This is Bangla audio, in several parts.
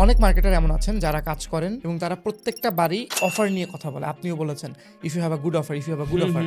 অনেক মার্কেটার এমন আছেন যারা কাজ করেন এবং তারা প্রত্যেকটা বারই অফার নিয়ে কথা বলে। আপনিও বলেছেন if you have a good offer, if you have a good offer.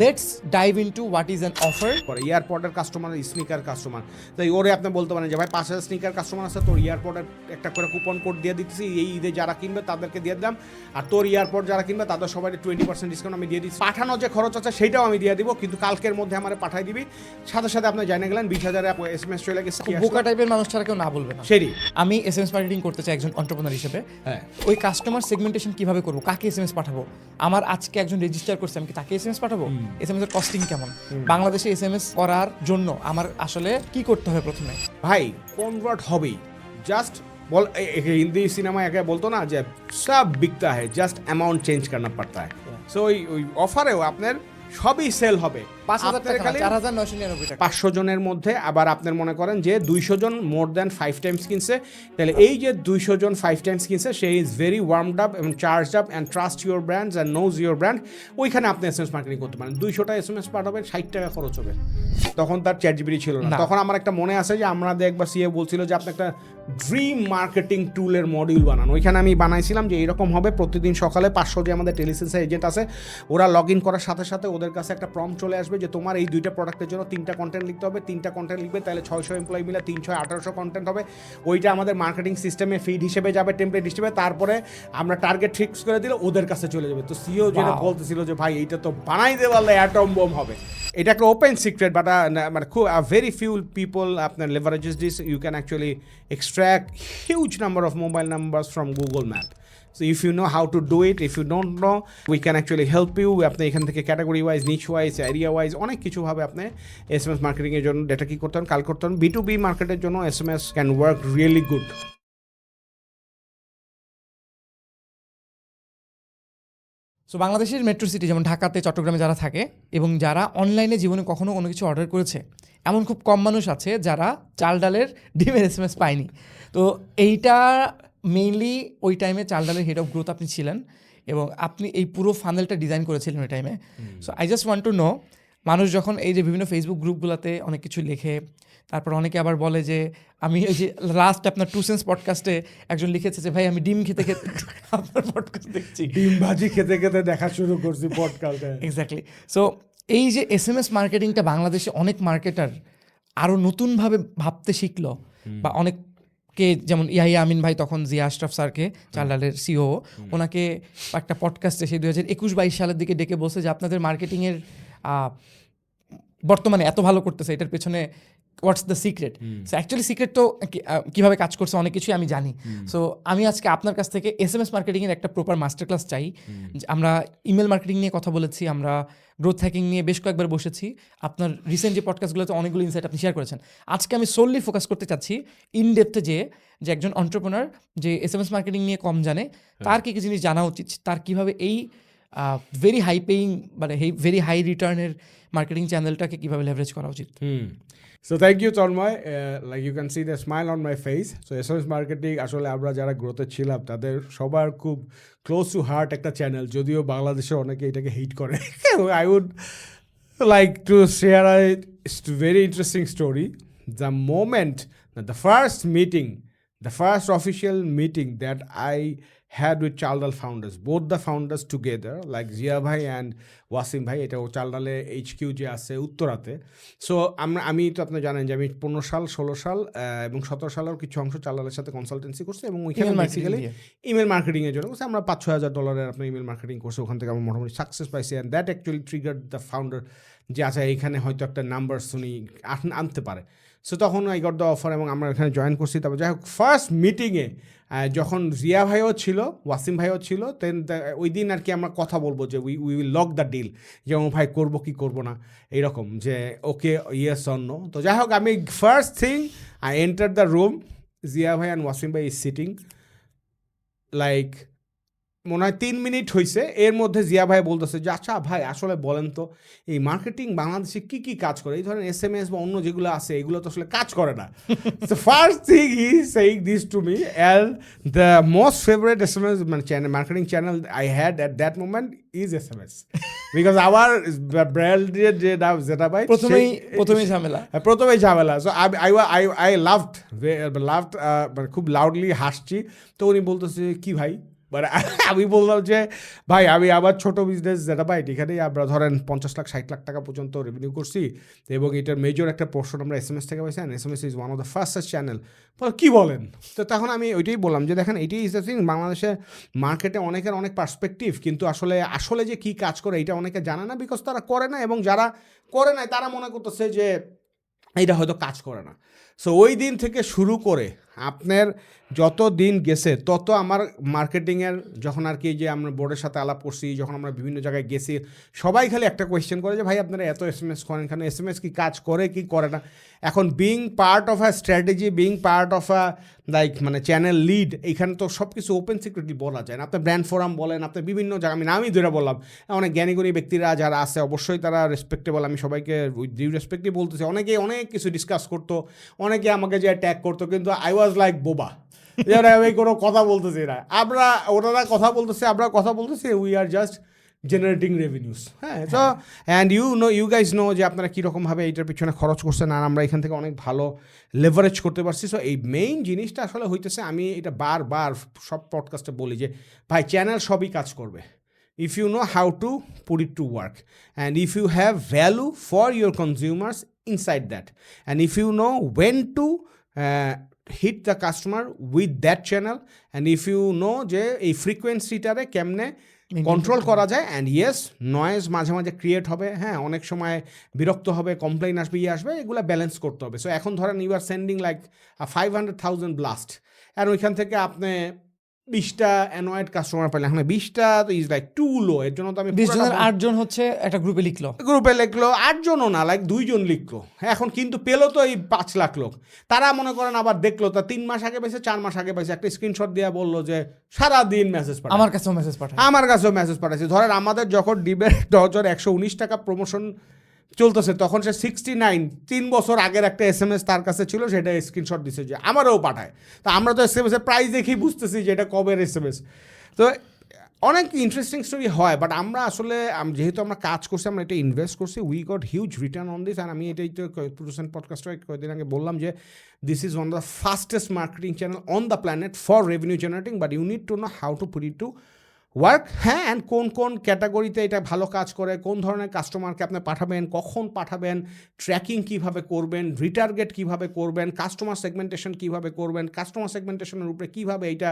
Let's dive into what is an offer. এয়ারপোর্টের কাস্টমার, স্নিকার কাস্টমার, তাই ওরে আপনি বলতে পারেন যে ভাই 5,000 স্নিকার কাস্টমার আছে, তোর এয়ারপোর্টের একটা করে কুপন কোড দিয়ে দিচ্ছি, এই ঈদে যারা কিনবে তাদেরকে দিয়ে দিলাম, আর তোর এয়ারপোর্ট যারা কিনবে তাদের সবাই 20% ডিসকাউন্ট আমি দিয়ে দিচ্ছি। পাঠানো যে খরচ আছে সেটাও আমি দিয়ে দিব, কিন্তু কালকের মধ্যে আমার পাঠাই দিবি। সাথে সাথে আপনি জানিয়ে গেলেন 20,000 SMS চলে গেছে। বোকা টাইপের মানুষ ছাড়া কেউ না বলবে না। সেই আমি এসএমএস মার্কেটিং করতে চাই একজন এন্টারপ্রেনার হিসেবে। হ্যাঁ, ওই কাস্টমার সেগমেন্টেশন কিভাবে করবো, কাকে এসএমএস পাঠাবো, আমার আজকে একজন রেজিস্টার করছে, আমি কি তাকে এসএমএস পাঠাবো, এসএমএস এর কস্টিং কেমন, বাংলাদেশে এসএমএস করার জন্য আমার আসলে কি করতে হবে প্রথমে। ভাই কনভার্ট হবেই, জাস্ট বল। হিন্দি সিনেমা একে বলতো না যে সব বিকতা है, জাস্ট অ্যামাউন্ট চেঞ্জ करना पड़ता है। সো ওই অফারেও আপনার সবই সেল হবে। 5,000 টাকা, 4,999 টাকা। 500 জনের মধ্যে আবার আপনার মনে করেন যে 200 জন মোর দ্যান 5 টাইমস কিনছে, তাহলে এই যে 200 জন 5 টাইমস কিনছে, সে ইজ ভেরি ওয়ার্মড আপ এবং charged up and trust your brands and knows your brand. ওইখানে আপনি এসএমএস মার্কেটিং করতে পারেন। 200টা এসএমএস পাঠাবেন, 60 টাকা খরচ হবে। তখন তার চ্যাট জিপিটি ছিল না। তখন আমার একটা মনে আছে যে আমাদের একবার সিএ বলছিল যে আপনি একটা ড্রিম মার্কেটিং টুলের মডিউল বানান। ওইখানে আমি বানাইছিলাম যে এইরকম হবে, প্রতিদিন সকালে 500 যে আমাদের টেলিসেন্সের এজেন্ট আছে, ওরা লগ ইন করার সাথে সাথে ওদের কাছে একটা প্রম্পট চলে আসবে যে তোমার এই 2টা প্রোডাক্টের জন্য 3টা কন্টেন্ট লিখতে হবে। 3টা কন্টেন্ট লিখবে, তাহলে 600 এমপ্লয়ি মিলে 300 1800 কন্টেন্ট হবে। ওইটা আমাদের মার্কেটিং সিস্টেমে ফিড হিসেবে যাবে, টেমপ্লেট হিসেবে। তারপরে আমরা টার্গেট ফিক্স করে দিলে ওদের কাছে চলে যাবে। তো সিও যেটা বলতেছিল যে ভাই এইটা তো বানাই দেওয়া অ্যাটম বোম হবে। এটা একটা ওপেন সিক্রেট, বাট মানে খুব ভেরি ফিউ পিপল আপনার leverages this. You can actually extract huge number of mobile numbers from Google map. So if you know how to do it, if you don't know, we can actually help you. আপনি এখান থেকে category wise, niche wise, area wise অনেক কিছুভাবে আপনি এসএমএস মার্কেটিংয়ের জন্য ডেটা কি করতে কাল করতে B2B মার্কেটের জন্য SMS can work really good. So বাংলাদেশের মেট্রো সিটি যেমন ঢাকাতে, চট্টগ্রামে যারা থাকে এবং যারা অনলাইনে জীবনে কখনো কোনো কিছু অর্ডার করেছে, এমন খুব কম মানুষ আছে যারা চাল ডালের ডিমের এসএমএস পায়নি। তো এইটা মেইনলি ওই টাইমে চাল ডালের হেড অফ গ্রোথ আপনি ছিলেন এবং আপনি এই পুরো ফানেলটা ডিজাইন করেছিলেন ওই টাইমে। So I just want to know, মানুষ যখন এই যে বিভিন্ন ফেসবুক গ্রুপগুলোতে অনেক কিছু লেখে, তারপর অনেকে আবার বলে যে আমি ওই যে লাস্ট আপনার 2 সেন্স পডকাস্টে একজন লিখেছে যে ভাই আমি ডিম খেতে খেতে আপনার পডকাস্ট দেখছি, ডিম ভাজি খেতে খেতে দেখা শুরু করছি পডকাস্টে। এক্স্যাক্টলি। সো এই যে এসএমএস মার্কেটিংটা বাংলাদেশে অনেক মার্কেটার আরও নতুনভাবে ভাবতে শিখলো, বা অনেককে যেমন ইয়াহিয়া আমিন ভাই তখন জিয়া আশরাফ স্যারকে, চালডালের সিও, ওনাকে একটা পডকাস্টে সেই 2021-22 সালের দিকে ডেকে বলছে যে আপনাদের মার্কেটিংয়ের বর্তমানে এত ভালো করতেছে, এটার পেছনে what's the secret. So actually secret তো কীভাবে কাজ করছে অনেক কিছুই আমি জানি। সো আমি আজকে আপনার কাছ থেকে এসএমএস মার্কেটিংয়ের একটা প্রপার মাস্টার ক্লাস চাই। আমরা ইমেল মার্কেটিং নিয়ে কথা বলেছি, আমরা গ্রোথ হ্যাকিং নিয়ে বেশ কয়েকবার বসেছি, আপনার রিসেন্ট যে পডকাস্টগুলোতে অনেকগুলো ইনসাইট আপনি শেয়ার করেছেন। আজকে আমি সোললি ফোকাস করতে চাচ্ছি ইন ডেপথে যে একজন এন্টারপ্রেনার যে এসএমএস মার্কেটিং নিয়ে কম জানে, তার কী কী জিনিস জানা উচিত, তার কীভাবে এই ভেরি হাই পেইং মানে ভেরি হাই রিটার্নের মার্কেটিং চ্যানেলটাকে কীভাবে লেভারেজ করা উচিত। So thank you Tanmoy, like you can see the smile on my face. So SMS marketing আসলে আমরা যারা গ্রোথে ছিলাম তাদের সবার খুব ক্লোজ টু হার্ট একটা চ্যানেল, যদিও বাংলাদেশে অনেকে এটাকে হেট করে। I would like to share a very interesting story. The moment that the first official meeting that I had with Chaldal founders, both the founders together, like Zia Bhai and Wasim Bhai, এটা চালডালে HQ যে আছে উত্তরাতে। সো আমি তো আপনি জানেন যে আমি 15 সাল 16 সাল এবং 17 সালের কিছু অংশ চালডালের সাথে কনসালটেন্সি করছি এবং ওইখানে বেসিক্যালি ইমেল মার্কেটিংয়ের জন্য আমরা $5,000 আপনার ইমেল মার্কেটিং করছি। ওখান থেকে আমরা মোটামুটি সাকসেস পাইছি, and that actually triggered the founder যে আচ্ছা এইখানে হয়তো একটা নাম্বার শুনি আনতে পারে। সো তখন আই গট দ্য অফার এবং আমরা এখানে জয়েন করছি। তারপর যাই হোক ফার্স্ট মিটিংয়ে যখন জিয়া ভাইও ছিল, ওয়াসিম ভাইও ছিল, দেন ওই দিন আর কি আমরা কথা বলবো যে we will lock the deal, যেমন ভাই করবো কি করবো না এইরকম, যে ওকে ইয়েস অর নো। তো যাই হোক আমি first thing I enter the room, Zia ভাই অ্যান্ড ওয়াসিম ভাই ইজ সিটিং, লাইক মনে হয় 3 মিনিট হয়েছে, এর মধ্যে জিয়া ভাই বলতেছে যে আচ্ছা ভাই আসলে বলেন তো এই মার্কেটিং বাংলাদেশে কী কী কাজ করে, এই ধরেন এসএমএস বা অন্য যেগুলো আছে এগুলো তো আসলে কাজ করে না। So first thing he saying this to me, and the most favourite SMS মানে channel marketing channel I had at that moment is SMS. Because আমার ব্র্যান্ডের যে নাম যেটা ভাই প্রথমেই ঝামেলা। প্রথমেই ঝামেলা। সো আই লাভড মানে খুব লাউডলি হাসছি। তো উনি বলতেছে কি ভাই, মানে আমি বললাম যে ভাই আমি আবার ছোট বিজনেস যেটা ভাই এখানেই আমরা ধরেন 50 লাখ 60 লাখ টাকা পর্যন্ত রেভিনিউ করছি, এবং এটার মেজর একটা পোর্শন আমরা SMS থেকে পাইছি, and SMS is one of the fastest channel. কি বলেন? তো তখন আমি ওইটাই বললাম যে দেখেন এটাই ইজ দ্য থিং, বাংলাদেশের মার্কেটে অনেকের অনেক পার্সপেক্টিভ, কিন্তু আসলে যে কী কাজ করে এটা অনেকে জানে না, বিকজ তারা করে না, এবং যারা করে নাই তারা মনে করতেছে যে এইটা হয়তো কাজ করে না। সো ওই দিন থেকে শুরু করে আপনার যত দিন গেছে তত আমার মার্কেটিংয়ের যখন আর কি যে আমরা বোর্ডের সাথে আলাপ করছি, যখন আমরা বিভিন্ন জায়গায় গেছি, সবাই খালি একটা কোয়েশ্চেন করে যে ভাই আপনারা এত SMS করেন, এখানে SMS কি কাজ করে কি করে না। এখন being part of a strategy, being part of a like মানে চ্যানেল লিড, এখানে তো সব কিছু ওপেন সিক্রেটলি বলা যায় না। আপনার ব্র্যান্ড ফোরাম বলেন, আপনার বিভিন্ন জায়গা, আমি নামই ধরে বললাম, অনেক জ্ঞানীগুণী ব্যক্তিরা যারা আছে অবশ্যই তারা রেসপেক্টেবল, আমি সবাইকে উইথ ডিউ রেসপেক্টই বলতেছি। অনেকে অনেক কিছু ডিসকাস করতো, অনেকে আমাকে যে ট্যাগ করতো, কিন্তু আই ওয়াজ লাইক বোবা, আমি কোনো কথা বলতেছি না। ওনারা কথা বলতেছে, আমরা কথা বলতেছি, we are just generating revenues. হ্যাঁ, তো অ্যান্ড ইউ গাইজ নো যে আপনারা কীরকমভাবে এইটার পিছনে খরচ করছেন, আর আমরা এখান থেকে অনেক ভালো লেভারেজ করতে পারছি। সো এই মেইন জিনিসটা আসলে হইতেছে, আমি এটা বারবার সব পডকাস্টে বলি যে ভাই চ্যানেল সবই কাজ করবে if you know how to put it to work, and if you have value for your consumers inside that, and if you know when to hit the customer with that channel, and if you know যে এই ফ্রিকোয়েন্সিটারে কেমনে কন্ট্রোল করা যায়, অ্যান্ড ইয়েস নয়েজ মাঝে মাঝে ক্রিয়েট হবে, হ্যাঁ অনেক সময় বিরক্ত হবে, কমপ্লেইন আসবে, আসবে, এগুলো ব্যালেন্স করতে হবে। সো এখন ধরেন you are sending like 500,000 blast, আর ওইখান থেকে আপনি 20টা অ্যানয়েড কাস্টমার পেলে, এখন 20টা তো ইজ লাইক টু লো। এর জন্য তো আমি 20 জনের 8 জন হচ্ছে একটা গ্রুপে লিখলো, 8 জনও না, লাইক 2 জন লিখলো। এখন কিন্তু পেলো তো এই 5 লাখ লোক। তারা মনে করেন আবার দেখলো, তা 3 মাস আগে পাইছে, 4 মাস আগে পাইছে, একটা স্ক্রিনশট দিয়ে বললো যে সারাদিন মেসেজ পাঠায়, আমার কাছেও মেসেজ পাঠায়। ধরেন আমাদের যখন ডিবের ডজন 119 টাকা প্রমোশন চলতেছে, তখন সে 69 3 বছর আগের একটা SMS তার কাছে ছিল, সেটা স্ক্রিনশট দিছে যে আমারও পাঠায়। তা আমরা তো SMS-এর প্রাইস দেখেই বুঝতেছি যে এটা কবের SMS। তো অনেক ইন্টারেস্টিং স্টোরি হয়, বাট আমরা আসলে যেহেতু আমরা কাজ করছি, আমরা এটা ইনভেস্ট করছি, we got huge return on this. আর আমি এটাই তো প্রোডুসেন্ট পডকাস্টে কয়েকদিন আগে বললাম যে this is one of the fastest marketing channel on the planet for revenue generating, but you need to know how to put it to work. হ্যাঁ, অ্যান্ড কোন ক্যাটাগরিতে এটা ভালো কাজ করে, কোন ধরনের কাস্টমারকে আপনি পাঠাবেন, কখন পাঠাবেন, ট্র্যাকিং কীভাবে করবেন, রিটার্গেট কীভাবে করবেন, কাস্টমার সেগমেন্টেশন কীভাবে করবেন, কাস্টমার সেগমেন্টেশনের উপরে কীভাবে এইটা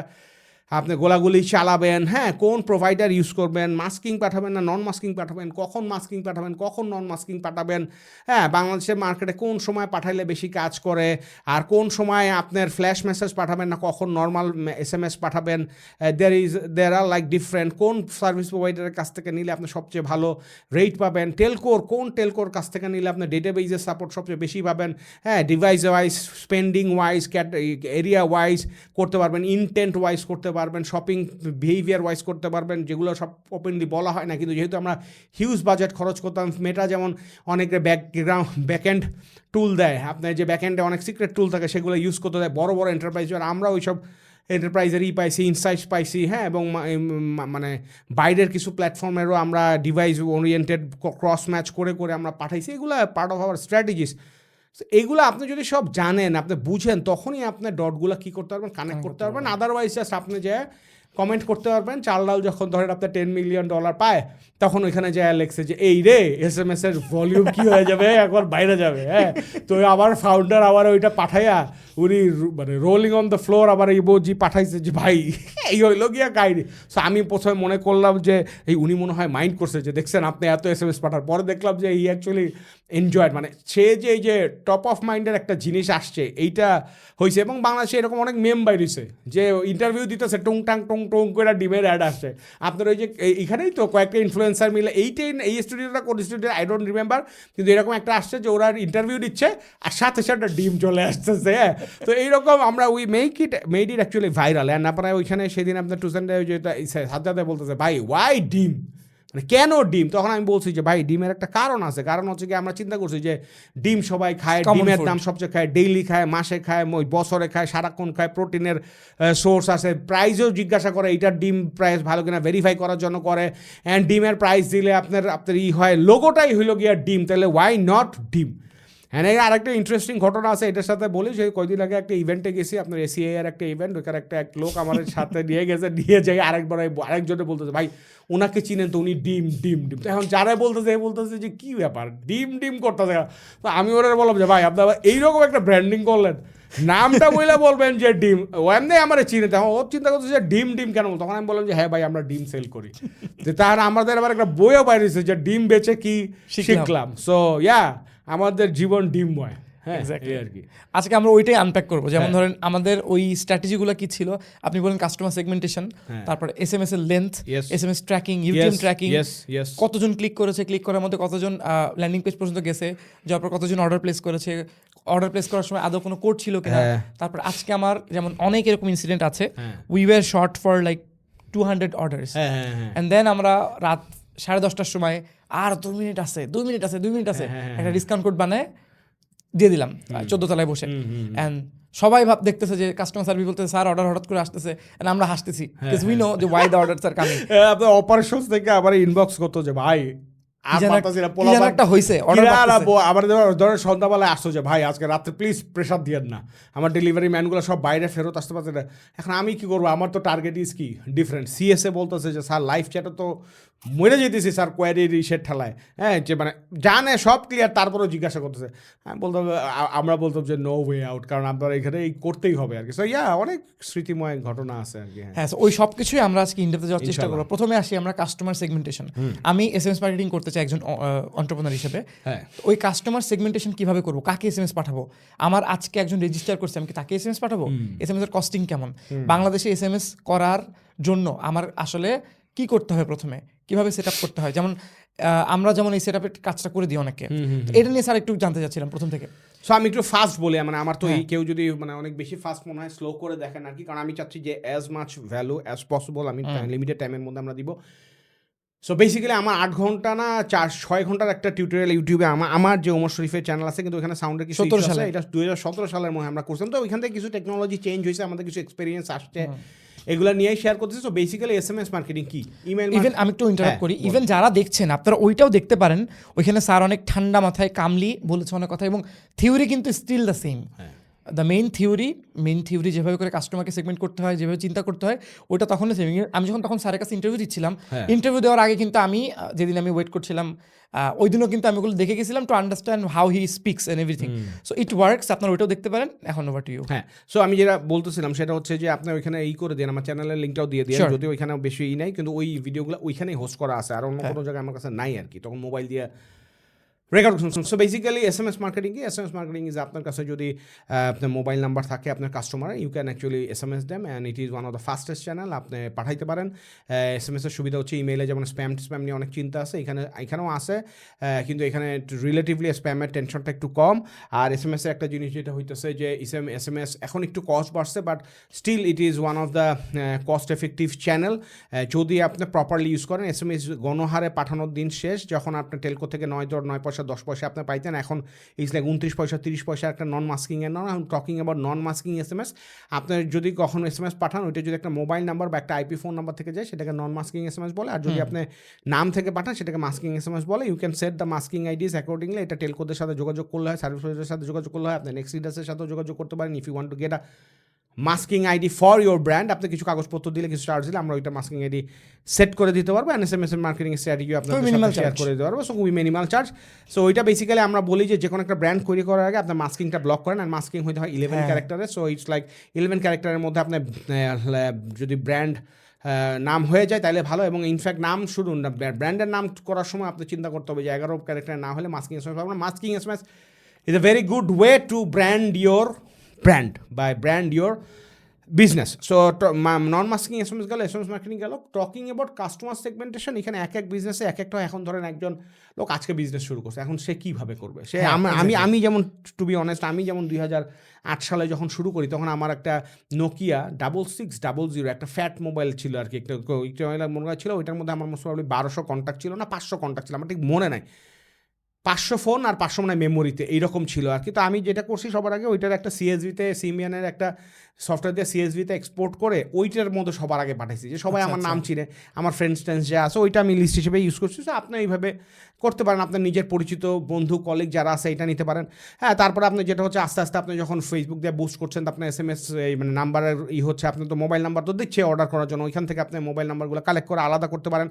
আপনি গোলাগুলি চালাবেন, হ্যাঁ কোন প্রোভাইডার ইউজ করবেন, মাস্কিং পাঠাবেন না নন মাস্কিং পাঠাবেন, কখন মাস্কিং পাঠাবেন, কখন নন মাস্কিং পাঠাবেন, হ্যাঁ বাংলাদেশের মার্কেটে কোন সময় পাঠাইলে বেশি কাজ করে, আর কোন সময় আপনার ফ্ল্যাশ মেসেজ পাঠাবেন না কখন নর্মাল SMS পাঠাবেন, দেয়ার আর লাইক ডিফারেন্ট, কোন সার্ভিস প্রোভাইডারের কাছ থেকে নিলে আপনি সবচেয়ে ভালো রেট পাবেন, কোন টেলকোর কাছ থেকে নিলে আপনি ডেটাবেজের সাপোর্ট সবচেয়ে বেশি পাবেন, হ্যাঁ device wise, spending wise, area wise করতে পারবেন, ইনটেন্ট ওয়াইজ করতে পারবেন, শপিং বিহেভিয়ার ওয়াইজ করতে পারবেন, যেগুলো সব ওপেনলি বলা হয় না, কিন্তু যেহেতু আমরা হিউজ বাজেট খরচ করতাম, মেটা যেমন অনেক ব্যাকএন্ড টুল দেয়, আপনার যে ব্যাকএন্ডে অনেক সিক্রেট টুল থাকে সেগুলো ইউজ করতে দেয় বড় বড় এন্টারপ্রাইজ, আর আমরা ওই সব এন্টারপ্রাইজেরই পাইছি, ইনসাইটস পাইছি, হ্যাঁ এবং মানে বাইরের কিছু প্ল্যাটফর্মেরও আমরা ডিভাইস ওরিয়েন্টেড ক্রস ম্যাচ করে আমরা পাঠাইছি, এগুলো পার্ট অফ আওয়ার স্ট্র্যাটেজিস। এইগুলো আপনি যদি সব জানেন, আপনি বুঝেন, তখনই আপনার ডটগুলো কী করতে পারবেন, কানেক্ট করতে পারবেন। আদারওয়াইজ জাস্ট আপনি যে কমেন্ট করতে পারবেন, চাল ডাল যখন ধরেন আপনার $10 মিলিয়ন পায়, তখন ওইখানে যায় লেখছে যে এই রে SMS এর ভলিউম কী হয়ে যাবে, এখন বাইরে যাবে, হ্যাঁ তো আবার ফাউন্ডার আবার ওইটা পাঠাইয়া উনি মানে রোলিং অন দ্য ফ্লোর আবার এই বৌজি পাঠাইছে যে ভাই এই হইল গিয়া কাহিনি। সো আমি প্রথমে মনে করলাম যে এই উনি মনে হয় মাইন্ড করছে যে দেখছেন আপনি এত SMS পাঠার, পরে দেখলাম যে ই অ্যাকচুয়ালি এনজয়েড, মানে সে যে এই যে টপ অফ মাইন্ডের একটা জিনিস আসছে এইটা হয়েছে। এবং বাংলাদেশে এরকম অনেক মেম বাইরেছে যে ইন্টারভিউ দিতেছে টুং টুং করে ডিমের অ্যাড আসছে আপনার, ওই যে এইখানেই তো কয়েকটা ইনফ্লুয়েন্সার মিলে এই স্টুডিওটা কোন স্টুডিও আই ডোন্ট রিমেম্বার, কিন্তু এরকম একটা আসছে যে ওরা ইন্টারভিউ দিচ্ছে আর সাথে সাথে ডিম চলে আসতেছে, হ্যাঁ তো এইরকম আমরা we made it actually viral. And আপনারা ওইখানে সেদিন আপনার টুসেন্ডে যেটা সাজ্জাদে বলতেছে ভাই ওয়াই ডিম, কেন ডিম? তখন আমি বলছি যে ভাই ডিমের একটা কারণ আছে, কারণ হচ্ছে কি আমরা চিন্তা করছি যে ডিম সবাই খায়, Common ডিমের food. দাম সবচেয়ে খায়, ডেইলি খায়, মাসে খায়, বছরে খায়, সারাক্ষণ খায়, প্রোটিনের সোর্স আছে, প্রাইসও জিজ্ঞাসা করে এইটার ডিম প্রাইস ভালো কিনা ভেরিফাই করার জন্য করে, অ্যান্ড ডিমের প্রাইস দিলে আপনার হয় লোগোটাই হইল গিয়া ডিম, তাহলে ওয়াই নট ডিম? হ্যাঁ, এর আরেকটা ইন্টারেস্টিং ঘটনা আছে এটার সাথে বলি, যে কয়েকদিন আগে একটা ইভেন্টে গেছি, আপনার এসিআই এর একটা ইভেন্ট, ওইখানে এক লোক আমার সাথে নিয়ে গেছে, নিয়ে যাই আরেকজনে বলতেছে ভাই ওনাকে চিনেন তো, উনি ডিম ডিম ডিম। তো এখন যারা বলতেছে যে কী ব্যাপার ডিম ডিম করতেছে, তো আমি ওরা বললাম যে ভাই আপনার এইরকম একটা ব্র্যান্ডিং করলেন, নামটা বইলে বলবেন যে ডিম, এমনি আমার চিনে, তখন ও চিন্তা করতেছে যে ডিম ডিম কেন, তখন আমি বললাম যে হ্যাঁ ভাই আমরা ডিম সেল করি। যে তার আমাদের আবার একটা বইও বাইরেছে যে ডিম বেচে কি শিখলাম। সো ইয়া, আমাদের জীবন ডিমময়। হ্যাঁ, আর কি আজকে আমরা ওইটাই আনপ্যাক করবো। যেমন ধরেন আমাদের ওই স্ট্র্যাটেজিগুলো কি ছিল, আপনি বলেন কাস্টমার সেগমেন্টেশন, তারপর SMS এর length, SMS tracking, UTM tracking, কতজন ক্লিক করেছে, ক্লিক করার মধ্যে কতজন ল্যান্ডিং পেজ পর্যন্ত গেছে, যার পর কতজন অর্ডার প্লেস করেছে, অর্ডার প্লেস করার সময় আদৌ কোনো কোড ছিল কিনা। তারপর আজকে আমার যেমন অনেক এরকম ইনসিডেন্ট আছে, we were short for like 200 orders, and then আমরা রাত 10:30টার সময় আর 2 মিনিট আছে একটা ডিসকাউন্ট কোড বানায় দিয়ে দিলাম 14 তলায় বসে, অ্যান্ড সবাই দেখতেছে যে কাস্টমার সার্ভিস বলতেছে স্যার অর্ডার হঠাৎ করে আসতেছে, এন্ড আমরা হাসতেছি বিকজ উই নো যে why the orders are coming. আপনার অপারেশনস থেকে আবার ইনবক্স করতো যে ভাই একটা হয়েছে আবার ধরেন সন্ধ্যাবেলায় আসতো যে ভাই আজকে রাত্রে প্লিজ প্রেশার দিয়েন না, আমার ডেলিভারি ম্যানগুলো সব বাইরে ফেরত আসতে পারছে না। এখন আমি কি করবো, আমার তো টার্গেট ইজ কি ডিফারেন্ট। সিএসএ বলতেছে যে স্যার লাইভ চ্যাটে তো মরে যেতেছি স্যার, কোয়ারির ইসের ঠেলায়, হ্যাঁ যে মানে জানে সব ক্লিয়ার, তারপরেও জিজ্ঞাসা করতেছে। আমি বলতাম, আমরা বলতাম যে নো ওয়ে আউট, কারণ আপনার এখানে এই করতেই হবে আর কি। সো ইয়া, অনেক স্মৃতিময় ঘটনা আছে আর কি। হ্যাঁ, ওই সব কিছুই আমরা আজকে ইনডেপথে যাওয়ার চেষ্টা করবো। প্রথমে আসি আমরা কাস্টমার সেগমেন্টেশন। আমি SMS মার্কেটিং করতে চাই একজন এন্টারপ্রেনার হিসেবে। ওই কাস্টমার সেগমেন্টেশন কিভাবে করবো, কাকে SMS পাঠাবো, আমার আজকে একজন রেজিস্টার করছে, আমি কি তাকে SMS পাঠাবো, SMS এর কস্টিং কেমন, বাংলাদেশে SMS করার জন্য আমার আসলে কি করতে হবে, প্রথমে কিভাবে সেট আপ করতে হয়, যেমন আমরা যেমন এই সেট আপের কাজটা করে দিই অনেকে, এটা নিয়ে স্যার একটু জানতে চাচ্ছিলাম প্রথম থেকে। সো আমি একটু ফাস্ট বলি, মানে আমার তো এই কেউ যদি মানে অনেক বেশি ফাস্ট মনে হয় স্লো করে দেখেন আর কি, কারণ আমি চাচ্ছি যে as much value as possible আমি লিমিটেড টাইমের মধ্যে আমরা দিব। সো বেসিক্যালি আমার 8 ঘন্টা না 6 ঘন্টার একটা টিউটোরিয়াল ইউটিউবে আমার যে ওমর শরীফের চ্যানেল আছে, কিন্তু ওখানে সাউন্ডের কিছু আছে, এটা 2017 সালের মধ্যে আমরা করছিলাম। তো ওইখান থেকে কিছু টেকনোলজি চেঞ্জ হয়েছে, আমাদের কিছু এক্সপিরিয়েন্স আসছে, এগুলো নিয়েই শেয়ার করতেছি। সো বেসিক্যালি SMS মার্কেটিং কি, ইমেল, ইভেন আমি একটু ইন্টারাপ্ট করি, ইভেন যারা দেখছেন আপনারা ওইটাও দেখতে পারেন, ওইখানে স্যার অনেক ঠান্ডা মাথায় কামলি বলেছে অনেক কথা, এবং থিওরি কিন্তু still the same. The main theory যেভাবে করে কাস্টমারকে সেগমেন্ট করতে হয়, যেভাবে চিন্তা করতে হয়, ওইটা তখন সেভিং। আমি যখন তখন স্যারের কাছে ইন্টারভিউ দিচ্ছিলাম, ইন্টারভিউ দেওয়ার আগে কিন্তু আমি যেদিন আমি ওয়েট করছিলাম ওই দিনও কিন্তু আমি ওগুলো দেখে গেছিলাম to understand how he speaks and everything. So it works, আপনারা ওইটাও দেখতে পারেন। এখন ওভার টু ইউ। হ্যাঁ, সো আমি যেটা বলতেছিলাম সেটা হচ্ছে যে আপনি ওইখানে এই করে দেন, আমার চ্যানেলের লিঙ্কটাও দিয়ে দিন, যদিও ওইখানে বেশি নাই, কিন্তু ওই ভিডিওগুলো ওইখানেই হোস্ট করা আছে, আর অন্য কোনো জায়গায় আমার কাছে নাই আর কি, তখন মোবাইল দিয়ে রেকর্ড করছেন। সো বেসিক্যালি SMS মার্কেটিং কি, SMS মার্কেটিং ইজ আপনার কাছে যদি আপনার মোবাইল নাম্বার থাকে আপনার customer, you can actually SMS them, and it is one of the fastest channel. আপনি পাঠাইতে পারেন। SMS এর সুবিধা হচ্ছে ইমেইলে যেমন স্প্যাম নিয়ে অনেক চিন্তা আছে, এখানেও আছে, কিন্তু এখানে রিলেটিভলি স্প্যামের টেনশনটা একটু কম। আর SMS এর একটা জিনিস যেটা হইতেছে যে SMS এখন একটু কস্ট বাড়ছে, but still it is one of the cost effective channel যদি আপনি প্রপারলি ইউজ করেন। SMS গণহারে পাঠানোর দিন শেষ, যখন আপনার টেলকো থেকে 9 পয়সা 10 পয়সা আপনি পাইতেন, এখন ইটস লাইক 29 পয়সা 30 পয়সা একটা নন মাস্কিংয়ের নাম। আমি talking about non masking SMS। আপনার যদি কখনো SMS পাঠান, ওইটা যদি একটা মোবাইল নাম্বার বা একটা IP ফোন নাম্বার থেকে যায়, সেটাকে নন মাস্কিং SMS বলে। আর যদি আপনি নাম থেকে পাঠান, সেটাকে মাস্কিং SMS বলে। You can set the masking IDs accordingly. এটা টেলকোদের সাথে যোগাযোগ করলে হয়, সার্ভিস প্রোভাইডারের সাথে যোগাযোগ করলে হয়, আপনি নেক্সট লিডার্সের সাথেও যোগাযোগ করতে পারেন। If you want to get a masking ID for your brand, আপনি কিছু কাগজপত্র দিলে, কিছু চার্জ দিলে, আমরা ওইটা মাস্কিং আইডি সেট করে দিতে পারবো, অ্যান্ড SMS মার্কেটিং স্ট্র্যাটেজি আপনাদের সাথে শেয়ার করে দিতে পারবো। So we minimal charge. So ওইটা বেসিক্যালি আমরা বলি যে কোনো একটা ব্র্যান্ড তৈরি করার আগে আপনার মাস্কিংটা ব্লক করেন, আর মাস্কিং হইতে হয় 11 ক্যারেক্টারে। সো ইটস লাইক 11 ক্যারেক্টারের মধ্যে আপনার যদি ব্র্যান্ড নাম হয়ে যায় তাহলে ভালো, এবং ইনফ্যাক্ট নাম শুধু না, ব্র্যান্ডের নাম করার সময় আপনি চিন্তা করতে হবে যে 11 ক্যারেক্টার না হলে মাস্কিং SMS পাবো না। Masking SMS is a very good way to brand your brand, by brand your business. So non masking SMS গেল, এসএমএস মার্কেটিং গেল। টকিং অ্যাবাউট কাস্টমার সেগমেন্টেশন, এখানে এক বিজনেসে এক একটা, এখন ধরেন একজন লোক আজকে বিজনেস শুরু করছে, এখন সে কীভাবে করবে? সে আমি যেমন টু বি অনেস্ট, আমি যেমন 2008 সালে যখন শুরু করি তখন আমার একটা নোকিয়া 6600 একটা ফ্যাট মোবাইল ছিল আর কি, একটা মনে হয় ছিল, ওইটার মধ্যে আমার মোস্ট প্রবাবলি 1200 কন্ট্যাক্ট ছিল না 500 কন্ট্যাক্ট ছিল, আমার ঠিক মনে নাই, 500 ফোন আর 500 মানে মেমোরিতে এইরকম ছিল আর কি। তো আমি যেটা করছি সবার আগে ওইটার একটা সিএসভিতে, সিমিয়ানের একটা সফটওয়্যার দিয়ে সিএসভিতে এক্সপোর্ট করে ওইটার মধ্যে সবার আগে পাঠাইছি, যে সবাই আমার নাম চিনে, আমার ফ্রেন্ডস টেন্স যা আছে ওইটা আমি লিস্ট হিসেবে ইউজ করছি। তো আপনি এইভাবে করতে পারেন, আপনার নিজের পরিচিত বন্ধু কলিগ যারা আছে এটা নিতে পারেন। হ্যাঁ, তারপরে আপনি যেটা হচ্ছে আস্তে আস্তে আপনি যখন ফেসবুক দিয়ে বুস্ট করছেন, তো আপনার এসএমএস মানে নাম্বারের হচ্ছে, আপনার তো মোবাইল নাম্বার তো দিচ্ছে অর্ডার করার জন্য, ওইখান থেকে আপনি মোবাইল নাম্বারগুলো কালেক্ট করে আলাদা করতে পারেন।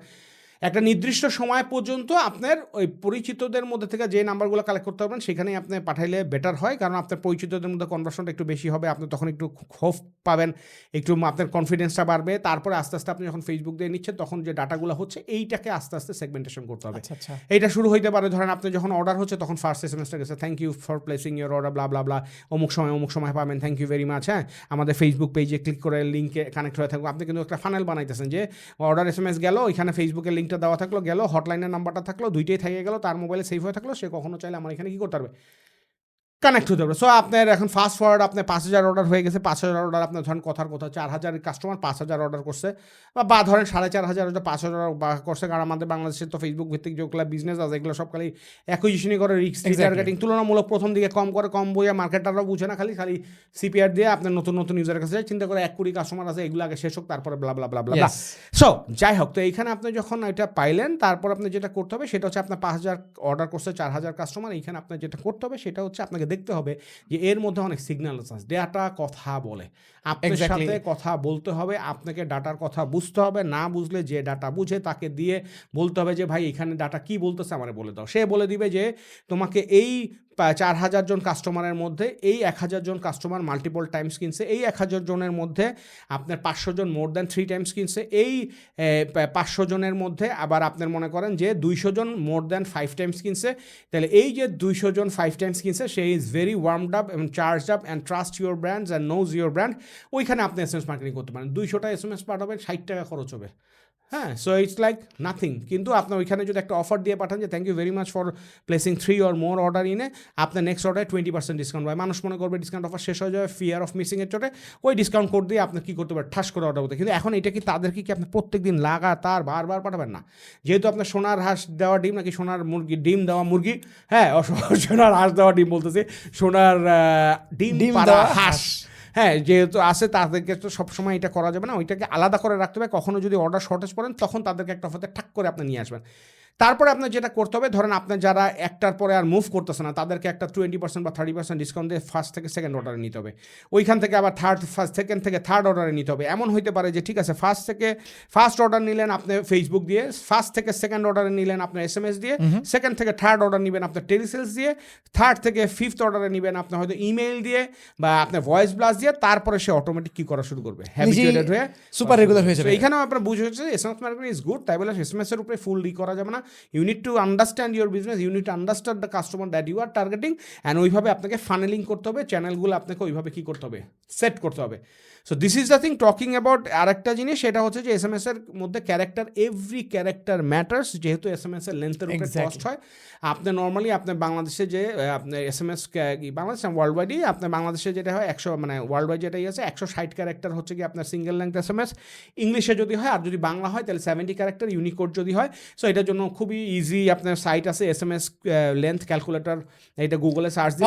একটা নির্দিষ্ট সময় পর্যন্ত আপনার ওই পরিচিতদের মধ্যে থেকে যে নাম্বারগুলো কালেক্ট করতে পারবেন সেখানেই আপনি পাঠাইলে বেটার হয়, কারণ আপনার পরিচিতদের মধ্যে কনভার্সনটা একটু বেশি হবে, আপনি তখন একটু হোপ পাবেন, একটু আপনার কনফিডেন্সটা বাড়বে। তারপরে আস্তে আস্তে আপনি যখন ফেসবুক দিয়ে নিচ্ছেন তখন যে ডাটাগুলো হচ্ছে এইটাকে আস্তে আস্তে সেগমেন্টেশন করতে হবে। এইটা শুরু হইতে পারে, ধরেন আপনি যখন অর্ডার হচ্ছে তখন ফার্স্ট এসএমএসটা গেছে, thank you for placing your order blah blah blah, অমুক সময় পাবেন, থ্যাংক ইউ ভেরি মাচ। হ্যাঁ, আমাদের ফেসবুক পেজে ক্লিক করে লিঙ্কে কানেক্ট হয়ে থাকবে। আপনি কিন্তু একটা ফানেল বানাইতেছেন, যে অর্ডার এসএমএস গেল, এখানে ফেসবুকের লিঙ্কটা দেওয়া থাকলো, গেল হটলাইনের নাম্বারটা থাকলো, দুইটাই থেকে গেল, তার মোবাইলে সেভ হয়ে থাকলো, সে কখনো চাইলে আমার এখানে কী করতে পারবে, কানেক্ট হতে পারবে। সো আপনার এখন ফাস্ট ফরওয়ার্ড আপনার 5000 অর্ডার হয়ে গেছে, 5000 অর্ডার আপনার ধরেন কথার কথা 4000 কাস্টমার 5000 অর্ডার করছে, বা ধরেন 4500 5000 করছে, কারণ আমাদের বাংলাদেশের তো ফেসবুক ভিত্তিক যেগুলো বিজনেস আছে এগুলো সব খালি অ্যাকুইজিশনই করে, রিস্ক টার্গেটিং তুলনামূলক প্রথম দিকে কম করে, কম বইয়া মার্কেটাররাও বুঝে না, খালি সিপিআর দিয়ে আপনার নতুন ইউজারের কাছে চিন্তা করে 1 কোটি কাস্টমার আছে, এগুলো আগে শেষ হোক, তারপরে ব্লা ব্লা ব্লা ব্লা। সো যাই হোক, তো এইখানে আপনি যখন এটা পাইলেন, তারপর আপনি যেটা করতে হবে সেটা হচ্ছে আপনার 5000 অর্ডার করছে 4000 কাস্টমার, এইখানে আপনার যেটা করতে হবে সেটা হচ্ছে আপনাকে দেখতে হবে যে এর মধ্যে অনেক সিগন্যাল আছে, ডাটা কথা বলে, আপনার সাথে কথা বলতে হবে, আপনাকে ডাটার কথা বুঝতে হবে, না বুঝলে যে ডাটা বুঝে তাকে দিয়ে বলতে হবে যে ভাই এখানে ডাটা কি বলতেছে আমারে বলে দাও, সে বলে দিবে যে তোমাকে এই 4000 জন কাস্টমারের মধ্যে এই 1000 জন কাস্টমার মাল্টিপল টাইমস কিনছে, এই 1000 জনের মধ্যে আপনার 500 জন মোর দ্যান 3 টাইমস কিনছে, এই 500 জনের মধ্যে আবার আপনার মনে করেন যে 200 জন মোর দ্যান 5 টাইমস কিনছে, তাহলে এই যে 200 জন 5 টাইমস কিনছে সে ইজ ভেরি ওয়ার্মড আপ এবং charged up and trust your brands and knows your brand. ওইখানে আপনি এসএমএস মার্কেটিং করতে পারেন, 200টা এসএমএস পাঠাবেন, 60 টাকা খরচ হবে। হ্যাঁ, সো ইটস লাইক নাথিং। কিন্তু আপনার ওইখানে যদি একটা অফার দিয়ে পাঠান যে thank you very much for placing 3 or more order ইনে, আপনার নেক্সট অর্ডারে 20% ডিসকাউন্ট হয়, মানুষ মনে করবে ডিসকাউন্ট অফার শেষ হয়ে যাবে, ফিয়ার অফ মিসিংয়ের চোটে ওই ডিসকাউন্ট কোড দিয়ে আপনি কী করতে পারেন, ঠাস করে অর্ডার করতে। কিন্তু এখন এটা কি তাদেরকে কি আপনি প্রত্যেক দিন লাগাতার বারবার পাঠাবেন না, যেহেতু আপনার সোনার হাঁস দেওয়া ডিম নাকি সোনার মুরগি ডিম দেওয়া মুরগি, হ্যাঁ সোনার হাঁস দেওয়া ডিম বলতেছি, সোনার ডিম পাড়া হাঁস, হ্যাঁ যেহেতু আছে তাদেরকে তো সবসময় এটা করা যাবে না, ওইটাকে আলাদা করে রাখতে হবে। কখনো যদি অর্ডার শর্টেজ পড়েন তখন তাদেরকে একটা অফারে ঠাক করে আপনি নিয়ে আসবেন। তারপরে আপনার যেটা করতে হবে, ধরেন আপনার যারা একটার পরে আর মুভ করতেছে না তাদেরকে একটা 20% বা 30% ডিসকাউন্ট দিয়ে ফার্স্ট থেকে সেকেন্ড অর্ডারে নিতে হবে, ওইখান থেকে আবার সেকেন্ড থেকে থার্ড অর্ডারে নিতে হবে। এমন হইতে পারে যে ঠিক আছে ফার্স্ট অর্ডার নিলেন আপনি ফেসবুক দিয়ে, ফার্স্ট থেকে সেকেন্ড অর্ডারে নিলেন আপনার এসএমএস দিয়ে, সেকেন্ড থেকে থার্ড অর্ডার নেবেন আপনার টেলিসেলস দিয়ে, থার্ড থেকে ফিফথ অর্ডারে নেবেন আপনার হয়তো ইমেইল দিয়ে বা আপনার ভয়েস ব্লাস্ট দিয়ে, তারপরে সে অটোমেটিক কি করা শুরু করবে, হ্যাবিচুয়েটেড হয়ে সুপার রেগুলার হয়ে যাবে। এখানেও আপনার বুঝে হচ্ছে এসএমএস মার্কেটিং ইজ গুড, তাই বলে এসএমএস এর উপরে ফুল করা যাবে না। You need to understand your business, you need to understand the customer that you are targeting, and ওইভাবে আপনাকে ফানেলিং করতে হবে, চ্যানেলগুলো আপনাকে ওইভাবে কি করতে হবে, সেট করতে হবে। So this is the thing talking about. আরেকটা জিনিস সেটা হচ্ছে যে এসএমএস এর মধ্যে ক্যারেক্টার, এভরি ক্যারেক্টার ম্যাটার্স, যেহেতু এসএমএস এর লেন্থের উপরে কস্ট হয়। আপনি নর্মালি আপনার বাংলাদেশে যে আপনার এসএমএস বাংলাদেশ ওয়ার্ল্ড ওয়াইডই আপনার বাংলাদেশে যেটা হয় 100 মানে ওয়ার্ল্ড ওয়াইড যেটাই আছে 160 ক্যারেক্টার হচ্ছে কি আপনার সিঙ্গেল লেন্থ এসএমএস ইংলিশে যদি হয়, আর যদি বাংলা হয় তাহলে 70 ক্যারেক্টার ইউনিকোড যদি হয়। সো এটার জন্য খুবই ইজি আপনার সাইট আছে এসএমএস লেন্থ ক্যালকুলেটর, এটা গুগলে সার্চ দিলে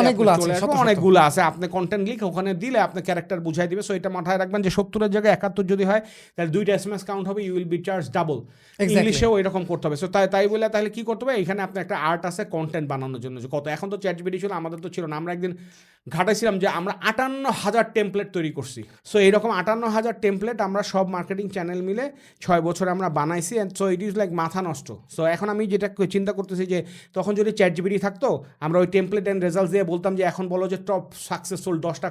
অনেকগুলো আছে, আপনি কন্টেন্ট লিখ ওখানে দিলে আপনি ক্যারেক্টার বুঝাই দিবে। সো এটা মাথায় রাখবেন যে 70-এর জায়গায় 71 যদি হয় তাহলে 2টা এসএমএস কাউন্ট হবে, you will be charge double. ইংলিশেও এরকম করতে হবে। সো তাই বলে তাহলে কি করতে হবে, এখানে আপনার একটা আর্ট আছে কন্টেন্ট বানানোর জন্য, যে কত এখন তো চ্যাটজিপিটি ছিল, আমাদের তো ছিল না। আমরা একদিন ঘাটাইছিলাম যে আমরা 58,000 টেমপ্লেট তৈরি করছি। সো এইরকম 58,000 টেমপ্লেট আমরা সব মার্কেটিং চ্যানেল মিলে 6 বছরে আমরা বানাইছি। And so it is like মাথা নষ্ট। সো এখন আমি যেটা চিন্তা করতেছি যে তখন যদি চ্যাটজিপিটি থাকতো আমরা ওই টেমপ্লেট এন্ড রেজাল্ট দিয়ে বলতাম যে এখন বলো যে টপ সাকসেসফুল 10টা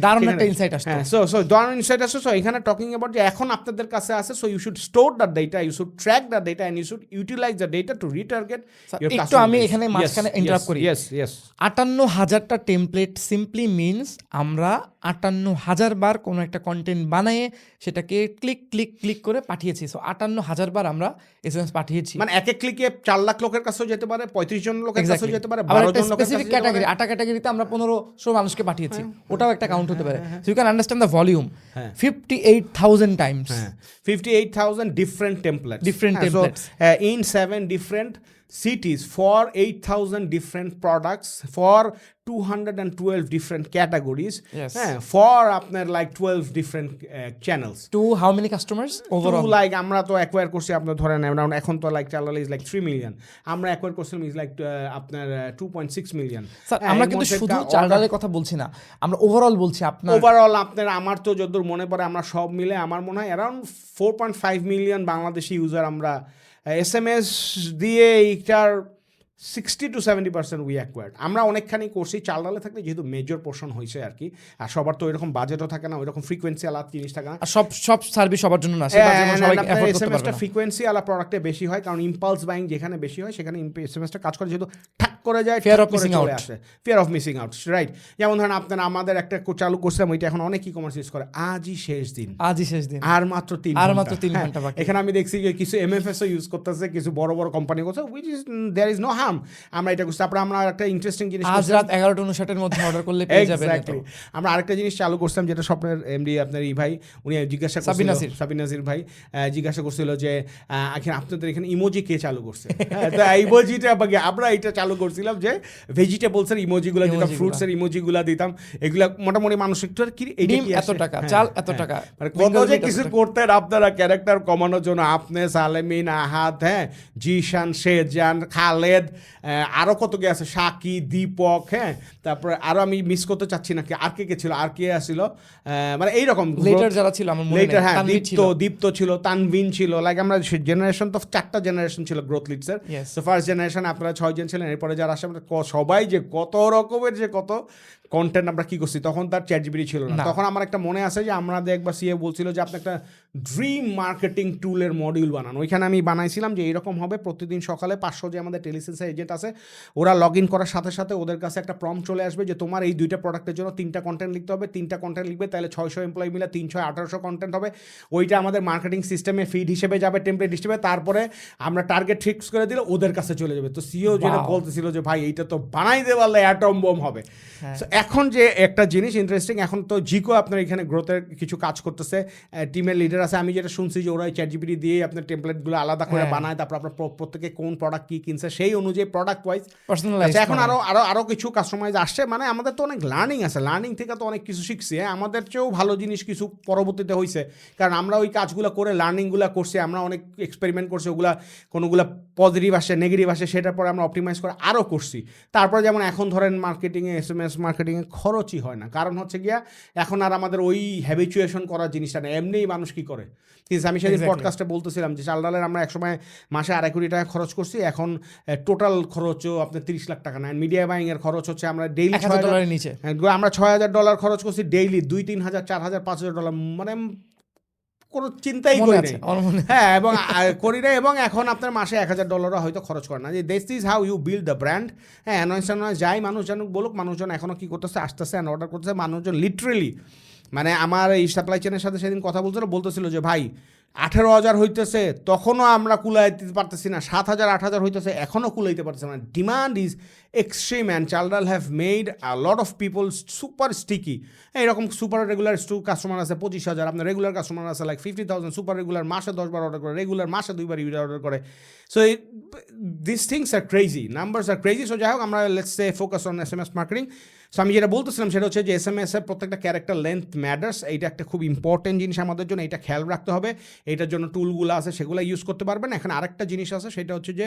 দারুণ একটা ইনসাইট আসতো। সো দারুণ ইনসাইট আসছে। সো এখানে টকিং অ্যাবাউট যে এখন আপনাদের কাছে আছে, so you should store the data, you should track the data and you should utilise the data to retarget your customer. একটু আমি এখানে মাঝখানে ইন্টারাপ্ট করি। 58,000টা টেমপ্লেট সিম্পলি মিনস আমরা 58,000 বার কোনো একটা কন্টেন্ট বানিয়ে সেটাকে ক্লিক ক্লিক ক্লিক করে পাঠিয়েছি। সো 58,000 বার আমরা এসএমএস পাঠিয়েছি। মানে এক এক ক্লিকে 4 লাখ লোকের কাছেও যেতে পারে, 35 জন লোকের কাছেও Exactly. যেতে পারে, আবার 12 একটা জন লোকের স্পেসিফিক কাছে যেতে পারে। ক্যাটাগরি, 8টা ক্যাটাগরিতে আমরা 1500 মানুষকে পাঠিয়েছি, ওটাও একটা কাউন্ট হতে পারে। So you can understand the volume. 58,000 times. 58,000 different templates. Different templates. So, in 7 different cities for 8,000 different products for 212 different categories. Yes. For আপনার like 12 different channels. To how many customers overall? To like আমরা তো অ্যাকোয়ার করছি আপনার ধরেন around এখন তো like চালাল is like 3 million. আমরা অ্যাকোয়ার করছিলাম is like আপনার 2.6 million. স্যার আমরা কিন্তু শুধু চার্ডালের কথা বলছি না, আমরা ওভারঅল বলছি। আপনার ওভারঅল আপনার আমার তো যতদূর মনে পড়ে আমরা সব মিলে আমার মনে হয় অ্যারাউন্ড 4.5 মিলিয়ন বাংলাদেশি ইউজার আমরা এসএমএস দিয়ে এইটার 60 to 70% উই অ্যাকোয়ার্ড। আমরা অনেকখানি করছি চালডালে থাকলে, যেহেতু মেজর পোর্শন হয়েছে আর কি। আর সবার তো এরকম বাজেটও থাকে না, ওইরকম ফ্রিকোয়েন্সি আলাদা জিনিস থাকে না। আর সব সার্ভিস সবার জন্য না, সবার জন্য সবাই এফোর্ড করতে পারবে এসএমএসটা না। ফ্রিকোয়েন্সি আলা প্রোডাক্টে বেশি হয়, কারণ ইম্পালস বাইং যেখানে বেশি হয় সেখানে এসএমএসটা কাজ করে, যেহেতু ঠাক করে যায়, Fear ঠাক of করে missing চলে out. আসে। Fear of missing out, right. যেমন ধরেন আপনার আমাদের একটা চালু করছিলাম, ওইটা এখন অনেক ই কমার্স ইউজ করে, আজই শেষ দিন, আজই শেষ দিন, আর মাত্র 3 আর মাত্র 3 ঘন্টা বাকি। এখানে আমি দেখছি যে কিছু এমএফএসও ইউজ করতেছে, কিছু বড় বড় কোম্পানি করছে, which is there is no harm. আমরা এটা করছি। তারপরে আমরা একটা ইন্টারেস্টিং জিনিস আজ রাত 11:59 মধ্যে অর্ডার করলে পেয়ে যাবেন। Exactly. আমরা আরেকটা জিনিস চালু করছিলাম, যেটা স্বপ্নের এমডি আপনার এই ভাই উনি জিজ্ঞাসা করছিল, সাবিন নাজির ভাই জিজ্ঞাসা করছিল যে এখন আপনাদের এখানে ইমোজি কে চালু করছে। তো ইমোজিটা আমরা এটা চালু করছিলাম যে ভেজিটেবলস এর ইমোজিগুলো দিতাম, ফ্রুটস এর ইমোজিগুলো দিতাম, এগুলা মোটামুটি মানুষ একটু কি এটা কি এত টাকা, চাল এত টাকা, মানে কত যে কিছু করতেন আপনারা ক্যারেক্টার কমানোর জন্য। আপনি, সালেমিন, আহাদ, জিশান, শেজান, খালেদ, আরো কত কে আছে, সাকি, দীপক, তারপরে আরো আমি মিস করতে চাচ্ছি না, আর কে ছিল, আর কে আসছিল, মানে এইরকম লেটার যারা ছিল আমার মনে নেই, তানভীর ছিল, দীপ্ত ছিল, তানভিন ছিল, লাইক আমরা জেনারেশন তো 4টা জেনারেশন ছিল গ্রোথ লিডসের। তো ফার্স্ট জেনারেশন আপনারা 6 জন ছিলেন, এরপরে যারা আসে আমরা সবাই যে কত রকমের যে কত কন্টেন্ট আমরা কি করছি, তখন তার চ্যাট জিপিটি ছিল না। তখন আমার একটা মনে আছে যে আমরা একবার সিএ বলছিল যে আপনি একটা ড্রিম মার্কেটিং টুলের মডিউল বানান। ওইখানে আমি বানাইছিলাম যে এইরকম হবে, প্রতিদিন সকালে 500 যে আমাদের টেলিসেন্সের এজেন্ট আছে, ওরা লগ ইন করার সাথে সাথে ওদের কাছে একটা প্রম্পট চলে আসবে যে তোমার এই 2টা প্রোডাক্টের জন্য 3টা কন্টেন্ট লিখতে হবে, 3টা কন্টেন্ট লিখবে, তাহলে 600 এমপ্লয়ি মিলে 300 1800 কন্টেন্ট হবে। ওইটা আমাদের মার্কেটিং সিস্টেমে ফিড হিসেবে যাবে, টেমপ্লেট হিসেবে। তারপরে আমরা টার্গেট ফিক্স করে দিলে ওদের কাছে চলে যাবে। তো সিও যেটা বলতেছিল যে ভাই এইটা তো বানাই দিয়ে পারলে অ্যাটম বোম হবে। এখন যে একটা জিনিস ইন্টারেস্টিং, এখন তো জিকো আপনার এখানে গ্রোথের কিছু কাজ করতেছে, টিমের লিডার আছে। আমি যেটা শুনছি যে ওরা চ্যাট জিপিটি দিয়ে আপনার টেমপ্লেটগুলো আলাদা করে বানায়, তারপর আপনার প্রত্যেকে কোন প্রোডাক্ট কি কিনছে সেই অনুযায়ী প্রোডাক্ট ওয়াইজ এখন আরো কিছু কাস্টমাইজ আসছে। মানে আমাদের তো অনেক লার্নিং আছে, লার্নিং থেকে তো অনেক কিছু শিখছি। আমাদের চেয়েও ভালো জিনিস কিছু পরবর্তীতে হয়েছে, কারণ আমরা ওই কাজগুলো করে লার্নিংগুলো করছি, আমরা অনেক এক্সপেরিমেন্ট করছি, ওগুলা কোনোগুলো পজিটিভ আসে, নেগেটিভ আসে, সেটার পরে আমরা অপটিমাইজ করে আরও করছি। তারপরে যেমন এখন ধরেন মার্কেটিংয়ে, এসএমএস মার্কেটিংয়ে খরচই হয় না, কারণ হচ্ছে গিয়া এখন আর আমাদের ওই হ্যাবিচুয়েশন করার জিনিসটা না। এমনিই মানুষ কি করে, কিন্তু আমি সেদিন পডকাস্টে বলতেছিলাম যে চাল ডালের আমরা একসময় মাসে 2.5 কোটি টাকা খরচ করছি, এখন টোটাল খরচও আপনার 30 লাখ টাকা না। মিডিয়া বাইং এর খরচ হচ্ছে আমরা ডেইলি $1,000 নিচে, আমরা $6,000 খরচ করছি ডেইলি, 2-3,000 4,000 $5,000, মানে কোনো চিন্তাই করি নাই। এবং করি নাই। এবং এখন আপনার মাসে $1,000 হয়তো খরচ করে না। যে this is how you build the brand. অ্যানোয়েন্স যাই মানুষ জানুক বলুক, মানুষজন এখনও কী করতেছে, আসতেছে অ্যান্ড অর্ডার করতেছে। মানুষজন লিটারেলি, মানে আমার এই সাপ্লাই চেনের সাথে সেদিন কথা বলতেছিল যে ভাই 18,000 হইতেছে, তখনও আমরা কুলাইতে পারতেছি না, 7,000 8,000 হইতেছে, এখনও কুলাইতে পারতেছি না। Demand is extreme and Chaldal have made a lot of people super sticky. এইরকম সুপার রেগুলার কাস্টমার আছে 25,000, আপনার রেগুলার কাস্টমার আছে লাইক 50,000, সুপার রেগুলার মাসে 10 বার অর্ডার করে, রেগুলার মাসে 2 বার অর্ডার করে। So this things are crazy, numbers are crazy. So যাই হোক, আমরা let's say focus on SMS marketing. So আমি যেটা বলতেছিলাম সেটা হচ্ছে যে এসএমএস এর প্রত্যেকটা ক্যারেক্টার লেন্থ ম্যাটার্স। এইটা একটা খুব ইম্পর্টেন্ট জিনিস আমাদের জন্য, এটা খেয়াল রাখতে হবে। এইটার জন্য টুলগুলো আছে, সেগুলো ইউজ করতে পারবেন। এখন আরেকটা জিনিস আছে, সেটা হচ্ছে যে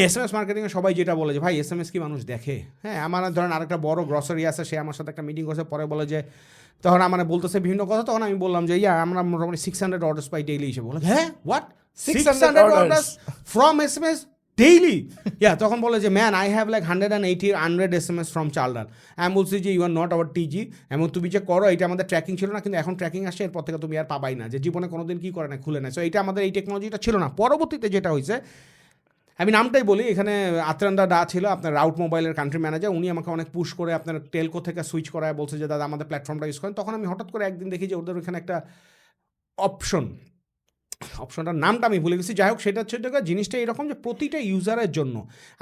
এসএমএস মার্কেটিংয়ে সবাই যেটা বলে যে ভাই এসএমএস কি মানুষ দেখে? আমার ধরেন আরেকটা বড় গ্রসারি আছে, সে আমার সাথে একটা মিটিং করছে, পরে বলে যে, তখন আমার বলতেছে বিভিন্ন কথা, তখন আমি বললাম যে আমরা মোটামুটি 600 অর্ডার্স পাই ডেইলি হিসেবে। বলে what 600 orders from SMS daily? তখন বলে যে man I have like 100 SMS from Chaldal. আমি বলছি যে you are not our TG, এবং তুমি যে করো এটা আমাদের ট্র্যাকিং ছিল না, কিন্তু এখন ট্র্যাকিং আসছে, এরপর থেকে তুমি আর পাবাই না, যে জীবনে কোনোদিন কী করে না, খুলে নেয়। সো এইটা আমাদের এই টেকনোলজিটা ছিল না। পরবর্তীতে যেটা হয়েছে, আমি নামটাই বলি, এখানে আত্রান্দা ডা ছিল আপনার রাউট মোবাইলের কান্ট্রি ম্যানেজার, উনি আমাকে অনেক পুশ করে আপনার টেলকো থেকে সুইচ করায় বলছে যে দাদা আমাদের প্ল্যাটফর্মটা ইউজ করেন। তখন আমি হঠাৎ করে একদিন দেখি যে ওদের ওখানে একটা অপশনটার নামটা আমি ভুলে গেছি, যাই হোক সেটা হচ্ছে জিনিসটা এরকম যে প্রতিটা ইউজারের জন্য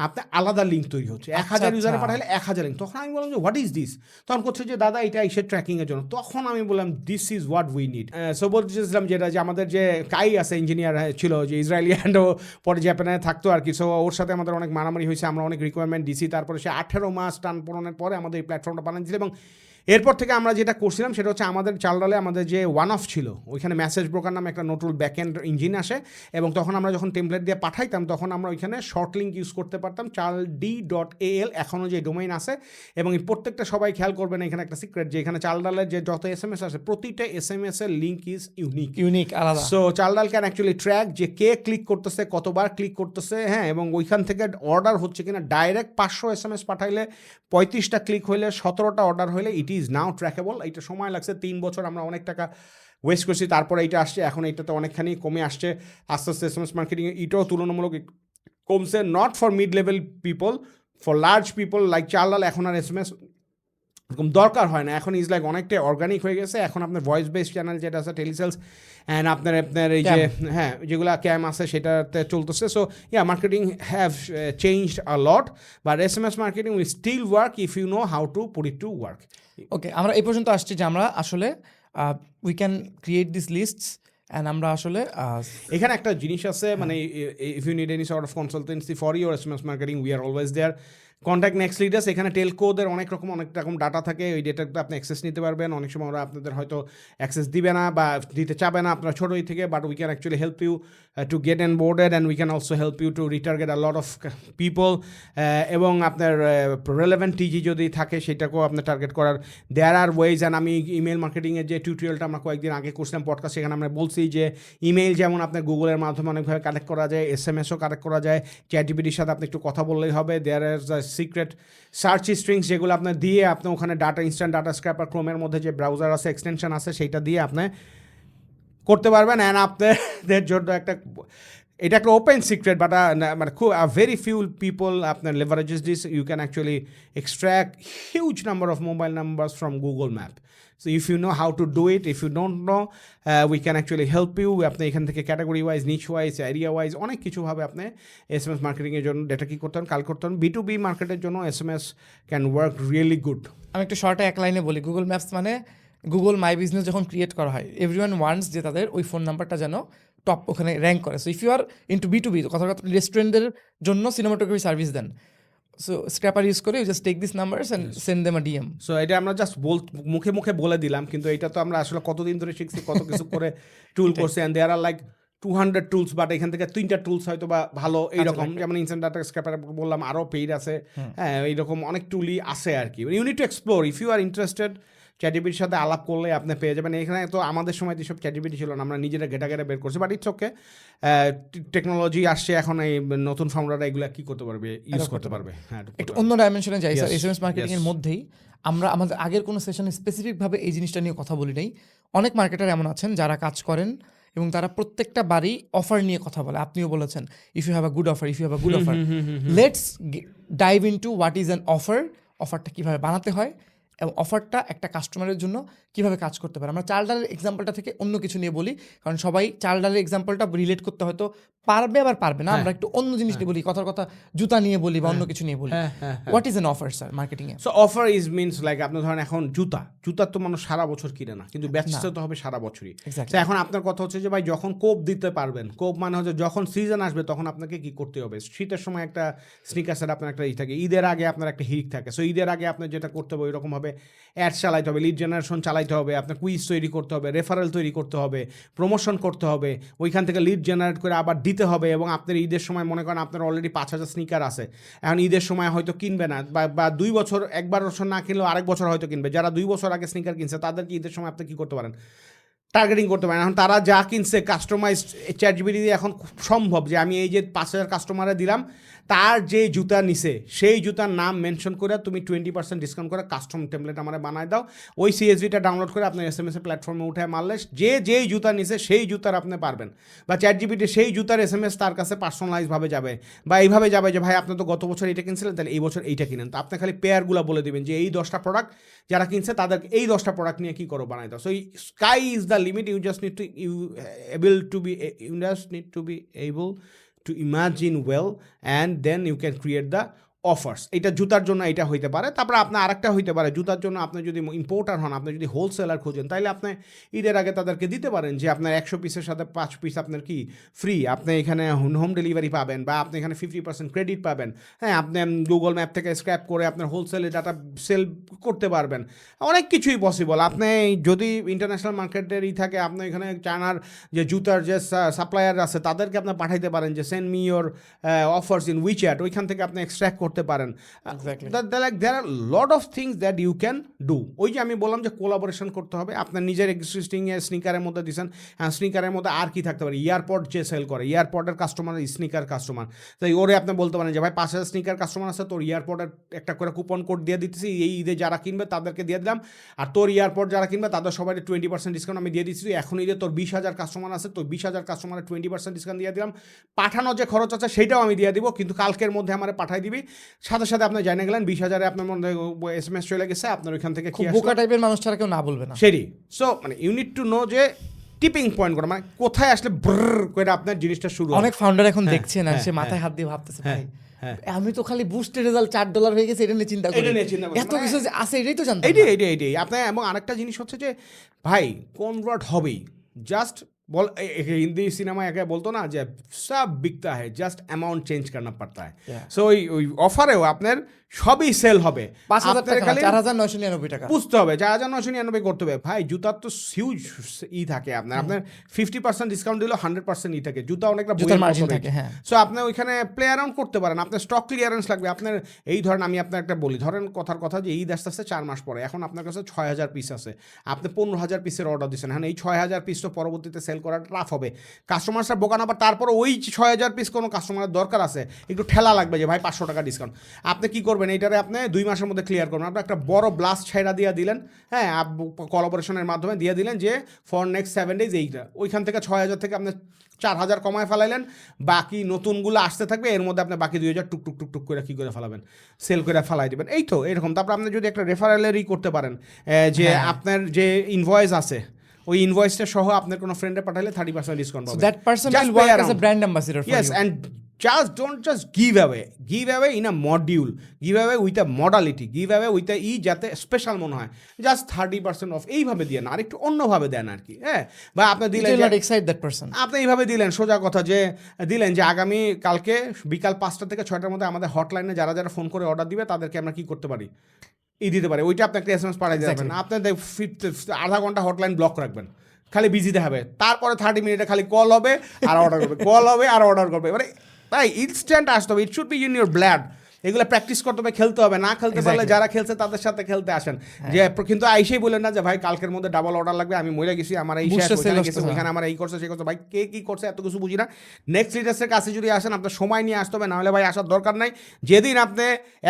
আপনার আলাদা লিঙ্ক তৈরি হচ্ছে, 1000 ইউজারে পাঠালে 1000 লিঙ্ক। তখন আমি বললাম যে হোয়াট ইজ দিস, তখন করছে যে দাদা এটা এসে ট্র্যাকিংয়ের জন্য। তখন আমি বললাম this is what we need. So বলছিলাম যেটা যে আমাদের যে কাই আছে ইঞ্জিনিয়ার ছিল যে ইসরায়েলি অ্যান্ডও পরে জাপানে থাকতো আর কি, সো ওর সাথে আমাদের অনেক মারামারি হয়েছে, আমরা অনেক রিকোয়ারমেন্ট দিছি, তারপরে সে 18 মাস টান পূরণের পরে আমাদের এই প্ল্যাটফর্মটা বানিয়েছিল। এবং এরপর থেকে আমরা যেটা করছিলাম সেটা হচ্ছে আমাদের চালডালে আমাদের যে ওয়ান অফ ছিল ওইখানে মেসেজ ব্রোকার নামে একটা নতুন ব্যাকএন্ড ইঞ্জিন আসে, এবং তখন আমরা যখন টেমপ্লেট দিয়ে পাঠাইতাম তখন আমরা ওইখানে শর্ট লিঙ্ক ইউজ করতে পারতাম charled.al, এখনও যে ডোমেইন আছে। এবং এই প্রত্যেকটা সবাই খেয়াল করবেন এখানে একটা সিক্রেট, যে এখানে চালডালের যে যত SMS আসে প্রতিটা SMS এর লিঙ্ক ইজ ইউনিক আলাদা। So Chaldal can actually track যে কে ক্লিক করতেছে, কতবার ক্লিক করতেছে, হ্যাঁ, এবং ওইখান থেকে অর্ডার হচ্ছে কিনা। ডাইরেক্ট 500 SMS পাঠাইলে 35টা ক্লিক হইলে 17টা অর্ডার হইলে ইট ইজ নাও ট্র্যাকেবল। এটা সময় লাগছে 3 বছর, আমরা অনেক টাকা ওয়েস্ট করছি, তারপরে এইটা আসছে। এখন এইটাতে অনেকখানি কমে আসছে আস্তে আস্তে। SMS মার্কেটিং এটাও তুলনামূলক কমছে, not for mid level people, for large people like Chaldal এখন আর SMS এরকম দরকার হয় না। এখন ইজ লাইক অনেকটাই অর্গানিক হয়ে গেছে। এখন আপনার ভয়েস বেসড চ্যানেল যেটা আছে টেলিসেলস অ্যান্ড আপনার এই যে হ্যাঁ যেগুলো ক্যাম আছে সেটাতে চলতেছে। So yeah marketing have changed a lot, but SMS marketing will still work if you know how to put it to work. Okay, আমরা এই পর্যন্ত আসছি যে আমরা আসলে we can create this lists and আমরা আসলে এখানে একটা জিনিস আছে, মানে if you need any sort of consultancy for your SMS marketing we are always there. Contact next leaders, এখানে টেলকোদের অনেক রকম ডাটা থাকে, ওই ডেটাটা আপনি অ্যাক্সেস নিতে পারবেন। অনেক সময় ওরা আপনাদের হয়তো অ্যাক্সেস দিবে না বা দিতে চাবে না আপনার ছোটোই থেকে, but we can actually help you to get onboarded and we can also help you to retarget a lot of people. এবং আপনার রেলেভেন্ট টিজি যদি থাকে সেটাকেও আপনার টার্গেট করার দেয়ার আর ওয়েজ। অ্যান্ড আমি ইমেল মার্কেটিংয়ের যে টিউটোরিয়ালটা আমরা কয়েকদিন আগে করছিলাম পডকাস্ট, সেখানে আমরা বলছি যে ইমেল যেমন আপনার গুগলের মাধ্যমে অনেকভাবে কানেক্ট করা যায়, SMS-ও কানেক্ট করা যায়, চ্যাটজিপিটির সাথে আপনি একটু কথা বললেই হবে। There is the secret search strings যেগুলো আপনার দিয়ে আপনি ওখানে ডাটা ইনস্ট্যান্ট ডাটা স্ক্র্যাপার ক্রোমের মধ্যে যে ব্রাউজার আছে এক্সটেনশন আছে সেইটা দিয়ে আপনি করতে পারবেন। অ্যান্ড আপনাদের জন্য এটা একটা ওপেন সিক্রেট, বাট মানে খুব ভেরি ফিউ পিপল আপনার leverages this. You can actually extract huge number of mobile numbers from Google map. So if you know how to do it, if you don't know we can actually help you. আপনি এখান থেকে category wise, niche wise, area wise অনেক কিছুভাবে আপনি SMS মার্কেটিংয়ের জন্য ডেটা কী করতে হন, কাল করতে হন। B2B মার্কেটের জন্য SMS can work really good. আমি একটু শর্টে এক লাইনে বলি, গুগল ম্যাপস মানে গুগল মাই বিজনেস যখন ক্রিয়েট করা হয়, এভরিওয়ান ওয়ান্টস যে তাদের ওই ফোন নাম্বারটা যেন টপ ওখানে র্যাঙ্ক করে। So if you are into B2B, কথা রেস্টুরেন্টের জন্য সিনেমাটোগ্রাফি সার্ভিস দেন, সো স্ক্র্যাপার ইউজ করে you just take this numbers and send them a DM। So এটা আমরা জাস্ট মুখে মুখে বলে দিলাম, কিন্তু এটা তো আমরা আসলে কতদিন ধরে শিখছি, কত কিছু করে টুল করছি। And there are like 200 tools, but এখান থেকে 3টা টুলস হয়তো বা ভালো এইরকম, যেমন ইনস্ট্যান্ট ডাটা স্ক্র্যাপার বললাম, আরও পেইড আছে, হ্যাঁ এইরকম অনেক টুলই আছে আর কি। You need to explore. If you are interested, চ্যাটজিপিটির সাথে আলাপ করলে আপনি পেয়ে যাবেন। এখানে তো আমাদের সময় যেসব চ্যাটজিপিটি ছিল না, আমরা নিজেরা ঘেটা বের করছি, বাট ইটস ওকে। টেকনোলজি আসছে এখন, এই নতুন ফাউন্ডাররা এগুলো কী করতে পারবে, ইউজ করতে পারবে। হ্যাঁ, একটু অন্য ডাইমেনশনে যাই স্যার। SMS মার্কেটিংয়ের মধ্যেই আমরা আমাদের আগের কোনো সেশনে স্পেসিফিকভাবে এই জিনিসটা নিয়ে কথা বলি নাই। অনেক মার্কেটার এমন আছেন যারা কাজ করেন এবং তারা প্রত্যেকটা বারই অফার নিয়ে কথা বলে। আপনিও বলেছেন if you have a good offer, if you have a good offer, let's dive into what is an offer, অফারটা কীভাবে বানাতে হয় এবং অফারটা একটা কাস্টমারের জন্য কীভাবে কাজ করতে পারে। আমরা চাল ডালের এক্সাম্পলটা থেকে অন্য কিছু নিয়ে বলি, কারণ সবাই চাল ডালের এক্সাম্পলটা রিলেট করতে হয়তো পারবে আবার পারবে না। আমরা একটু অন্য জিনিস নিয়ে বলি, কথার কথা জুতা নিয়ে বলি বা অন্য কিছু নিয়ে বলি। What is an offer sir মার্কেটিংয়ে? So offer is means like আপনি ধরেন এখন জুতার তো মানুষ সারা বছর কিনে না, কিন্তু ব্যবসা তো হবে সারা বছরই। তো এখন আপনার কথা হচ্ছে যে ভাই যখন কোপ দিতে পারবেন, কোপ মানে হচ্ছে যখন সিজন আসবে তখন আপনাকে কি করতে হবে। শীতের সময় একটা স্নিকার্সের আপনার একটা থাকে, ঈদের আগে আপনার একটা হিট থাকে। সো ঈদের আগে আপনার যেটা করতে হবে ওইরকমভাবে অ্যাড চালাইতে হবে, লিড জেনারেশন চালাইতে হবে, আপনার কুইজ তৈরি করতে হবে, রেফারেল তৈরি করতে হবে, প্রমোশন করতে হবে, ওইখান থেকে লিড জেনারেট করে আবার দিতে হবে। এবং আপনার ঈদের সময় মনে করেন আপনার অলরেডি 5000 স্নিকার আছে, এখন ঈদের সময় হয়তো কিনবে না, বা 2 বছর, একবার বছর না কিনলেও আরেক বছর হয়তো কিনবে। যারা 2 বছর আগে স্নিকার কিনছে তাদেরকে ঈদের সময় আপনি কী করতে পারেন, টার্গেটিং করতে পারেন। এখন তারা যা কিনছে কাস্টমাইজ চ্যাটজিপিটি দিয়ে এখন খুব সম্ভব যে আমি এই যে 5,000 কাস্টমারে দিলাম, তার যে জুতা নিছে সেই জুতার নাম মেনশন করে তুমি 20% ডিসকাউন্ট করে কাস্টম টেমপ্লেট আমার বানায় দাও, ওই সিএসভিটা ডাউনলোড করে আপনার SMS এর প্ল্যাটফর্মে উঠে মারলে যেই জুতা নিছে সেই জুতার আপনি পারবেন, বা চ্যাটজিপিটি সেই জুতার SMS তার কাছে পার্সোনালাইজভাবে যাবে, বা এইভাবে যাবে যে ভাই আপনি তো গত বছর এইটা কিনছিলেন, তাহলে এই বছর এইটা কিনেন। তো আপনি খালি পেয়ারগুলো বলে দেবেন যে এই 10টা প্রোডাক্ট যারা কিনছে তাদের এই 10টা প্রোডাক্ট নিয়ে কী করো বানাই দাও। So sky is the limit. You just need to be able to imagine well, and then you can create the offers. এটা জুতার জন্য এটা হইতে পারে। তারপরে আপনার আরেকটা হইতে পারে, জুতার জন্য আপনি যদি ইম্পোর্টার হন, আপনি যদি হোলসেলার খোঁজেন, তাহলে আপনি ঈদের আগে তাদেরকে দিতে পারেন যে আপনার 100 পিসের সাথে 5 পিস আপনার কি ফ্রি, আপনি এখানে হোম ডেলিভারি পাবেন, বা আপনি এখানে 50% ক্রেডিট পাবেন। হ্যাঁ, আপনি গুগল ম্যাপ থেকে স্ক্র্যাপ করে আপনার হোলসেলে ডাটা সেল করতে পারবেন। অনেক কিছুই পসিবল। আপনি যদি ইন্টারন্যাশনাল মার্কেটের থাকে, আপনি এখানে চায়নার যে জুতার যে সাপ্লায়ার আছে তাদেরকে আপনি পাঠাইতে পারেন যে send me your offers in WeChat, ওইখান থেকে আপনি এক্সট্র্যাক্ট করতে পারেন। There are lot of things that you can do. ওই যে আমি বললাম যে কোলাবোরেশন করতে হবে। আপনার নিজের এক্সিস্টিং স্নিকারের মধ্যে দিচ্ছেন, হ্যাঁ স্নিকারের মধ্যে আর কি থাকতে পারে, ইয়ারপড যে সেল করে, ইয়ারপডের কাস্টমার স্নিকার কাস্টমার, তাই ওরে আপনি বলতে পারেন যে ভাই 5,000 স্নিকার কাস্টমার আছে, তোর ইয়ারপডের একটা করে কুপন কোড দিয়ে দিতেছি, এই ঈদে যারা কিনবে তাদেরকে দিয়ে দিলাম, আর তোর ইয়ারপড যারা কিনবে তাদের সবাই 20% ডিসকাউন্ট আমি দিয়ে দিচ্ছি। এখন ঈদে তোর 20,000 কাস্টমার আছে, তো 20,000 কাস্টমারের 20% ডিসকাউন্ট দিয়ে দিলাম। পাঠানোর যে খরচ আছে সেটাও আমি দিয়ে দিব, কিন্তু কালকের মধ্যে আমার পাঠাই দিবি। সাথে সাথে আপনি জানিয়ে গেলেন 20,000-এ আপনার মধ্যে SMS চলে গেছে, আপনার ওইখান থেকে কি বোকা টাইপের মানুষ ছাড়া কেউ না বলবে না সেটি। সো মানে ইউ নিড টু নো যে টিপিং পয়েন্ট করে, মানে কোথায় আসলে ব্রর করে আপনার জিনিসটা শুরু। অনেক ফাউন্ডার এখন দেখছেন আর সে মাথায় হাত দিয়ে ভাবতেছে ভাই আমি তো খালি বুস্টের রেজাল্ট $4 হয়ে গেছে, এটা নিয়ে চিন্তা করি, এত কিছু আছে এটাই তো জানতাম। এইটাই আপনার। এবং আরেকটা জিনিস হচ্ছে যে ভাই কনভার্ট হবেই, জাস্ট বল হিন্দি সিনেমা একে বলতো না যে সব বিকতা হয়, জাস্ট অ্যামাউন্ট চেঞ্জ করনা পড়তা হয়। সো ওই অফারেও আপনার সবই সেল হবে। 5,000 টাকা 4,999 টাকা বুঝতে হবে, 4,999 করতে হবে। ভাই জুতার তো হিউজ থাকে, আপনার 50% ডিসকাউন্ট দিলেও 100% থাকে, জুতা অনেকটা মার্জিন থাকে। হ্যাঁ, সো আপনি ওইখানে প্লে অ্যারাউন্ড করতে পারেন। আপনার স্টক ক্লিয়ারেন্স লাগবে। আপনার এই ধরেন আমি আপনার একটা বলি, ধরেন কথার কথা যে ঈদ আসতে আসতে 4 মাস পরে, এখন আপনার কাছে 6,000 পিস আছে, আপনি 15,000 পিসের অর্ডার দিচ্ছেন। হ্যাঁ, এই 6,000 পিস তো পরবর্তীতে সেল করাটা টাফ হবে, কাস্টমাররা বোকা না। তারপর ওই 6,000 পিস কোনো কাস্টমারের দরকার আছে, একটু ঠেলা লাগবে যে ভাই 500 টাকা ডিসকাউন্ট। আপনি কি করবেন, এইটারে আপনি 2 মাসের মধ্যে ক্লিয়ার করবেন। আপনি একটা বড় ব্লাস্ট ছেড়া দিয়ে দিলেন, হ্যাঁ কোলাবোরেশনের মাধ্যমে দিয়ে দিলেন যে ফর নেক্সট 7 ডেজ এইটা, ওইখান থেকে 6,000 থেকে আপনি 4,000 কমায় ফেলাইলেন, বাকি নতুনগুলো আসতে থাকবে, এর মধ্যে আপনি বাকি 2,000 টুক টুক টুক করে কী করে ফেলাবেন, সেল করে ফেলাই দেবেন। এই তো এরকম। তারপর আপনি যদি একটা রেফারেলেরই করতে পারেন, যে আপনার যে ইনভয়েস আছে ওই ইনভয়েসটা সহ আপনার কোনো ফ্রেন্ডে পাঠালে 30% ডিসকাউন্ট পাবেন। That person will work as a brand ambassador for you. Yes, and don't just give away in a module, give away with a modality, give away with a যাতে স্পেশাল মনে হয়, জাস্ট 30% অফ এইভাবে দিয়ে না, আর একটু অন্যভাবে দেন আর কি। হ্যাঁ, বা আপনি দিলেন আপনি এইভাবে দিলেন, সোজা কথা যে দিলেন যে আগামী কালকে বিকাল 5টা থেকে 6টার মধ্যে আমাদের হটলাইনে যারা যারা ফোন করে অর্ডার দিবে তাদেরকে আমরা কি করতে পারি, দিতে পারি। ওইটা আপনি একটা SMS পাঠিয়ে দেবেন, আপনি আধা ঘন্টা হটলাইন ব্লক রাখবেন, খালি বিজি দেখাবে, তারপরে 30 মিনিটে খালি কল হবে আর অর্ডার করবে, কল হবে আর অর্ডার করবে। মানে ভাই ইনস্ট্যান্ট আসতে হবে, it should be in your blood. এগুলো প্র্যাকটিস করতে হবে, খেলতে হবে। না খেলতে পারলে যারা খেলছে তাদের সাথে খেলতে আসেন, যে কিন্তু আইসেই বলেন না যে ভাই কালকের মধ্যে ডাবল অর্ডার লাগবে, আমি মরে গেছি, আমার এই ওইখানে আমার এই করছে সেই করছে। ভাই কে কী করছে এত কিছু বুঝি না। নেক্সট লিডার্সের কাছে যদি আসেন আপনার সময় নিয়ে আসতে হবে, নাহলে ভাই আসার দরকার নাই। যেদিন আপনি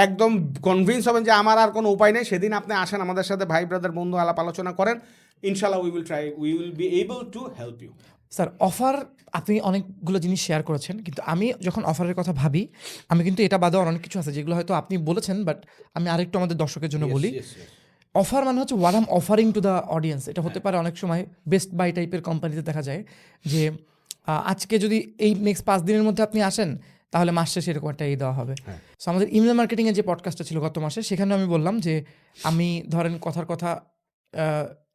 একদম কনভিন্স হবেন যে আমার আর কোনো উপায় নেই, সেদিন আপনি আসেন আমাদের সাথে, ভাই ব্রাদার বন্ধু আলাপ আলোচনা করেন, ইনশাল্লাহ we will be able to help you. Sir offer আপনি অনেকগুলো জিনিস শেয়ার করেছেন, কিন্তু আমি যখন অফারের কথা ভাবি, আমি কিন্তু এটা বাদেও অনেক কিছু আছে যেগুলো হয়তো আপনি বলেছেন, বাট আমি আরেকটু আমাদের দর্শকের জন্য বলি। অফার মানে হচ্ছে what I am offering to the audience. এটা হতে পারে অনেক সময় বেস্ট বাই টাইপের কোম্পানিতে দেখা যায় যে আজকে যদি এই নেক্সট 5 দিনের মধ্যে আপনি আসেন তাহলে মাস শেষে এরকম একটা দেওয়া হবে। সো আমাদের ইমেল মার্কেটিংয়ের যে পডকাস্টটা ছিল গত মাসে, সেখানে আমি বললাম যে আমি ধরেন কথার কথা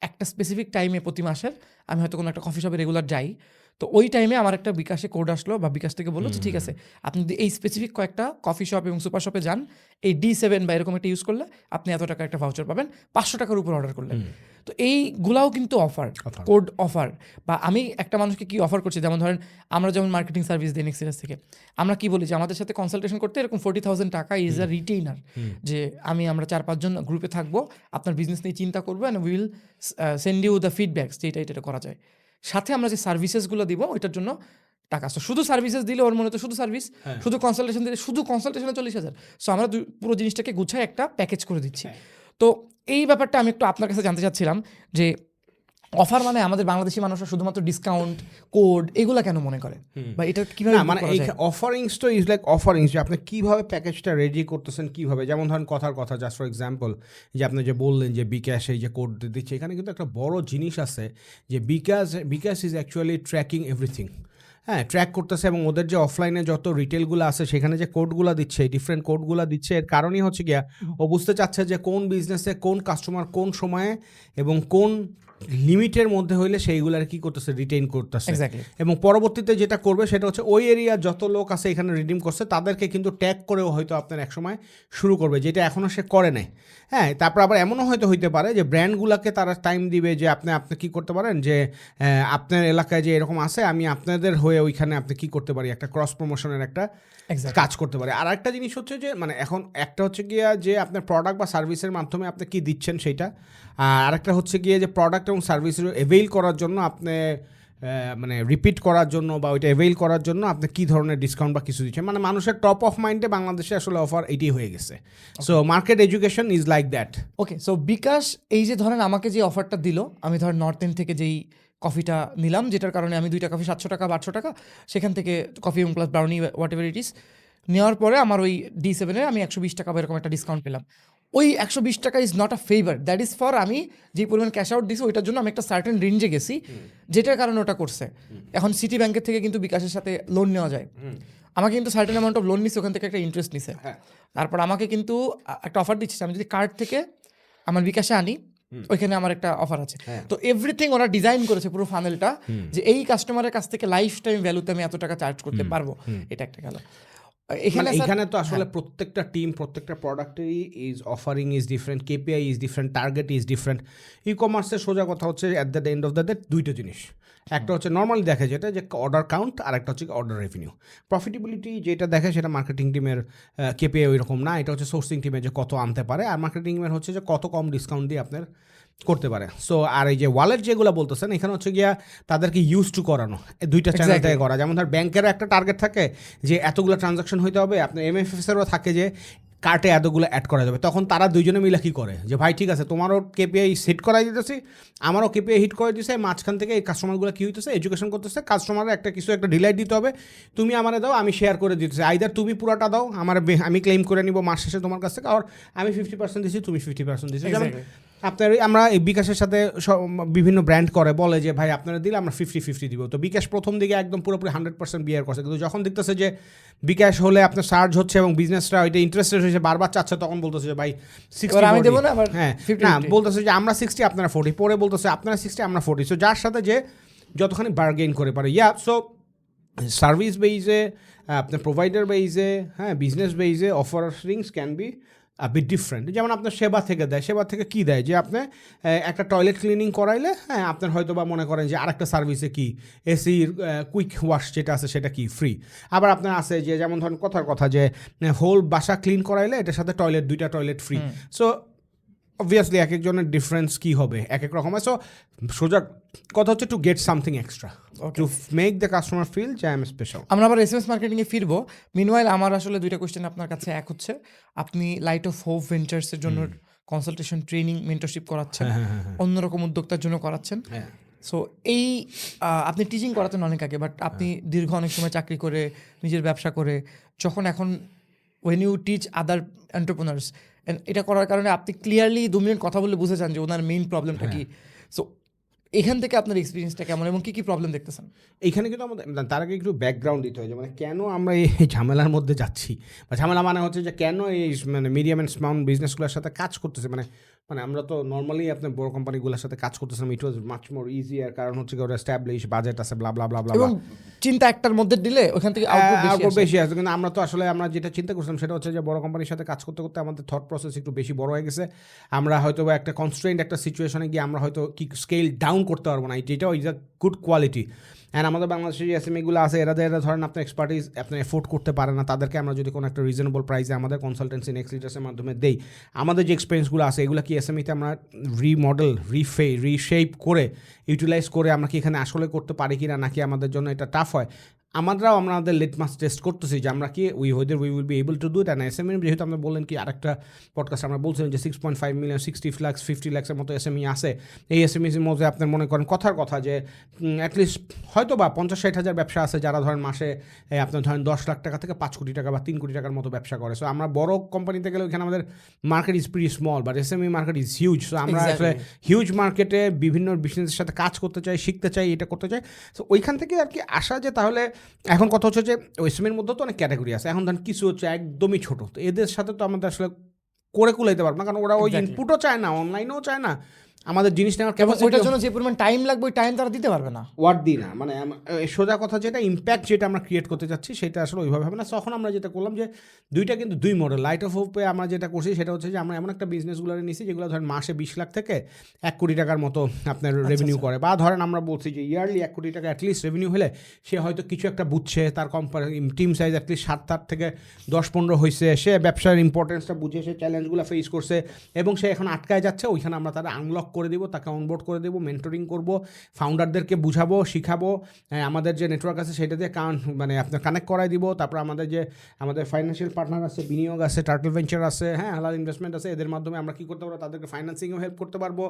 একটা স্পেসিফিক টাইমে প্রতি মাসের আমি হয়তো কোনো একটা কফি শপে রেগুলার যাই, তো ওই টাইমে আমার একটা বিকাশে কোড আসলো, বা বিকাশ থেকে বললো যে ঠিক আছে আপনি যদি এই স্পেসিফিক কয়েকটা কফি শপ এবং সুপার শপে যান, এই D7 বা এরকম একটা ইউজ করলে আপনি এত টাকা একটা ভাউচার পাবেন 500 টাকার উপর অর্ডার করলে। তো এইগুলাও কিন্তু অফার, কোড অফার। বা আমি একটা মানুষকে কি অফার করছি, যেমন ধরেন আমরা যেমন মার্কেটিং সার্ভিস দিই নেক্সিরাস থেকে, আমরা কি বলি যে আমাদের সাথে কনসালটেশন করতে এরকম 40,000 টাকা ইজ আ রিটেইনার, যে আমরা 4-5 জন গ্রুপে থাকবো, আপনার বিজনেস নিয়ে চিন্তা করবো, and will send you the feedbacks যে এটা করা যায়। সাথে আমরা যে সার্ভিসেসগুলো দিব ওইটার জন্য টাকা। সো শুধু সার্ভিসেস দিলে ওর মনে তো শুধু সার্ভিস, শুধু কনসালটেশন দিলে শুধু কনসালটেশনে 40,000। সো আমরা পুরো জিনিসটাকে গুছায় একটা প্যাকেজ করে দিচ্ছি। তো এই ব্যাপারটা আমি একটু আপনার কাছে জানতে চাচ্ছিলাম যে অফার মানে আমাদের বাংলাদেশি মানুষরা শুধুমাত্র ডিসকাউন্ট, কোড এগুলা কেন মনে করে, বা এটা কিভাবে মানে এই অফারিংস তো ইজ লাইক অফারিংস, যে আপনি কীভাবে প্যাকেজটা রেডি করতেছেন, কীভাবে, যেমন ধরেন কথার কথা, জাস্ট ফর এক্সাম্পল যে আপনি যে বললেন যে বিকাশ এই যে কোড দিচ্ছে, এখানে কিন্তু একটা বড় জিনিস আছে যে বিকাশ ইজ অ্যাকচুয়ালি ট্র্যাকিং এভরিথিং। হ্যাঁ, ট্র্যাক করতেছে, এবং ওদের যে অফলাইনে যত রিটেলগুলো আছে সেখানে যে কোডগুলো দিচ্ছে, ডিফারেন্ট কোডগুলো দিচ্ছে, এর কারণই হচ্ছে গিয়া ও বুঝতে চাচ্ছে যে কোন বিজনেসে কোন কাস্টমার কোন সময়ে এবং কোন লিমিটের মধ্যে হইলে সেইগুলার কি করতেছে, রিটেইন করতেছে। এবং পরবর্তীতে যেটা করবে সেটা হচ্ছে ওই এরিয়ার যত লোক আছে এখানে রিডিম করছে তাদেরকে কিন্তু ট্যাগ করেও হয়তো আপনার একসময় শুরু করবে, যেটা এখনও সে করে নাই। হ্যাঁ, তারপর আবার এমনও হয়তো হইতে পারে যে ব্র্যান্ডগুলোকে তারা টাইম দিবে যে আপনি কী করতে পারেন, যে আপনার এলাকায় যে এরকম আছে, আমি আপনাদের হয়ে ওইখানে আপনি কী করতে পারি, একটা ক্রস প্রমোশনের একটা কাজ করতে পারে। আর একটা জিনিস হচ্ছে যে মানে এখন একটা হচ্ছে গিয়া যে আপনার প্রোডাক্ট বা সার্ভিসের মাধ্যমে আপনি কী দিচ্ছেন সেইটা, আর আরেকটা হচ্ছে গিয়ে যে প্রোডাক্ট এবং সার্ভিসের এভেইল করার জন্য আপনি মানে রিপিট করার জন্য বা ওইটা এভেইল করার জন্য আপনি কী ধরনের ডিসকাউন্ট বা কিছু দিচ্ছেন। মানে মানুষের টপ অফ মাইন্ডে বাংলাদেশে আসলে অফার এটি হয়ে গেছে। So market education is like that. Okay, so bKash এই যে ধরেন আমাকে যে অফারটা দিল, আমি ধরেন নর্থ এন্ড থেকে যেই কফিটা নিলাম, যেটার কারণে আমি 2টা কফি 700 টাকা বা 800 টাকা, সেখান থেকে কফি এবং plus brownie whatever it is নেওয়ার পরে আমার ওই D7 আমি 120 টাকা বা এরকম একটা ডিসকাউন্ট পেলাম। ওই 120 টাকা is not a favour, that is for আমি যে পরিমাণ ক্যাশ আউট দিছি ওইটার জন্য আমি একটা সার্টেন রেঞ্জে গেছি, যেটার কারণে ওটা করছে। এখন সিটি ব্যাংকের থেকে কিন্তু বিকাশের সাথে লোন নেওয়া যায়, আমাকে কিন্তু সার্টেন অ্যামাউন্ট অফ লোন নিচ্ছে, ওখান থেকে একটা ইন্টারেস্ট নিছে, তারপর আমাকে কিন্তু একটা অফার দিচ্ছে, আমি যদি কার্ড থেকে আমার বিকাশে আনি ওইখানে আমার একটা অফার আছে। তো এভরিথিং ওরা ডিজাইন করেছে পুরো ফানেলটা, যে এই কাস্টমারের কাছ থেকে লাইফ টাইম ভ্যালুতে আমি এত টাকা চার্জ করতে পারবো। এটা একটা গেল। এখানে তো আসলে প্রত্যেকটা টিম, প্রত্যেকটা প্রোডাক্টেরই is offering is different, KPI is different, target is different. ই কমার্সের সোজা কথা হচ্ছে at the end of the day দুইটা জিনিস, একটা হচ্ছে নর্মালি দেখে যেটা যে অর্ডার কাউন্ট, আর একটা হচ্ছে অর্ডার রেভিনিউ। প্রফিটেবিলিটি যেটা দেখে সেটা মার্কেটিং টিমের কেপিআই ওই রকম না, এটা হচ্ছে সোর্সিং টিমের যে কত আনতে পারে, আর মার্কেটিং টিমের হচ্ছে যে কত কম ডিসকাউন্ট দিয়ে আপনার করতে পারে। সো আর এই যে ওয়ালেট যেগুলো বলতেছেন, এখানে হচ্ছে গিয়া তাদেরকে ইউজ টু করানো, দুইটা চ্যানেল থেকে করা। যেমন ধর ব্যাংকেরও একটা টার্গেট থাকে যে এতগুলো ট্রানজাকশন হইতে হবে, আপনার MFSেরও থাকে যে কার্টে এতগুলো অ্যাড করা যাবে। তখন তারা দুইজনে মিলে কী করে যে ভাই ঠিক আছে তোমারও কেপিআই হিট করাই দিতেছি, আমারও কেপিআই হিট করে দিতেছে, মাঝখান থেকে এই কাস্টমারগুলো কী হইতেছে, এডুকেশন করতেছে, কাস্টমারের একটা কিছু একটা ডিলাইট দিতে হবে, তুমি আমারে দাও, আমি শেয়ার করে দিতেছি, আইদার তুমি পুরাটা দাও আমার, আমি ক্লেম করে নিব মাস শেষে তোমার কাছ থেকে, আর আমি 50% দিচ্ছি, তুমি 50% দিচ্ছি। যেমন আপনার আমরা এই বিকাশের সাথে বিভিন্ন ব্র্যান্ড করে বলে যে ভাই আপনারা দিলে আমরা 50-50 দিব। তো বিকাশ প্রথম দিকে একদম পুরোপুরি 100% বিয়ার করছে, কিন্তু যখন দেখতেছে যে বিকাশ হলে আপনার সার্জ হচ্ছে এবং বিজনেসটা ওইটা ইন্টারেস্টেড হয়েছে, বারবার চাচ্ছে, তখন বলতেছে যে ভাই 60, হ্যাঁ না বলতেছে যে আমরা 60 আপনারা 40, পরে বলতেছে আপনারা 60 আমরা 40। সো যার সাথে যে যতখানি বার্গেইন করে পারে, সো সার্ভিস বেইজে, আপনার প্রোভাইডার বেইজে, হ্যাঁ বিজনেস বেইজে offerings can be bit different. যেমন আপনার সেবা থেকে দেয়, সেবা থেকে কী দেয়, যে আপনি একটা টয়লেট ক্লিনিং করাইলে হ্যাঁ আপনার হয়তো বা মনে করেন যে আরেকটা সার্ভিসে কি এসির কুইক ওয়াশ যেটা আছে সেটা কি ফ্রি। আবার আপনার আছে যে যেমন ধরেন কথার কথা যে হোল বাসা ক্লিন করাইলে এটার সাথে দুইটা টয়লেট ফ্রি। সো অবভিয়াসলি এক একজনের ডিফারেন্স কী হবে, এক এক রকম। সো সোজা কথা হচ্ছে to get something extra, to make the customer feel যে আই এম স্পেশাল। আমরা আবার SMS মার্কেটিংয়ে ফিরবো। মিনওয়াইল আমার আসলে দুইটা কোয়েশ্চেন আপনার কাছে। এক হচ্ছে আপনি লাইট অফ হোপ ভেঞ্চার্সের জন্য কনসালটেশন, ট্রেনিং, মেন্টরশিপ করাচ্ছেন, অন্যরকম উদ্যোক্তার জন্য করাচ্ছেন। সো এই আপনি টিচিং করাতেন অনেক আগে, বাট আপনি দীর্ঘ অনেক সময় চাকরি করে নিজের ব্যবসা করে যখন এখন when you teach other entrepreneurs, এটা করার কারণে আপনি ক্লিয়ারলি 2 মিনিট কথা বলে বুঝে যান যে ওনার মেইন প্রবলেমটা কি। সো এখান থেকে আপনার এক্সপিরিয়েন্সটা কেমন এবং কী কী প্রবলেম দেখতেছেন? এইখানে কিন্তু আমাদের তার আগে একটু ব্যাকগ্রাউন্ড দিতে হয় যে মানে কেন আমরা এই ঝামেলার মধ্যে যাচ্ছি, বা ঝামেলা মানে হচ্ছে যে কেন এই মানে মিডিয়াম অ্যান্ড স্মল বিজনেসগুলোর সাথে কাজ করতেছে। মানে আমরা তো নর্মালি আপনার বড় কোম্পানিগুলোর সাথে কাজ করতেছিলাম, ইট ওয়াজ মাচ মোর ইজিয়ার, কারণ হচ্ছে ওরা এস্টাবলিশ বাজেট আছে, ব্লা ব্লা ব্লা ব্লা, এবং চিন্তা একটার মধ্যে দিলে ওখান থেকে আউটপুট বেশি আসে। কিন্তু আমরা তো আসলে আমরা যেটা চিন্তা করছিলাম সেটা হচ্ছে যে বড় কোম্পানির সাথে কাজ করতে করতে আমাদের থট প্রসেস একটু বেশি বড় হয়ে গেছে। আমরা হয়তো বা একটা কনস্ট্রেন্ট একটা সিচুয়েশনে গিয়ে আমরা হয়তো কি স্কেল ডাউন করতে পারবো না, যেটাও is a good quality. And আমাদের বাংলাদেশের যে এসএমইগুলো আছে এরা ধরেন আপনার এক্সপার্টিস আপনি এফোর্ড করতে পারে না, তাদেরকে আমরা যদি কোনো একটা রিজনেবল প্রাইসে আমাদের কনসালটেন্সি নেক্সট লিডার্সের মাধ্যমে দেই, আমাদের যে এক্সপিরিয়েন্সগুলো আছে এগুলো কি এসএমইতে আমরা রিমডেল রিশেপ করে ইউটিলাইজ করে আমরা কি এখানে আসলে করতে পারি কি না, নাকি আমাদের জন্য এটা টাফ হয়। আমরাও আমাদের লিটমাস টেস্ট করতেছি যে আমরা কি we will be able two do it. And SME যেহেতু আমরা বললেন কি আরেকটা পডকাস্ট আমরা বলছিলাম যে 6.5 মিলিয়ন 60 লাখ 50 লাখের মতো এসএমই আছে। এই এসএমইর মধ্যে আপনার মনে করেন কথার কথা যে অ্যাটলিস্ট হয়তো বা 50-60 হাজার ব্যবসা আছে যারা ধরেন মাসে আপনার ধরেন 10 লাখ টাকা থেকে 5 কোটি টাকা বা 3 কোটি টাকার মতো ব্যবসা করে। সো আমরা বড় কোম্পানিতে গেলে ওইখানে আমাদের market is pretty small, but SME market is huge. So আমরা আসলে হিউজ মার্কেটে বিভিন্ন বিজনেসের সাথে কাজ করতে চাই, শিখতে চাই, এটা করতে চাই। সো ওইখান থেকে আর কি আসা যে তাহলে এখন কথা হচ্ছে যে এসএমইর মধ্যে তো অনেক ক্যাটাগরি আছে। এখন ধরেন কিছু হচ্ছে একদমই ছোট, তো এদের সাথে তো আমাদের আসলে করে কুলাইতে পারবো না, কারণ ওরা ওই ইনপুটও চায় না, অনলাইনেও চায় না, আমাদের জিনিস নেওয়ার ওইটার জন্য যে পরিমাণ টাইম লাগবে ওই টাইম তারা দিতে পারবে না, ওয়ার্ড দিই না। মানে সোজা কথা যেটা ইম্প্যাক্ট যেটা আমরা ক্রিয়েট করতে চাচ্ছি সেটা আসলে ওইভাবে হবে না। তখন আমরা যেটা করলাম যে দুইটা কিন্তু দুই মডেল। লাইট অফ হোপে আমরা যেটা করছি সেটা হচ্ছে যে আমরা এমন একটা বিজনেসগুলো নিয়েছি যেগুলো ধরেন মাসে 20 লাখ থেকে 1 কোটি টাকার মতো আপনার রেভিনিউ করে, বা ধরেন আমরা বলছি যে ইয়ারলি 1 কোটি টাকা অ্যাটলিস্ট রেভিনিউ হলে সে হয়তো কিছু একটা বুঝছে, তার টিম সাইজ অ্যাটলিস্ট 7 থেকে 10-15 হয়েছে, সে ব্যবসার ইম্পর্টেন্সটা বুঝে সে চ্যালেঞ্জগুলো ফেস করছে এবং সে এখন আটকায় যাচ্ছে, ওইখানে আমরা তারা আনলক করে দিব, তাকে অনবোর্ড করে দেবো, মেন্টরিং করবো, ফাউন্ডারদেরকে বুঝাবো, শিখাবো, আমাদের যে নেটওয়ার্ক আছে সেটা দিয়ে মানে আপনার কানেক্ট করাই দিব। তারপর আমাদের ফাইন্যান্সিয়াল পার্টনার আছে, বিনিয়োগ আছে, টার্টল ভেঞ্চার আছে, হ্যাঁ হালাল ইনভেস্টমেন্ট আছে, এদের মাধ্যমে আমরা কী করতে পারবো, তাদেরকে ফাইন্যান্সিংও হেল্প করতে পারবো।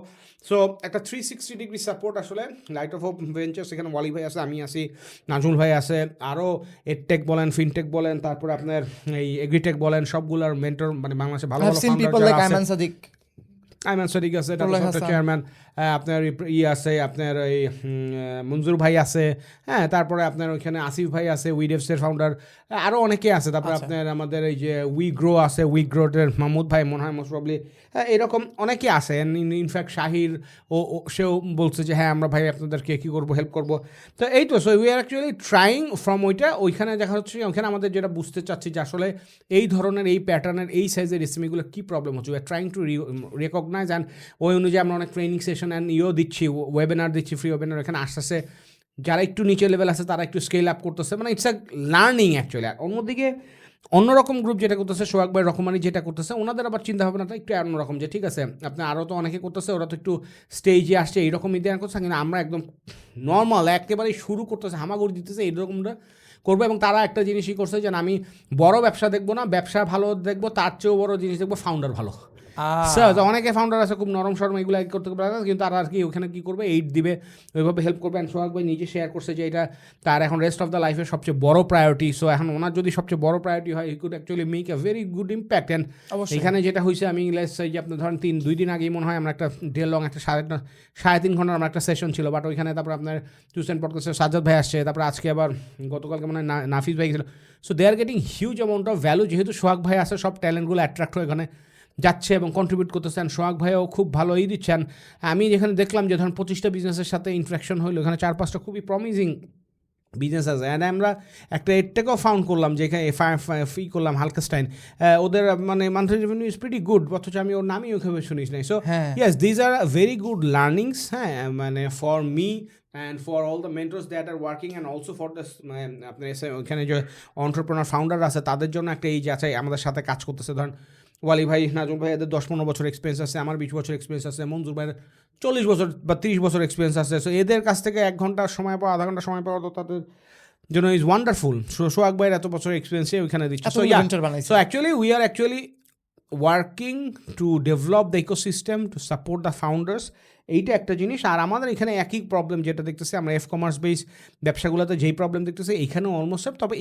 সো একটা 360 ডিগ্রি সাপোর্ট আসলে লাইট অফ হোপ ভেঞ্চার্স। এখানে ওয়ালি ভাই আছে, আমি আছি, নাজমুল ভাই আছে, আরও এডটেক বলেন, ফিনটেক বলেন, তারপরে আপনার এই এগ্রিটেক বলেন, সবগুলোর মেন্টর মানে বাংলাদেশে ভালো ভালো আইমান সাদিক আছে, চেয়ারম্যান আপনার আছে, আপনার এই মঞ্জুর ভাই আছে, হ্যাঁ, তারপরে আপনার ওইখানে আসিফ ভাই আছে, উইডেভসের ফাউন্ডার, আরও অনেকে আছে। তারপরে আপনার আমাদের এই যে উইগ্রো আছে, উইগ্রোটের মাহমুদ ভাই মনে হয় মোস্ট প্রবলি, হ্যাঁ এরকম অনেকে আছে। ইনফ্যাক্ট শাহির সেও বলছে যে হ্যাঁ আমরা ভাই আপনাদেরকে কী করবো, হেল্প করবো। তো এই তো so we are actually trying from ওইখানে দেখা হচ্ছে ওইখানে আমাদের যেটা বুঝতে চাচ্ছি যে আসলে এই ধরনের এই প্যাটার্নের এই সাইজের রেসিপিগুলো কী প্রবলেম হচ্ছে, we are trying to recognise and ওই অনুযায়ী আমরা অনেক ট্রেনিং সেশন অ্যান্ড দিচ্ছি, ওয়েবিনার দিচ্ছি, ফ্রি ওয়েবিনার। এখানে আস্তে আস্তে যারা একটু নিচে লেভেল আছে তারা একটু স্কেল আপ করতেছে, মানে ইটস আ লার্নিং অ্যাকচুয়ালি। আর অন্যদিকে অন্যরকম গ্রুপ যেটা করতেছে, সোহাগ ভাই রকমারি যেটা করতেছে, ওনাদের আবার চিন্তা ভাবনাটা একটু অন্যরকম, যে ঠিক আছে আপনি আরও তো অনেকে করতেছে, ওরা তো একটু স্টেজে আসছে এইরকম ইতিহাস করছে, কিন্তু আমরা একদম নর্মাল একেবারেই শুরু করতেছে, হামাগুড়ি দিতেছে এইরকমটা করবো। এবং তারা একটা জিনিসই করছে যে আমি বড় ব্যবসা দেখবো না, ব্যবসা ভালো দেখবো, তার চেয়েও বড় জিনিস দেখবো ফাউন্ডার ভালো। অনেকে ফাউন্ডার আছে খুব নরম সরম, এগুলো করতে পারে না, কিন্তু তারা আর কি ওখানে কী করবে, এইড দিবে, ওইভাবে হেল্প করবে। অ্যান্ড সোহাগ ভাই নিজে শেয়ার করছে যে এটা তার এখন রেস্ট অফ দ্য লাইফের সবচেয়ে বড় প্রায়োরিটি। সো এখন ওনার যদি সবচেয়ে বড় প্রায়োরিটি হয়, he could actually make a very good impact. And এখানে যেটা হয়েছে, আমি যে আপনার ধরেন 2 দিন আগেই মনে হয় আমরা একটা ডে লং একটা 3.5 ঘন্টার আমরা একটা সেশন ছিল, বাট ওইখানে তারপর আপনার টিউশন পডকাস্টের সাজ্জাদ ভাই আসছে, তারপর আজকে আবার গতকালকে মানে নাফিস ভাই ছিল। So they are getting huge amount of value, যেহেতু সোহাগ ভাই আসে, সব ট্যালেন্টগুলো অ্যাট্রাক্ট হয়ে এখানে যাচ্ছে এবং কন্ট্রিবিউট করতেছেন। সোহাগ ভাইও খুব ভালোই দিচ্ছেন। আমি যেখানে দেখলাম যে ধরুন 25টা বিজনেসের সাথে ইন্টারাকশন হইলো, এখানে 4-5টা খুবই প্রমিজিং বিজনেস আছে। অ্যান্ড আমরা একটা এডটেকও ফাউন্ড করলাম, যেখানে ফি করলাম হালকাস্টাইন, ওদের মানে monthly revenue is pretty good, অথচ আমি ওর নামই ওখানে শুনিস নাই। So yes, these are very good learnings, হ্যাঁ, মানে for me and for all the mentors that are working and also for the আপনার ওখানে যে এন্টারপ্রেনার ফাউন্ডার আছে তাদের জন্য একটা এই যে আছে আমাদের সাথে কাজ করতেছে। ধরেন ওয়ালি ভাই, নাজুম ভাই, এদের 10-15 বছর এক্সপিরিয়েন্স আছে, আমার 20 বছর এক্সপিরিয়েন্স আছে, মঞ্জুর ভাইয়ের 40 বছর বা 30 বছর এক্সপিরিয়েন্স আছে। সো এদের কাছ থেকে 1 ঘন্টার সময় পাওয়া, আধা ঘন্টার সময় পাওয়া তো তাদের জন্য ইজ ওয়ান্ডারফুল। সোহাগ ভাইয়ের এত বছর এক্সপিরিয়েন্সে ওইখানে দিচ্ছে। So actually we are actually working to develop the ecosystem to support the founders, এইটা একটা জিনিস। আর আমাদের এখানে একই প্রবলেম যেটা দেখতেছি আমরা কমার্স বেস ব্যবসাগুলোতে যেই প্রবলেম দেখতেছি এইখানেও অলমোস্ট, তবে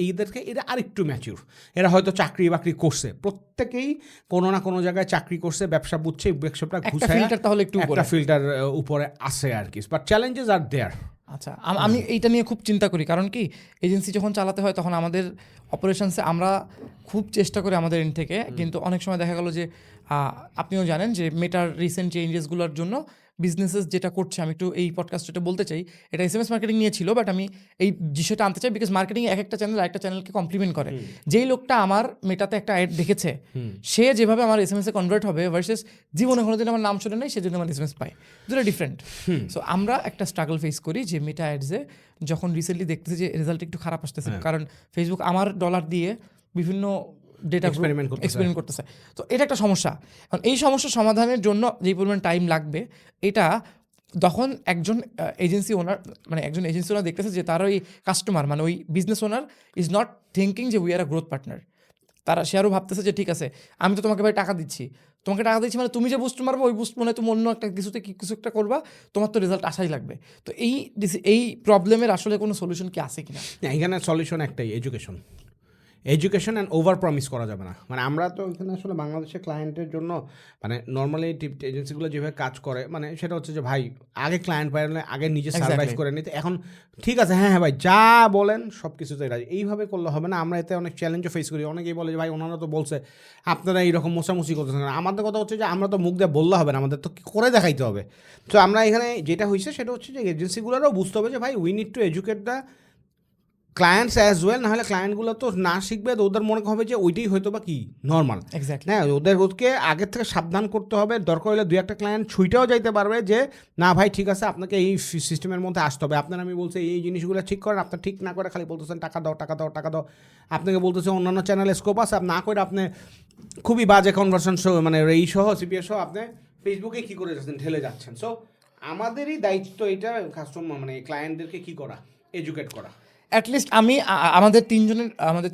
এরা আরেকটু ম্যাচিউর, এরা হয়তো চাকরি বাকরি করছে, প্রত্যেকেই কোনো না কোনো জায়গায় চাকরি করছে, ব্যবসা বুঝছে, ব্যবসাটা ঘুষায় তাহলে একটু একটা ফিল্টার উপরে আসে আর কি, বাট চ্যালেঞ্জেস আর দেয়ার। আচ্ছা, আমি এইটা নিয়ে খুব চিন্তা করি, কারণ কি এজেন্সি যখন চালাতে হয় তখন আমাদের অপারেশনসে আমরা খুব চেষ্টা করি আমাদের এন্ড থেকে, কিন্তু অনেক সময় দেখা গেল যে আপনিও জানেন যে মেটার রিসেন্ট চেঞ্জেসগুলোর জন্য বিজনেসেস যেটা করছে, আমি একটু এই পডকাস্টটা বলতে চাই, এটা SMS মার্কেটিং নিয়ে ছিল, বাট আমি এই বিষয়টা আনতে চাই বিকজ মার্কেটিং এক একটা চ্যানেল আরেকটা চ্যানেলকে কমপ্লিমেন্ট করে। যেই লোকটা আমার মেটাতে একটা অ্যাড দেখেছে, সে যেভাবে আমার SMS এ কনভার্ট হবে ভার্সেস জীবনে কোনোদিন আমার নাম শুনে নেই সেজন্য আমার SMS পায়, দুটো ডিফারেন্ট। সো আমরা একটা স্ট্রাগল ফেস করি যে মেটা অ্যাডসে যখন রিসেন্টলি দেখতেছি যে রেজাল্ট একটু খারাপ আসতেছে, কারণ ফেসবুক আমার ডলার দিয়ে বিভিন্ন ডেটা এক্সপেরিমেন্ট করতেছে। তো এটা একটা সমস্যা। কারণ এই সমস্যা সমাধানের জন্য যেই পরিমাণ টাইম লাগবে, এটা তখন একজন এজেন্সি ওনার মানে একজন এজেন্সি ওনার দেখতেছে যে তার ওই কাস্টমার মানে ওই business owner is not thinking যে we are a growth partner. তারা সে আরও ভাবতেছে যে ঠিক আছে আমি তো তোমাকে ভাই টাকা দিচ্ছি মানে তুমি যে বুস্ট মারবো ওই বুস্ট মনে তুমি অন্য একটা কিছুতে কিছু একটা করবা, তোমার তো রেজাল্ট আসাই লাগবে। তো এই প্রবলেমের আসলে কোনো সলিউশন কি আছে কিনা? এখানে সলিউশন একটাই, এডুকেশন অ্যান্ড ওভার প্রমিস করা যাবে না। মানে আমরা তো এখানে আসলে বাংলাদেশের ক্লায়েন্টের জন্য মানে নর্মালি টিপ এজেন্সিগুলো যেভাবে কাজ করে মানে সেটা হচ্ছে যে ভাই আগে ক্লায়েন্ট পাইলে আগে নিজে সার্ভাইভ করে নিতে, এখন ঠিক আছে হ্যাঁ ভাই যা বলেন সব কিছুতে রাজি, এইভাবে করলে হবে না। আমরা এতে অনেক চ্যালেঞ্জও ফেস করি, অনেকেই বলে যে ভাই ওনারা তো বলছে আপনারা এইরকম মোছামুছি করতেছেন না। আমাদের কথা হচ্ছে যে আমরা তো মুখ দিয়ে বললে হবে না, আমাদের তো করে দেখাইতে হবে। তো আমরা এখানে যেটা হয়েছে সেটা হচ্ছে যে এজেন্সিগুলোরও বুঝতে হবে যে ভাই we need to educate the clients as well, নাহলে ক্লায়েন্টগুলো তো না শিখবে, তো ওদের মনে হবে যে ওইটাই হয়তো বা কি নর্মাল। হ্যাঁ, ওদেরকে আগের থেকে সাবধান করতে হবে। দরকার হলে 2-1 ক্লায়েন্ট ছুইটাও যাইতে পারবে যে না ভাই ঠিক আছে আপনাকে এই সিস্টেমের মধ্যে আসতে হবে, আপনার আমি বলছি এই জিনিসগুলো ঠিক করেন, আপনার ঠিক না করে খালি বলতেছেন টাকা দাও টাকা দাও টাকা দাও, আপনাকে বলতেছে অন্যান্য চ্যানেলে স্কোপ আছে, না করে আপনি খুবই বাজে কনভার্সন মানে এই সহ সিপিএস সহ আপনি ফেসবুকে কী করে যাচ্ছেন ঢেলে যাচ্ছেন। সো আমাদেরই দায়িত্ব এটা কাস্টমার মানে ক্লায়েন্টদেরকে কী করা, এডুকেট করা। অ্যাটলিস্ট আমি আমাদের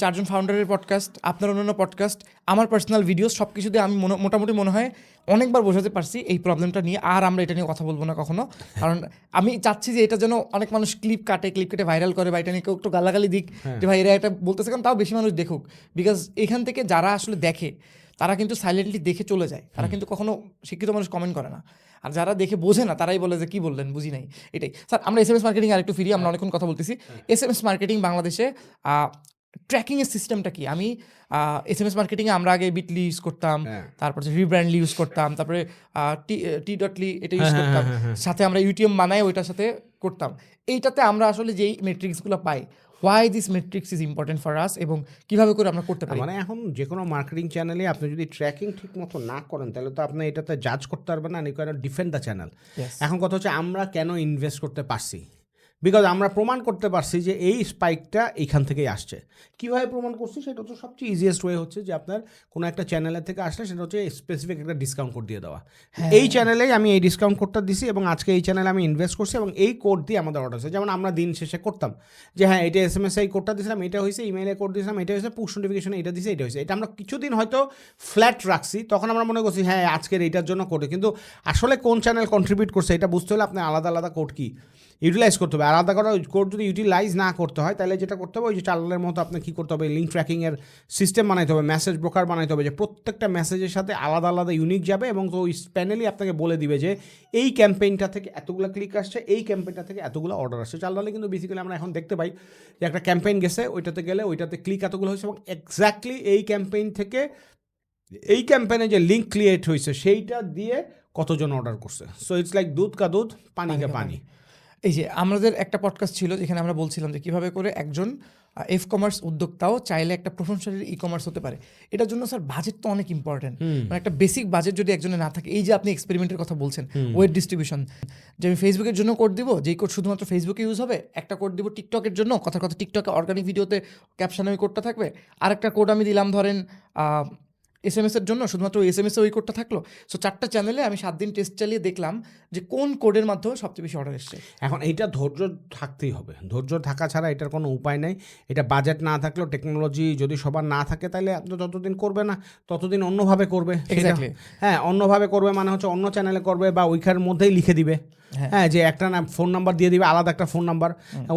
4জন ফাউন্ডারের পডকাস্ট, আপনার অন্যান্য পডকাস্ট, আমার পার্সোনাল ভিডিওস সব কিছু দিয়ে আমি মোটামুটি মনে হয় অনেকবার বোঝাতে পারছি এই প্রবলেমটা নিয়ে। আর আমরা এটা নিয়ে কথা বলবো না কখনো, কারণ আমি চাচ্ছি যে এটা যেন অনেক মানুষ ক্লিপ কেটে ভাইরাল করে বা এটা নিয়ে কেউ একটু গালাগালি দিক যে ভাই এরা এটা বলতেছে, কারণ তাও বেশি মানুষ দেখুক। বিকজ এখান থেকে যারা আসলে দেখে তারা কিন্তু সাইলেন্টলি দেখে চলে যায়, তারা কিন্তু কখনো শিক্ষিত মানুষ কমেন্ট করে না। আর যারা দেখে বোঝে না তারাই বলে যে কি বললেন বুঝি নাই। এটাই স্যার, আমরা SMS মার্কেটিং আর একটু ফিরি, আমরা অনেকক্ষণ কথা বলতেছি। SMS মার্কেটিং বাংলাদেশে ট্র্যাকিংয়ের সিস্টেমটা কি? আমি SMS মার্কেটিংয়ে আমরা আগে বিটলি ইউজ করতাম, তারপর রিব্র্যান্ডলি ইউজ করতাম, তারপরে T.ly এটা ইউজ করতাম, সাথে আমরা ইউটিউব বানাই ওইটার সাথে করতাম। এইটাতে আমরা আসলে যেই মেট্রিক্সগুলো পাই, why this metrics is important for us এবং কিভাবে করে আমরা করতে পারি। মানে এখন যে কোনো মার্কেটিং চ্যানেলে আপনি যদি ট্র্যাকিং ঠিক মতো না করেন তাহলে তো আপনি এটাতে জাজ করতে পারবেন না, you can defend the channel. এখন কথা হচ্ছে আমরা কেন ইনভেস্ট করতে পারছি, বিকজ আমরা প্রমাণ করতে পারছি যে এই স্পাইকটা এইখান থেকেই আসছে। কীভাবে প্রমাণ করছি সেটা হচ্ছে সবচেয়ে ইজিয়েস্ট ওয়ে হচ্ছে যে আপনার কোনো একটা চ্যানেলের থেকে আসলে সেটা হচ্ছে স্পেসিফিক একটা ডিসকাউন্ট কোড দিয়ে দেওয়া। এই চ্যানেলেই আমি এই ডিসকাউন্ট কোডটা দিছি এবং আজকে এই চ্যানেলে আমি ইনভেস্ট করছি এবং এই কোড দিয়ে আমাদের অর্ডার হচ্ছে। যেমন আমরা দিন শেষে করতাম যে হ্যাঁ এটা SMS এই কোডটা দিয়েছিলাম, এটা হয়েছে, ইমেইলে কোড দিয়েছিলাম, এটা হয়েছে, পুশ নোটিফিকেশনে এটা দিয়েছে, এটা হয়েছে। এটা আমরা কিছুদিন হয়তো ফ্ল্যাট রাখছি, তখন আমরা মনে করছি হ্যাঁ আজকের এইটার জন্য কোডে, কিন্তু আসলে কোন চ্যানেল কন্ট্রিবিউট করছে এটা বুঝতে হলে আপনার আলাদা আলাদা কোড কি ইউটিলাইজ করতে হবে। আলাদা করা কোড যদি ইউটিলাইজ না করতে হয় তাহলে যেটা করতে হবে ওই যে চালানের মতো আপনার কী করতে হবে, লিঙ্ক ট্র্যাকিংয়ের সিস্টেম বানাইতে হবে, মেসেজ ব্রোকার বানাইতে হবে যে প্রত্যেকটা মেসেজের সাথে আলাদা আলাদা ইউনিক যাবে এবং তো ওই প্যানেলই আপনাকে বলে দিবে যে এই ক্যাম্পেইনটা থেকে এতগুলো ক্লিক আসছে, এই ক্যাম্পেইনটা থেকে এতগুলো অর্ডার আসছে। চালালে কিন্তু বেসিক্যালি আমরা এখন দেখতে পাই যে একটা ক্যাম্পেইন গেছে, ওইটাতে গেলে ওইটাতে ক্লিক এতগুলো হয়েছে এবং এক্স্যাক্টলি এই ক্যাম্পেইন থেকে এই ক্যাম্পেইনে যে লিঙ্ক ক্রিয়েট হয়েছে সেইটা দিয়ে কতজন অর্ডার করছে। সো ইটস লাইক দুধ কা দুধ পানি কা পানি। এই যে আমাদের একটা পডকাস্ট ছিল যেখানে আমরা বলছিলাম যে কীভাবে করে একজন কমার্স উদ্যোক্তাও চাইলে একটা প্রফেশনাল কমার্স হতে পারে। এটার জন্য স্যার বাজেট তো অনেক ইম্পর্টেন্ট, মানে একটা বেসিক বাজেট যদি একজনের না থাকে, এই যে আপনি এক্সপেরিমেন্টের কথা বলছেন, ওয়েব ডিস্ট্রিবিউশন, যে আমি ফেসবুকের জন্য কোড দিব, যেই কোড শুধুমাত্র ফেসবুকে ইউজ হবে, একটা কোড দিব টিকটকের জন্য, কথা টিকটকে অর্গানিক ভিডিওতে ক্যাপশনে ওই কোডটা থাকবে, আরেকটা কোড আমি দিলাম ধরেন SMS এর জন্য, শুধুমাত্র SMS ওই কোডটা থাকলো। সো 4টা চ্যানেলে আমি 7 দিন টেস্ট চালিয়ে দেখলাম যে কোন কোডের মাধ্যমে সবচেয়ে বেশি অর্ডার এসছে। এখন এইটা ধৈর্য থাকতেই হবে, ধৈর্য থাকা ছাড়া এটার কোনো উপায় নেই। এটা বাজেট না থাকলেও, টেকনোলজি যদি সবার না থাকে তাহলে আপনি যতদিন করবে না ততদিন অন্যভাবে করবে। হ্যাঁ, অন্যভাবে করবে মানে হচ্ছে অন্য চ্যানেলে করবে বা ওইখানের মধ্যেই লিখে দিবে হ্যাঁ, যে একটা ফোন নাম্বার দিয়ে দিবে, আলাদা একটা ফোন নাম্বার,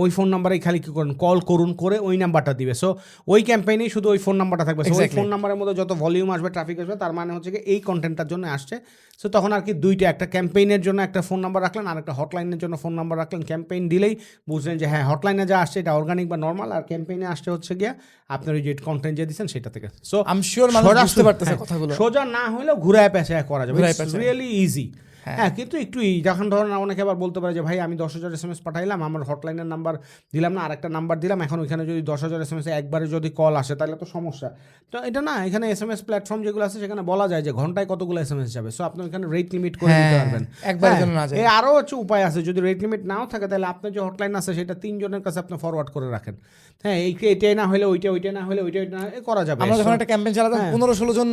ওই ফোন নাম্বারে খালি কি করেন কল করুন, করে ওই নাম্বারটা দিবে। সো ওই ক্যাম্পেইনেই শুধু ওই ফোন নাম্বারটা থাকবে। ওই ফোন নাম্বারের মধ্যে যত ভলিউম আসবে, ট্রাফিক আসবে, তার মানে হচ্ছে কি এই কন্টেন্টটার জন্য আসছে। সো তখন আর কি দুইটা, একটা ক্যাম্পেইনের জন্য একটা ফোন নাম্বার রাখলেন, আর একটা হটলাইনের জন্য ফোন নাম্বার রাখলেন। ক্যাম্পেইন দিলেই বুঝলেন যে হ্যাঁ, হটলাইনে যা আসছে এটা অর্গানিক বা নর্মাল, আর ক্যাম্পেইনে আসছে হচ্ছে গিয়া আপনার ওই যে কন্টেন্ট যে দিচ্ছেন সেটা থেকে। সো আই এম শিওর মানুষ বুঝতে পারতেছে কথাগুলো। সোজা না হলেও ঘুরায় পেঁচায় করা যাবে, রিয়েলি ইজি। হ্যাঁ, কিন্তু একটু যখন ধরেন অনেকে আবার বলতে পারে যে ভাই আমি 10,000 SMS পাঠাইলাম, আমার হটলাইনের নাম্বার দিলাম না, আরেকটা নাম্বার দিলাম, এখন ওইখানে যদি 10,000 SMS একবারে যদি কল আসে তাহলে তো সমস্যা। তো এটা না, এখানে SMS প্ল্যাটফর্ম যেগুলো আছে সেখানে বলা যায় যে ঘন্টায় কতগুলো SMS যাবে। সো আপনি ওইখানে রেট লিমিট করে দিতে পারবেন, একবারের জন্য না যায়। আরও হচ্ছে উপায় আছে, যদি রেট লিমিট নাও থাকে তাহলে আপনার যে হটলাইন আছে সেটা 3 জনের কাছে আপনি ফরওয়ার্ড করে রাখেন। হ্যাঁ, এটাই না হলে ওইটা, ওইটা না হলে ওইটা না করা যাবে। আমরা যখন একটা ক্যাম্পেইন চালাতাম 15-16 জন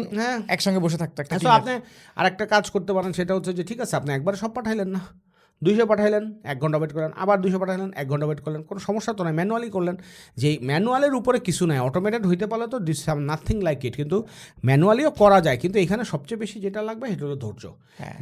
একসঙ্গে বসে থাকতো একটা। তো আপনি আরেকটা কাজ করতে পারেন, সেটা হচ্ছে যে ঠিক আছে আপনি একবারে সব পাঠাইলেন না, 200 পাঠাইলেন, 1 ঘন্টা ওয়েট করলেন, আবার 200 পাঠাইলেন, 1 ঘন্টা ওয়েট করলেন, কোনো সমস্যা তো নয়, ম্যানুয়ালি করলেন। যে ম্যানুয়ালের উপরে কিছু নাই, অটোমেটেড হইতে পারলে তো দিস নাথিং লাইক ইট, কিন্তু ম্যানুয়ালিও করা যায়। কিন্তু এখানে সবচেয়ে বেশি যেটা লাগবে সেটা হলো ধৈর্য।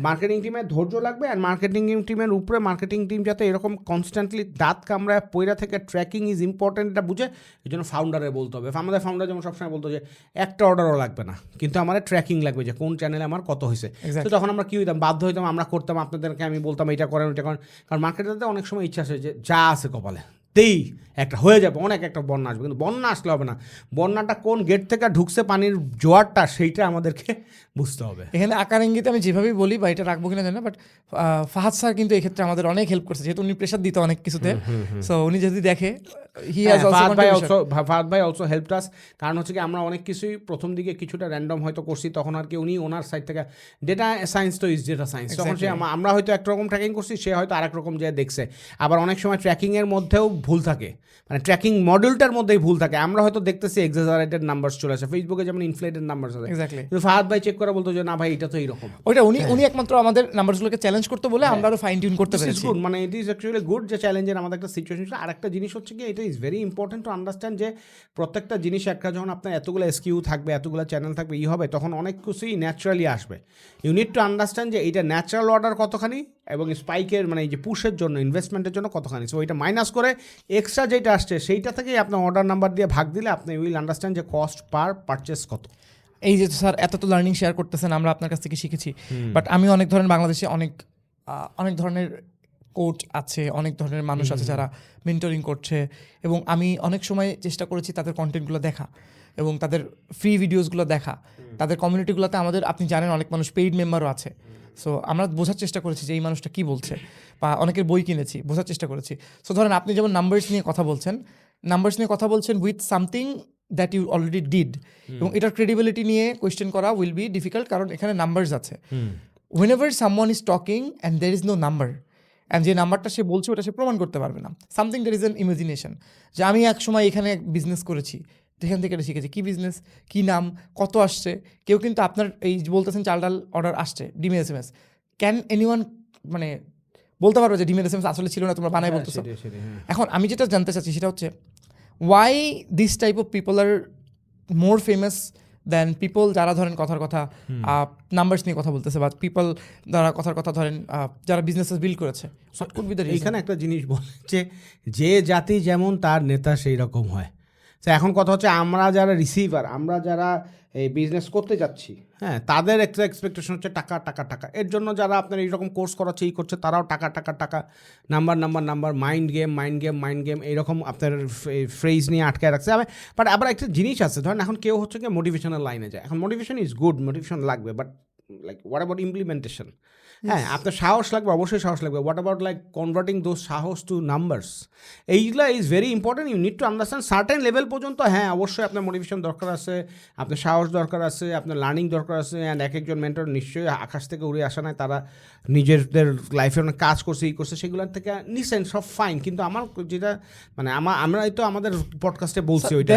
মার্কেটিং টিমের ধৈর্য লাগবে, আর মার্কেটিং টিমের উপরে মার্কেটিং টিম যাতে এরকম কনস্ট্যান্টলি দাঁত কামড়ায় পয়রা থেকে ট্র্যাকিং ইজ ইম্পর্টেন্ট এটা বুঝে, এই জন্য ফাউন্ডারে বলতে হবে। আমাদের ফাউন্ডার যেমন সবসময় বলতো যে একটা অর্ডারও লাগবে না, কিন্তু আমার ট্র্যাকিং লাগবে যে কোন চ্যানেলে আমার কত হয়েছে। তো তখন আমরা কী হইতাম, বাধ্য হইতাম, আমরা করতাম, আপনাদেরকে আমি বলতাম এটা করেন ওইটা করেন। কারণ মার্কেটারদের অনেক সময় ইচ্ছা আসে যে যা আছে কপালে তেই একটা হয়ে যাবে, অনেক একটা বন্যা আসবে, কিন্তু বন্যা আসলে হবে না, বন্যাটা কোন গেট থেকে ঢুকছে পানির জোয়ারটা সেইটা আমাদেরকে বুঝতে হবে। এখানে আকার ইঙ্গিতে আমি যেভাবেই বলি বা এটা রাখবো কিনা জানি না, বাট ফাহাদ স্যার কিন্তু এই ক্ষেত্রে আমাদের অনেক হেল্প করছে, যেহেতু উনি প্রেশার দিত অনেক কিছুতে। সো উনি যদি দেখে ফাহাদ ভাই অলসো হেল্পড আস। কারণ হচ্ছে কি আমরা অনেক কিছুই প্রথম দিকে কিছুটা র্যান্ডম হয়তো করছি, তখন আর কি উনি ওনার সাইড থেকে ডেটা সায়েন্স তো ইজ ডেটা সায়েন্স, তখন সে আমরা হয়তো একরকম ট্র্যাকিং করছি, সে হয়তো আরেক রকম যে দেখছে। আবার অনেক সময় ট্র্যাকিংয়ের মধ্যেও ভুল থাকে, মানে ট্র্যাকিং মডেলটার মধ্যেই ভুল থাকে। আমরা হয়তো দেখতেছি এক্সাজারেটেড নাম্বারস চলে আসে, ফেসবুকে যেমন ইনফ্লেটেড নাম্বারস আছে, কিন্তু ফাহাদ ভাই চেক করে বলতো যে না ভাই এটা তো এইরকম। ওইটা উনি একমাত্র আমাদের নাম্বারগুলোকে চ্যালেঞ্জ করতে বলে আমরা আরো ফাইন টিউন করতে পেরেছি। মানে ইট ইজ অ্যাকচুয়ালি গুড যে চ্যালেঞ্জের আমাদের একটা সিচুয়েশন ছিল। আর একটা জিনিস হচ্ছে কি, এটা is very important to understand যে প্রত্যেকটা জিনিস একটা যখন আপনার এতগুলো এসকিউ থাকবে, এতগুলো চ্যানেল থাকবে, হবে তখন অনেক কিছুই ন্যাচারালি আসবে। ইউ নিড টু আন্ডারস্ট্যান্ড যে এইটা ন্যাচারাল অর্ডার কতখানি এবং স্পাইকের মানে এই যে পুশের জন্য ইনভেস্টমেন্টের জন্য কতখানি। সো ওইটা মাইনাস করে এক্সট্রা যেটা আসছে সেইটা থেকেই আপনার অর্ডার নাম্বার দিয়ে ভাগ দিলে আপনি উইল আন্ডারস্ট্যান্ড যে কস্ট পার পারচেস কত। এই যে স্যার এত তো লার্নিং শেয়ার করতেছেন, আমরা আপনার কাছ থেকে শিখেছি, বাট আমি অনেক ধরনের বাংলাদেশে অনেক ধরনের কোচ আছে, অনেক ধরনের মানুষ আছে যারা মেন্টরিং করছে, এবং আমি অনেক সময় চেষ্টা করেছি তাদের কন্টেন্টগুলো দেখা এবং তাদের ফ্রি ভিডিওসগুলো দেখা। তাদের কমিউনিটিগুলোতে আমাদের, আপনি জানেন, অনেক মানুষ পেইড মেম্বারও আছে। সো আমরা বোঝার চেষ্টা করেছি যে এই মানুষটা কী বলছে, বা অনেকের বই কিনেছি, বোঝার চেষ্টা করেছি। সো ধরেন আপনি যেমন নাম্বারস নিয়ে কথা বলছেন with something that you already did, এবং এটার ক্রেডিবিলিটি নিয়ে কোয়েশ্চেন করা উইল বি ডিফিকাল্ট, কারণ এখানে নাম্বারস আছে। whenever someone is talking and there is no number, and যে নাম্বারটা সে বলছে ওটা সে প্রমাণ করতে পারবে না, something that is an imagination, যে আমি এক সময় এখানে বিজনেস করেছি, যেখান থেকে এটা শিখেছি, কী বিজনেস, কী নাম, কত আসছে। কেউ কিন্তু আপনার এই বলতেছেন চাল ডাল অর্ডার আসছে, ডিমের SMS, ক্যান এনিওয়ান মানে বলতে পারবে যে ডিমের SMS আসলে ছিল না, তোমরা বানাই বলতেছো। এখন আমি যেটা জানতে চাচ্ছি সেটা হচ্ছে, why this type of people are more famous than people যারা ধরেন কথার কথা নাম্বারস নিয়ে কথা বলতেছে, বা পিপল যারা কথার কথা ধরেন যারা বিজনেসেস বিল্ড করেছে। এইখানে একটা জিনিস বলছে, যে জাতি যেমন তার নেতা সেই রকম হয়। তো এখন কথা হচ্ছে আমরা যারা রিসিভার, আমরা যারা এই বিজনেস করতে যাচ্ছি, হ্যাঁ, তাদের একটা এক্সপেকটেশন হচ্ছে টাকা টাকা টাকা। এর জন্য যারা আপনার এইরকম কোর্স করাচ্ছে, এই করছে, তারাও টাকা টাকা টাকা, নাম্বার, মাইন্ড গেম এইরকম আপনার ফ্রেজ নিয়ে আটকায় রাখছে। বাট আবার একটা জিনিস আছে, ধরেন এখন কেউ হচ্ছে কি মোটিভেশনাল লাইনে যায়। এখন মোটিভেশন ইজ গুড, মোটিভেশন লাগবে, but like what about implementation? হ্যাঁ, আপনার সাহস লাগবে, অবশ্যই সাহস লাগবে। What about like converting those সাহস টু নাম্বারস? এইগুলো is very important. You need to understand certain level পর্যন্ত। হ্যাঁ, অবশ্যই আপনার মোটিভেশন দরকার আছে, আপনার সাহস দরকার আছে, আপনার লার্নিং দরকার আছে। অ্যান্ড একজন মেন্টর নিশ্চয়ই আকাশ থেকে উড়ে আসা নয়, তারা নিজেদের লাইফে অনেক কাজ করছে, এই করছে, সেগুলোর থেকে নিশ্চয় সব ফাইন। কিন্তু আমার যেটা মানে আমরা তো আমাদের পডকাস্টে বলছি ওইটা,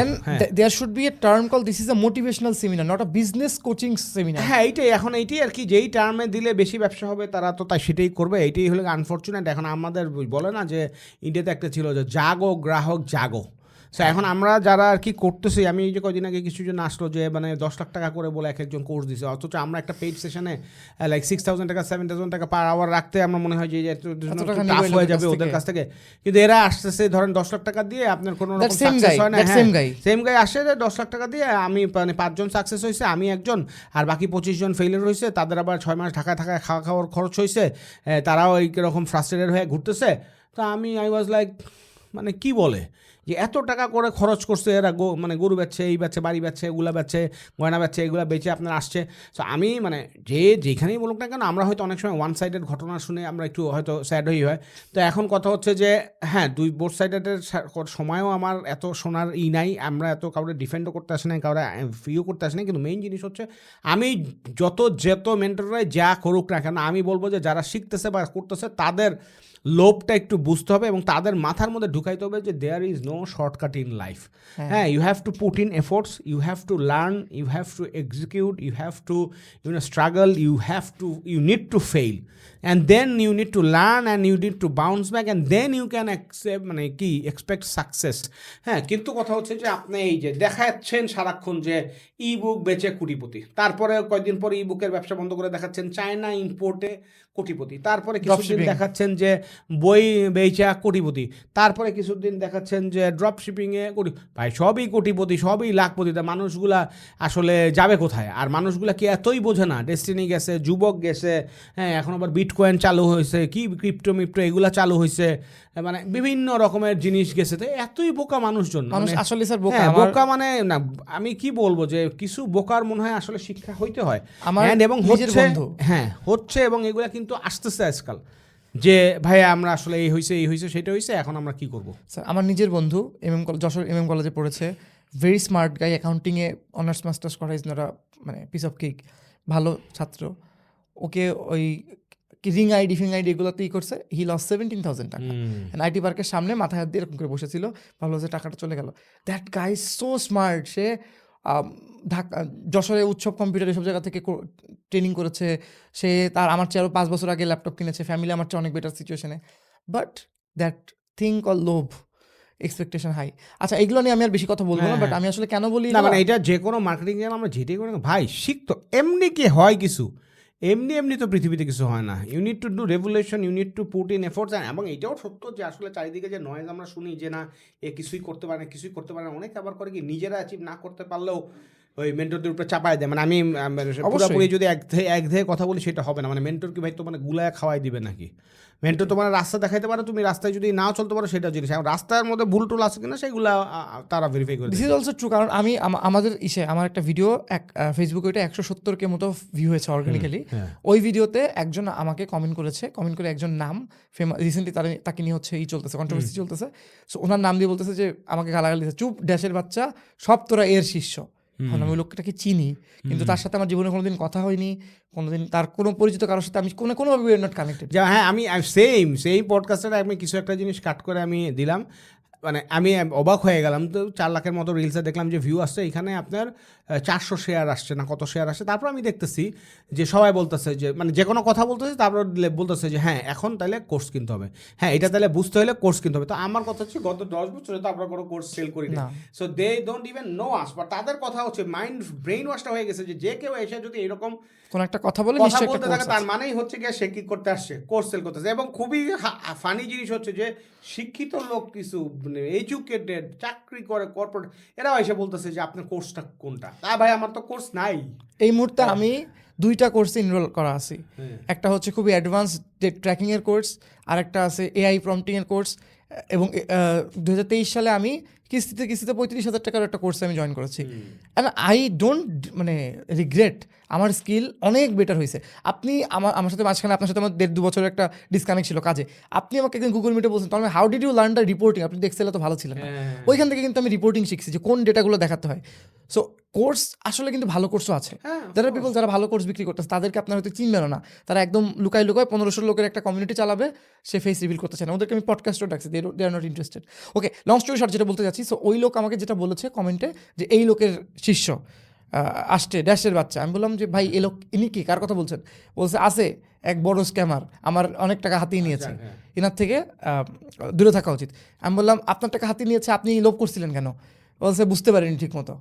there should be a term call this is a motivational seminar, not a business coaching seminar. হ্যাঁ, এইটাই আর কি, যেই টার্মে দিলে বেশি ব্যবসা হবে তারা তো তাই সেটাই করবে। এইটাই হলো আনফর্চুনেট। এখন আমাদের বলে না যে ইন্ডিয়াতে একটা ছিল যে জাগো গ্রাহক জাগো, সো এখন আমরা যারা আর কি করতেছি, আমি এই যে কদিন আগে কিছু জন আসলো যে মানে 10 লাখ টাকা করে বলে এক একজন কোর্স দিছে, অথচ আমরা একটা পেইড সেশনে লাইক 6,000 টাকা 7,000 টাকা পার আওয়ার রাখতে আমরা মনে হয় যে টাফ হয়ে যাবে ওদের কাছ থেকে, কিন্তু এরা আসতেছে ধরেন 10 লাখ টাকা দিয়ে আপনার কোনো রকম সাকসেস হয় না, সেম গাই আসে যে 10 লাখ টাকা দিয়ে আমি মানে 5 জন সাকসেস হয়েছে, আমি একজন, আর বাকি 25 জন ফেইলিয়ার হয়েছে, তাদের আবার 6 মাস ঢাকায় খাওয়ার খরচ হয়েছে, তারাও এইরকম ফ্রাস্ট্রেটেড হয়ে ঘুরতেছে। তো আই ওয়াজ লাইক মানে কি বলে যে এত টাকা করে খরচ করছে এরা, মানে গরু বেচছে, এই বেচছে, বাড়ি বেচছে, এগুলা বেচছে, গয়না বেচছে, এগুলা বেচে আপনার আসছে। তো আমি মানে যেখানেই বলুক না কেন, আমরা হয়তো অনেক সময় ওয়ান সাইডেড ঘটনা শুনে আমরা একটু হয়তো স্যাড হই হয়। তো এখন কথা হচ্ছে যে হ্যাঁ, বোথ সাইডেডের সময়ও আমার এত শোনার নাই, আমরা এত কাউরে ডিফেন্ডও করতে আসি না, কাউরে ফ্রিও করতে আসি না, কিন্তু মেইন জিনিস হচ্ছে আমি যত মেন্টররাই যা করুক না কেন, আমি বলবো যে যারা শিখতেছে বা করতেছে তাদের লোভটা একটু বুঝতে হবে এবং তাদের মাথার মধ্যে ঢুকাইতে হবে যে there is no shortcut in life. হ্যাঁ, you have to put in efforts, you have to learn, you have to execute, you have to struggle, you need to fail, and then you need to learn and you need to bounce back, and then you can মানে কি এক্সপেক্ট সাকসেস। হ্যাঁ, কিন্তু কথা হচ্ছে যে আপনি এই যে দেখাচ্ছেন সারাক্ষণ যে ই বুক বেচে কোটিপতি, তারপরে কয়েকদিন পরে ই বুকের ব্যবসা বন্ধ করে দেখাচ্ছেন চায়না ইম্পোর্টে কোটিপতি, তারপরে কিছুদিন দেখাচ্ছেন যে বই বেচা কোটিপতি, তারপরে কিছুদিন দেখাচ্ছেন যে ড্রপ শিপিংয়ে ভাই সবই কোটিপতি, সবই লাখপতি। মানুষগুলা আসলে যাবে কোথায়? আর মানুষগুলা কি এতই বোঝে না? ডেস্টিনি গেছে, যুবক গেছে, হ্যাঁ, এখন আবার বিটকয়েন চালু হয়েছে, কি ক্রিপ্টো এগুলা চালু হয়েছে, মানে বিভিন্ন রকমের জিনিস গেছে। তো এতই বোকা মানুষজন, আসলে স্যার বোকা মানে না, আমি কি বলবো যে কিছু বোকার মনে হয় আসলে শিক্ষা হইতে হয় এবং হচ্ছে এবং এগুলা কিন্তু আসতেছে আজকাল যে ভাই আমরা আসলে এই হয়েছে সেটা হয়েছে, এখন আমরা কি করব। স্যার আমার নিজের বন্ধু যশোর কলেজে পড়েছে, ভেরি স্মার্ট গাই, অ্যাকাউন্টিংয়ে অনার্স মাস্টার্স করা, ইজ নট আ মানে পিস অফ কেক, ভালো ছাত্র। ওকে ওই ফিং আইডি এগুলোতেই করছে, হি লস 17,000 টাকা। আইটি পার্কের সামনে মাথায় হাত দিয়ে এরকম করে বসেছিল, ভাবলো যে টাকাটা চলে গেল। That guy is so smart. সে যশোরে উৎসব কম্পিউটার এসব জায়গা থেকে ট্রেনিং করেছে। সে আমার চেয়ে আরও 5 বছর আগে ল্যাপটপ কিনেছে, ফ্যামিলি আমার চেয়ে অনেক বেটার সিচুয়েশনে। বাট দ্যাট থিং কল লোভ, এক্সপেকটেশন হাই। আচ্ছা, এগুলো নিয়ে আমি আর বেশি কথা বলবো না, বাট আমি আসলে কেন বলি না, মানে এটা যে কোনো মার্কেটিং এ আমরা যেটাই করি ভাই শিখতো, এমনি কি হয় কিছু, এমনি তো পৃথিবীতে কিছু হয় না। You need to do revolution, you need to put in efforts. এবং এটাও সত্য যে আসলে চারিদিকে যে নয়েজ আমরা শুনি যে না এ কিছুই করতে পারে না, অনেকে আবার করে কি নিজেরা অ্যাচিভ না করতে পারলেও ওই মেন্টরদের উপরে চাপায় দেয়। মানে আমি পুরোপুরি যদি একধেয়ে কথা বলি সেটা হবে না। মানে মেন্টর কি ভাই তোমার গুলায় খাওয়াই দিবে নাকি? মেন্টর তোমার রাস্তা দেখাইতে পারো, তুমি রাস্তায় যদি নাও চলতে পারো সেটা জিনিস, এবং রাস্তার মধ্যে ভুল টুল আছে কিনা সেগুলো তারা ভেরিফাই করে। দিস ইজ অলসো ট্রু, কারণ আমি আমার একটা ভিডিও ফেসবুকে ওইটা 170K মতো ভিউ হয়েছে অর্গানিক্যালি। ওই ভিডিওতে একজন আমাকে কমেন্ট করে একজন নাম রিসেন্টলি তাকে নিয়ে হচ্ছে চলতেছে, কন্ট্রোভার্সি চলতেছে। সো ওনার নাম দিয়ে বলতেছে যে আমাকে গালাগালি দিচ্ছে, চুপ ড্যাশের বাচ্চা, সব তোরা এর শিষ্য। আমি ওই লোকটাকে চিনি, কিন্তু তার সাথে আমার জীবনে কোনোদিন কথা হয়নি, কোনোদিন তার কোনো পরিচিত কারোর সাথে আমি কোনোভাবে উই আর নট কানেক্টেড। হ্যাঁ, আমি সেই পডকাস্টে আমি কিছু একটা জিনিস কাট করে আমি দিলাম, মানে আমি অবাক হয়ে গেলাম। তো 4 লাখের মতো রিলসে দেখলাম যে ভিউ আসছে, এখানে আপনার 400 শেয়ার আসছে না কত শেয়ার আসছে। তারপর আমি দেখতেছি যে সবাই বলতেছে যে মানে যে কোনো কথা বলতেছে, তারপর বলতেছে যে হ্যাঁ এখন তাহলে কোর্স কিনতে হবে, হ্যাঁ এটা তাহলে বুঝতে হলে কোর্স কিনতে হবে। তো আমার কথা হচ্ছে গত 10 বছরে তো আমরা কোনো কোর্স সেল করি না, so they don't even know us. But তাদের কথা হচ্ছে ব্রেইন ওয়াশটা হয়ে গেছে যে কেউ এসে যদি এরকম কোনো একটা কথা বলে বলতে থাকে তার মানেই হচ্ছে গিয়ে সে কি করতে আসছে, কোর্স সেল করতেছে। এবং খুবই ফানি জিনিস হচ্ছে যে শিক্ষিত লোক কিছু এডুকেটেড চাকরি করে কর্পোরেট, এরাও এসে বলতেছে যে আপনার কোর্সটা কোনটা। ভাই আমার তো কোর্স নাই। এই মুহূর্তে আমি 2টা কোর্সে এনরোল করা আছি। একটা হচ্ছে খুবই অ্যাডভান্স ট্র্যাকিংয়ের কোর্স, আর একটা আছে এআই প্রম্পটিংয়ের কোর্স। এবং 2023 সালে আমি কিস্তিতে 35,000 টাকার একটা কোর্সে আমি জয়েন করেছি। অ্যান্ড আই ডোন্ট মানে রিগ্রেট, আমার স্কিল অনেক বেটার হয়েছে। আপনি আমার সাথে মাঝখানে আপনার সাথে আমার 1.5-2 বছরের একটা ডিসকানেক্ট ছিল কাজে। আপনি আমাকে একদিন গুগল মিটে বলছেন, তাহলে how did you learn the reporting? আপনি এক্সেলে তো ভালো ছিলেন না, ওইখান থেকে কিন্তু আমি রিপোর্টিং শিখছি যে কোন ডেটাগুলো দেখাতে হয়। সো কোর্স আসলে কিন্তু ভালো কোর্সও আছে। যারা পিপল যারা ভালো কোর্স বিক্রি করতেছে তাদেরকে আপনার হয়তো চিনবেন না, তারা একদম লুকায় 1500 লোকের একটা কমিউনিটি চালাবে, সে ফেস রিভিল করতে চায় না। ওদেরকে আমি পডকাস্টও ডাকছি, they are not interested. Okay, long story short যেটা বলতে যাচ্ছি, সো ওই লোক আমাকে যেটা বলেছে কমেন্টে যে এই লোকের শিষ্য, আসছে ড্যাশের বাচ্চা। আমি বললাম যে ভাই এ লোক ইনি কি, কার কথা বলছেন? বলছে আছে এক বড় স্ক্যামার, আমার অনেক টাকা হাতিয়ে নিয়েছে, এনার থেকে দূরে থাকা উচিত। আমি বললাম আপনার টাকা হাতিয়ে নিয়েছে, আপনি লোভ করছিলেন কেন? বলছে বুঝতে পারিনি ঠিক মতো।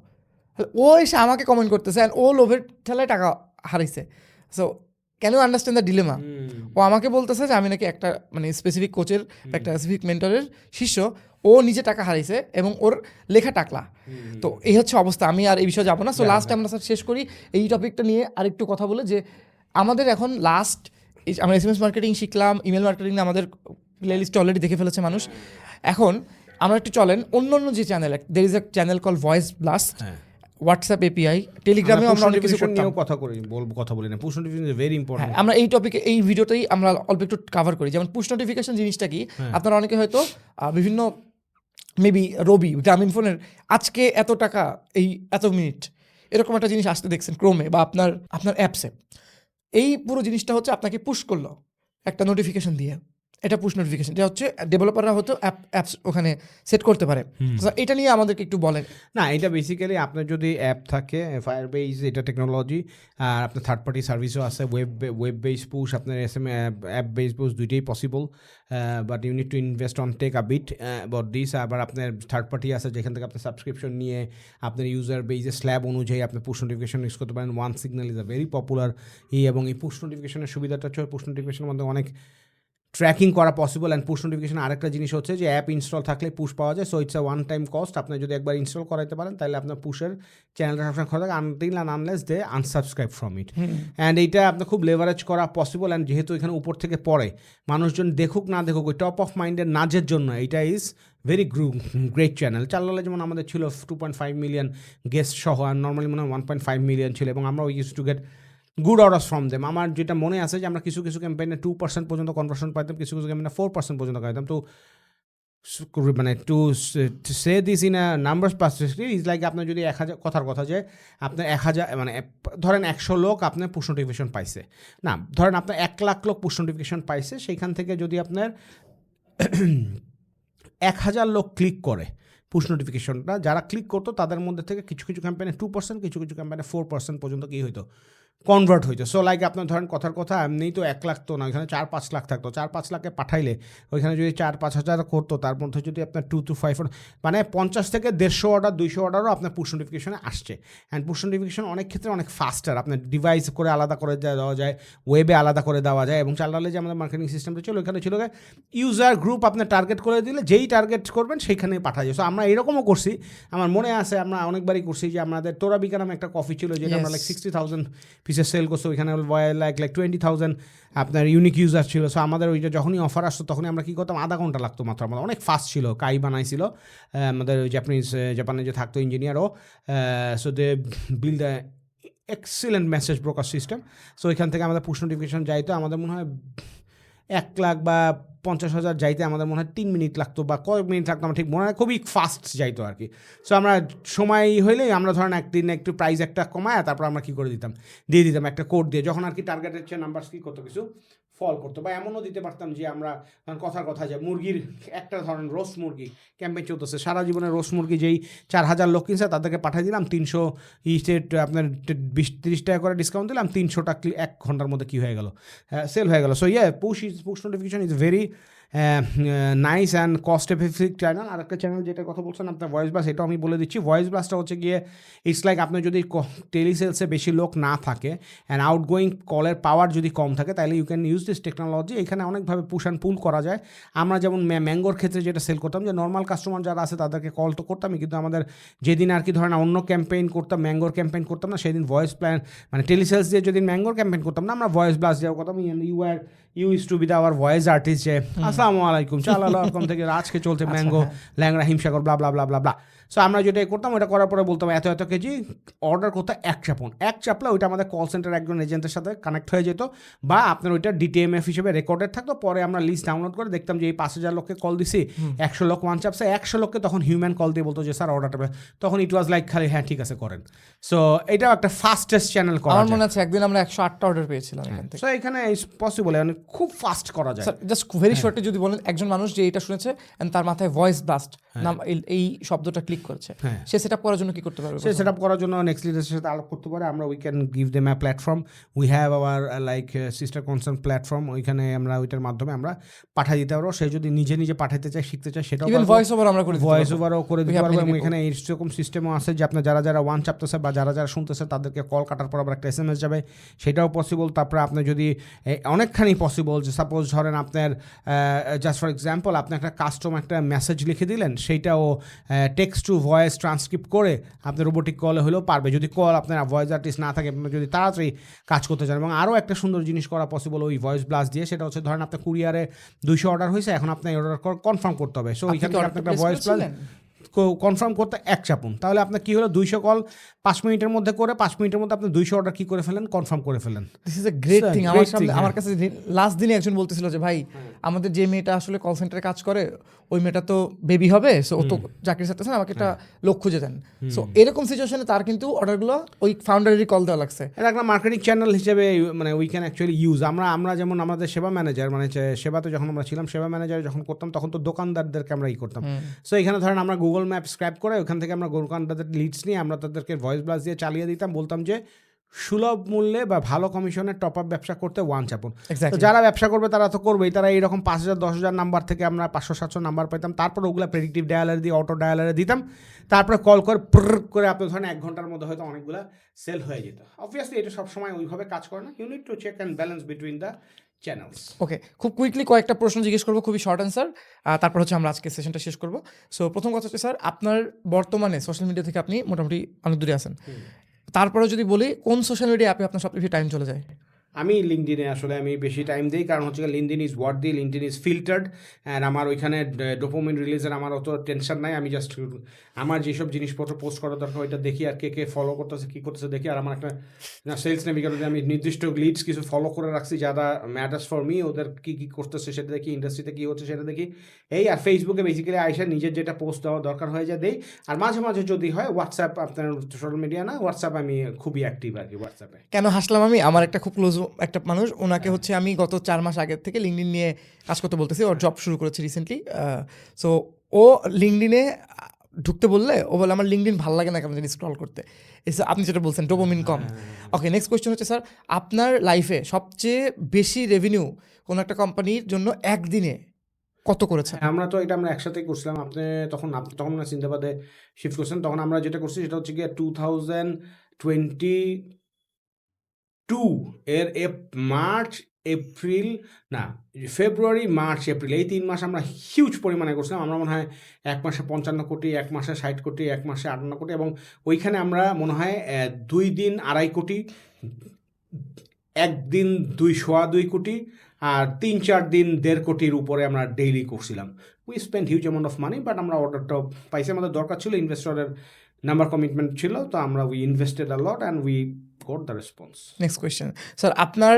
ও এসে আমাকে কমেন্ট করতেছে অ্যান্ড ও লোভের ঠেলায় টাকা হারাইছে। So can you understand the dilemma? ও আমাকে বলতেছে যে আমি নাকি একটা মানে স্পেসিফিক কোচের, একটা স্পেসিফিক মেন্টরের শিষ্য, ও নিজে টাকা হারাইছে এবং ওর লেখা টাকলা। তো এই হচ্ছে অবস্থা। আমি আর এই বিষয়ে যাবো না। সো লাস্ট আমরা স্যার শেষ করি এই টপিকটা নিয়ে আরেকটু কথা বলে, যে আমাদের এখন লাস্ট আমরা এসএমএস মার্কেটিং শিখলাম, ইমেল মার্কেটিং আমাদের প্লেলিস্টে অলরেডি দেখে ফেলেছে মানুষ। এখন আমরা একটু চলেন অন্য যে channel, there is a channel call voice blast, WhatsApp API, টেলিগ্রামে আমরা অনেক কিছু করতাম। কথা বলি না, push notification is very important. আমরা এই টপিকে এই ভিডিওতেই আমরা অল্প একটু কভার করি। যেমন পুশ নোটিফিকেশন জিনিসটা কি, আপনারা অনেকে হয়তো বিভিন্ন মেবি রবি গ্রামীণ ফোনের আজকে এত টাকা এই এত মিনিট এরকম একটা জিনিস আসতে দেখছেন ক্রোমে বা আপনার অ্যাপসে। এই পুরো জিনিসটা হচ্ছে আপনাকে পুশ করলো একটা নোটিফিকেশন দিয়ে, এটা পুশ নোটিফিকেশন, এটা হচ্ছে ডেভেলপাররা হয়তো অ্যাপস ওখানে সেট করতে পারে। এটা নিয়ে আমাদেরকে একটু বলেন। না, এটা বেসিক্যালি আপনার যদি অ্যাপ থাকে, ফায়ারবেস এটা টেকনোলজি, আর আপনার থার্ড পার্টি সার্ভিসও আছে, ওয়েব বেস পুশ, আপনার অ্যাপ বেস পুশ দুইটাই possible, but you need to invest on take a bit about this. আবার আপনার থার্ড পার্টি আছে যেখান থেকে আপনার সাবস্ক্রিপশন নিয়ে আপনার ইউজার বেসে স্ল্যাব অনুযায়ী আপনি পুশ নোটিফিকেশন ইউজ করতে পারেন। One signal is a very popular এবং এই পুশ নোটিফিকেশনের সুবিধাটা হচ্ছে পুশ নোটিফিকেশনের মধ্যে অনেক ট্র্যাকিং করা পসিবল। অ্যান্ড পুশ নোটিফিকেশন আরেকটা জিনিস হচ্ছে যে অ্যাপ ইনস্টল থাকলে পুশ পাওয়া যায়। So it's a one time cost. আপনি যদি একবার ইনস্টল করাইতে পারেন তাহলে আপনার পুশের চ্যানেলটা সবসময় খোলা থাকে until and unless they unsubscribe from it. And এইটা আপনার খুব লেভারেজ করা পসিবল। অ্যান্ড যেহেতু এখানে উপর থেকে পড়ে, মানুষজন দেখুক না দেখুক, ওই টপ অফ মাইন্ডের নাজের জন্য এইটা ইজ ভেরি গ্রেট চ্যানেল। চাল্লালে যেমন আমাদের ছিল 2.5 মিলিয়ন গেস্ট সহ, আর নর্মালি মনে হয় 1.5 মিলিয়ন ছিল, এবং আমরা use to get good orders from them. আমার যেটা মনে আছে যে আমরা কিছু ক্যাম্পেইনে 2% পর্যন্ত কনভার্সন পাইতাম, কিছু ক্যাম্পেইনে 4% পর্যন্ত পাইতাম। তো মানে to say this in a numbers perspective is like আপনার যদি 1000 কথার কথা যে আপনার 1000 মানে ধরেন 100 লোক আপনার পুশ নোটিফিকেশন পাইছে, না ধরেন আপনার 1 লাখ লোক পুশ নোটিফিকেশন পাইছে, সেইখান থেকে যদি আপনার 1000 লোক ক্লিক করে পুশ নোটিফিকেশনটা, যারা ক্লিক করতো তাদের মধ্যে থেকে কিছু ক্যাম্পেইনে 2%, কিছু ক্যাম্পেইনে 4% পর্যন্ত কী হইতো, কনভার্ট হইতো। সো লাইক আপনার ধরেন কথার কথা এমনিই তো 1 লাখ তো না, ওইখানে 4-5 লাখ থাকতো, 4-5 লাখে পাঠাইলে ওইখানে যদি 4-5 হাজার করতো, তার মধ্যে যদি আপনার 2 to 5 মানে 50 থেকে 150 অর্ডার 200 অর্ডারও আপনার পুশ নোটিফিকেশনে আসছে। অ্যান্ড পুশ নোটিফিকেশন অনেক ক্ষেত্রে অনেক ফাস্টার, আপনার ডিভাইস করে আলাদা করে দেওয়া যায়, ওয়েবে আলাদা করে দেওয়া যায়। এবং চালালে যে আমাদের মার্কেটিং সিস্টেমটা ছিল, ওইখানে ছিল ইউজার গ্রুপ আপনার টার্গেট করে দিলে যেই টার্গেট করবেন সেইখানে পাঠা যায়। সো আমরা এরকমও করছি, আমার মনে আছে আমরা অনেকবারই করছি যে আমাদের তোরাবিকা নামে একটা কফি ছিল যেটা আমরা লাইক 60,000 পিসের সেল করছি, ওইখানে লাইক 20,000 আপনার ইউনিক ইউজার ছিল। সো আমাদের ওইটা যখনই অফার আসতো তখনই আমরা কী করতাম, আধা ঘন্টা লাগতো মাত্র, আমাদের অনেক ফাস্ট ছিল। কাই বানাইছিল আমাদের জাপানে যে থাকতো ইঞ্জিনিয়ারও। So they build the excellent message broker system. So এখান থেকে আমাদের পুশ নোটিফিকেশন যাইতো, আমাদের মনে হয় 1 লাখ বা 50,000 যাইতে আমাদের মনে হয় 3 মিনিট লাগতো, বা কয়েক মিনিট লাগতো আমার ঠিক মনে হয়, খুবই ফাস্ট যাইতো আর কি। সো আমরা সময় হইলেই আমরা ধরেন একদিন একটু প্রাইস একটা কমায় তারপর আমরা কী করে দিয়ে দিতাম একটা কোড দিয়ে, যখন আর কি টার্গেটের চেয়ে নাম্বার কী করতো কিছু ফল করতো। বা এমনও দিতে পারতাম যে আমরা কথার কথা যে মুরগির একটা ধরেন রোস্ট মুরগি ক্যাম্পেইন চলতেছে, সারা জীবনে রোস্ট মুরগি যেই 4,000 লোক কিনছে তাদেরকে পাঠিয়ে দিলাম 300 আপনার 20-30 টাকা করে ডিসকাউন্ট দিলাম, 300টা 1 ঘন্টার মধ্যে কী হয়ে গেল, সেল হয়ে গেল। So push notification is very nice and cost effective channel. আর একটা চ্যানেল যেটা কথা বলছেন আপনার ভয়েস ব্লাস্ট, এটাও আমি বলে দিচ্ছি। ভয়েস ব্লাস্টটা হচ্ছে গিয়ে ইটস লাইক আপনার যদি টেলিসেলসে বেশি লোক না থাকে অ্যান্ড আউটগোয়িং কলের পাওয়ার যদি কম থাকে, তাহলে you can use this technology. এখানে অনেকভাবে পুশ অ্যান্ড পুল করা যায়। আমরা যেমন ম্যাঙ্গোর ক্ষেত্রে যেটা সেল করতাম, যে নর্মাল কাস্টমার যারা আছে তাদেরকে কল তো করতামই, কিন্তু আমাদের যেদিন আর কি ধরেন অন্য ক্যাম্পেইন করতাম, ম্যাঙ্গোর ক্যাম্পেইন করতাম না, সেদিন ভয়েস প্ল্যান মানে টেলিসেলস দিয়ে যদি ম্যাঙ্গোর ক্যাম্পেইন করতাম না, আমরা ভয়েস ব্লাস্ট দেওয়ার কথা। You is to be the our voice artist, যে আসসালামু আলাইকুম চালালাম থেকে আজকে চলতে mango Langra Himsagar blah blah blah blah blah. So আমরা যেটা করতাম, ওটা করার পরে বলতাম এত কেজি অর্ডার করতে এক চাপলে ওইটা আমাদের কল সেন্টার একজন এজেন্টের সাথে কানেক্ট হয়ে যেত, বা আপনার ওইটা TMF হিসেবে রেকর্ডেড থাকতো, পরে আমরা লিস্ট ডাউনলোড করে দেখতাম যে এই 5,000 লোককে কল দিছি, 100 লোক ওয়ান চাপসে, 100 লোককে তখন হিউম্যান কল দিয়ে বলতো যে স্যার অর্ডারটা, তখন ইট ওয়াজ লাইক খালি হ্যাঁ ঠিক আছে করেন। সো এটাও একটা ফাস্টেস্ট চ্যানেল করা আমার যায়। মনে আছে একদিন আমরা 108টা অর্ডার পেয়েছিলাম এখান থেকে। সো এখানে পসিবল, মানে খুব ফাস্ট করা যায়। স্যার জাস্ট ভেরি শর্টে যদি বলেন, একজন মানুষ যে এটা শুনেছে and তার মাথায় ভয়েস ব্লাস্ট নাম এই শব্দটা ক্লিক করেছে, সে সেটআপ করার জন্য কি করতে পারবে? সে সেটআপ করার জন্য নেক্সট লিডারের সাথে আলাপ করতে পারে। আমরা we can give them a platform, we have our like sister concern platform, ওইখানে আমরা ওইটার মাধ্যমে আমরা পাঠিয়ে দিতে পারবো। সে যদি নিজে নিজে পাঠাতে চায়, শিখতে চায়, সেটাও ইভেন ভয়েস ওভার আমরা করে দিতে পারবো। ভয়েস ওভারও করে দিতে পারবো। এবং এখানে এইরকম সিস্টেমও আছে যে আপনার যারা যারা ওয়ান চাপতেছে বা যারা যারা শুনতেছে তাদেরকে কল কাটার পর আবার একটা SMS যাবে, সেটাও পসিবল। তারপরে আপনি যদি অনেকখানি পসিবল যে সাপোজ ধরেন আপনার জাস্ট ফর এক্সাম্পল আপনি একটা কাস্টম একটা মেসেজ লিখে দিলেন, সেইটাও টেক্সট টু ভয়েস ট্রান্সক্রিপ্ট করে আপনি রোবোটিক কলে হলেও পারবে, যদি কল আপনার ভয়েস আর্টিস্ট না থাকে, আপনার যদি তাড়াতাড়ি কাজ করতে চান। এবং আরও একটা সুন্দর জিনিস করা পসিবল ওই ভয়েস ব্লাস্ট দিয়ে, সেটা হচ্ছে ধরেন আপনার কুরিয়ারে 200 অর্ডার হয়েছে, এখন আপনার অর্ডার কনফার্ম করতে হবে। সো ওইখানে আপনি একটা ভয়েস ব্লাস্ট কনফার্ম করতে এক চাপুন, তাহলে আপনার কী হলো 200 কল 5 মিনিটের মধ্যে করে 5 মিনিটের মধ্যে আপনি 200 অর্ডার কী করে ফেলেন, কনফার্ম করে ফেলেন। This is a great thing. আমার কাছে লাস্ট দিনে একজন বলতেছিল যে ভাই আমাদের যে মেয়েটা আসলে কল সেন্টারে কাজ করে, ওই মেয়েটা তো বেবি হবে, সো ও তো চাকরি চাইতেছে না, আমাকে একটা লোক খুঁজে দেন। সো এরকম সিচুয়েশনে তার কিন্তু অর্ডারগুলো ওই ফাউন্ডারেরই কল দেওয়া লাগছে। এটা একটা মার্কেটিং চ্যানেল হিসেবে মানে উই ক্যান অ্যাকচুয়ালি ইউজ। আমরা যেমন আমাদের সেবা ম্যানেজার, মানে সেবাতে যখন আমরা ছিলাম, সেবা ম্যানেজার যখন করতাম তখন তো দোকানদারদেরকে আমরা করতাম। সো এখানে ধরেন আমরা গুগল ম্যাপ স্ক্র্যাপ করে ওখান থেকে আমরা দোকানদারদের লিডস নিয়ে আমরা তাদেরকে ভয়েস ব্লাস্ট দিয়ে চালিয়ে দিতাম, বলতাম যে সুলভ মূল্যে বা ভালো কমিশনের টপ আপ ব্যবসা করতে ওয়ান চাপুন। তো যারা ব্যবসা করবে তারা তো করবেই, তারা এইরকম 5,000 10,000 নাম্বার থেকে আমরা 500-700 নাম্বার পেতাম, তারপর ওগুলো প্রেডিক্টিভ ডায়ালার দিয়ে অটো ডায়ালারে দিতাম, তারপরে কল করে আপনি ধরেন 1 ঘন্টার মধ্যে হয়তো অনেকগুলো সেল হয়ে যেত। অবভিয়াসলি এটা সবসময় ওইভাবে কাজ করে না, you need to check and balance between the channels. Okay, খুব কুইকলি কয়েকটা প্রশ্ন জিজ্ঞেস করবো, খুবই শর্ট অ্যান্সার, তারপর হচ্ছে আমরা আজকে সেশনটা শেষ করবো। সো প্রথম কথা হচ্ছে স্যার, আপনার বর্তমানে সোশ্যাল মিডিয়া থেকে আপনি মোটামুটি অনেক দূরে আছেন, তারপরে যদি বলি কোন সোশ্যাল মিডিয়া আপনি আপনার সবচেয়ে বেশি টাইম চলে যায়? আমি লিঙ্কডিনে আসলে আমি বেশি টাইম দিই, কারণ হচ্ছে LinkedIn is word the, LinkedIn is filtered and আমার ওইখানে ডোপামিন রিলিজের আমার অত টেনশন নাই। আমি জাস্ট আমার যেসব জিনিসপত্র পোস্ট করা দরকার ওইটা দেখি, আর কে ফলো করতেছে কী করতেছে দেখি। আর আমার একটা সেলস নেভিগেটরে আমি নির্দিষ্ট লিডস কিছু ফলো করে রাখছি যারা ম্যাটার্স ফর মি, ওদের কী কী করতেছে সেটা দেখি, ইন্ডাস্ট্রিতে কী হচ্ছে সেটা দেখি। এই আর ফেসবুকে বেসিক্যালি আইসা নিজের যেটা পোস্ট দেওয়া দরকার হয়ে যায় দেই। আর মাঝে মাঝে যদি হয় হোয়াটসঅ্যাপ, আপনার সোশ্যাল মিডিয়া না, হোয়াটসঅ্যাপ আমি খুবই অ্যাক্টিভ আর কি হোয়াটসঅ্যাপে। কেন হাসলাম আমি, আমার একটা খুব ক্লোজ একটা মানুষ, ওনাকে হচ্ছে আমি গত 4 মাস আগের থেকে লিঙ্কডিন নিয়ে কাজ করতে বলতেছি, ওর জব শুরু করেছে রিসেন্টলি। সো ও লিঙ্কডিনে ঢুকতে বললে ও বলে আমার লিঙ্কডিন ভালো লাগে না কেমন জানি স্ক্রল করতে। আপনি যেটা বলছেন ডোপামিন কম। ওকে, নেক্সট কোয়েশ্চেন হচ্ছে স্যার, আপনার লাইফে সবচেয়ে বেশি রেভিনিউ কোনো একটা কোম্পানির জন্য একদিনে কত করেছে? আমরা তো এটা আমরা একসাথেই করছিলাম। আপনি তখন না সিন্দাবাদে শিফট করছেন, তখন আমরা যেটা করছি সেটা হচ্ছে গিয়ে 2022 এর মার্চ এপ্রিল না ফেব্রুয়ারি মার্চ এপ্রিল এই 3 মাস আমরা হিউজ পরিমাণে করছিলাম। আমরা মনে হয় 1 মাসে 55 কোটি, 1 মাসে 60 কোটি, 1 মাসে 58 কোটি, এবং ওইখানে আমরা মনে হয় 2 দিন 2.5 কোটি, 1 দিন 2.25 কোটি, আর 3-4 দিন 1.5 কোটির উপরে আমরা ডেইলি করছিলাম। We spend huge amount of money, but আমরা অর্ডারটা পাইছি। আমাদের দরকার ছিল, ইনভেস্টরের নাম্বার কমিটমেন্ট ছিল, তো আমরা we invested a lot and we got the response. Next question sir, আপনার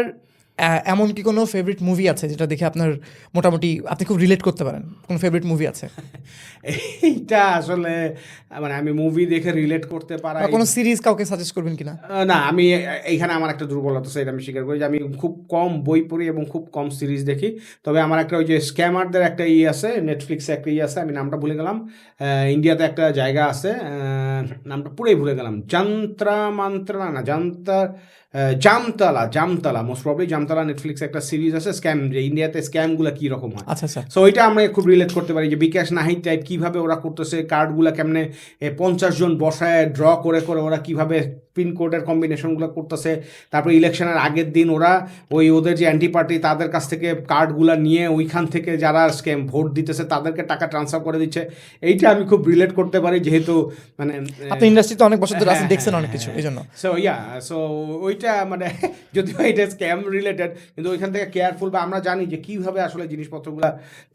এমন কি কোনো ফেভারিট মুভি আছে যেটা দেখে আপনার মোটামুটি আপনি খুব রিলেট করতে পারেন? কোনো ফেভারিট মুভি আছে? এইটা আসলে মানে আমি মুভি দেখে রিলেট করতে পারা, কোনো সিরিজ কাউকে সাজেস্ট করবেন কিনা? না, আমি এইখানে আমার একটা দুর্বলতা আছে, এটা আমি স্বীকার করি যে আমি খুব কম বই পড়ি এবং খুব কম সিরিজ দেখি। তবে আমার একটা ওই যে স্ক্যামারদের একটা আছে, নেটফ্লিক্সে একটা আছে, আমি নামটা ভুলে গেলাম। ইন্ডিয়াতে একটা জায়গা আছে, নামটা পুরোই ভুলে গেলাম, জামতলা মোস্ট প্রবলি জামতলা, নেটফ্লিক্সে একটা সিরিজ আছে স্ক্যাম, যে ইন্ডিয়াতে স্ক্যামগুলো কী রকম হয়। আচ্ছা আচ্ছা। সো ওইটা আমরা খুব রিলেট করতে পারি যে বিকাশ নাহিদ টাইপ কীভাবে ওরা করতেছে, কার্ডগুলো কেমনে 50 জন বসায় ড্র করে ওরা কীভাবে পিনকোডের কম্বিনেশনগুলো করতেছে। তারপর ইলেকশনের আগের দিন ওরা ওদের যে অ্যান্টি পার্টি তাদের কাছ থেকে কার্ডগুলো নিয়ে ওইখান থেকে যারা স্ক্যাম ভোট দিতেছে তাদেরকে টাকা ট্রান্সফার করে দিচ্ছে। এইটা আমি খুব রিলেট করতে পারি, যেহেতু মানে আপনি ইন্ডাস্ট্রিতে অনেক বছর ধরে আছেন, দেখছেন অনেক কিছু, এই জন্য। সো ওইটা মানে যদিও এটা স্ক্যাম রিলেটেড, কিন্তু ওইখান থেকে কেয়ারফুল, বা আমরা জানি যে কীভাবে আসলে জিনিসপত্রগুলো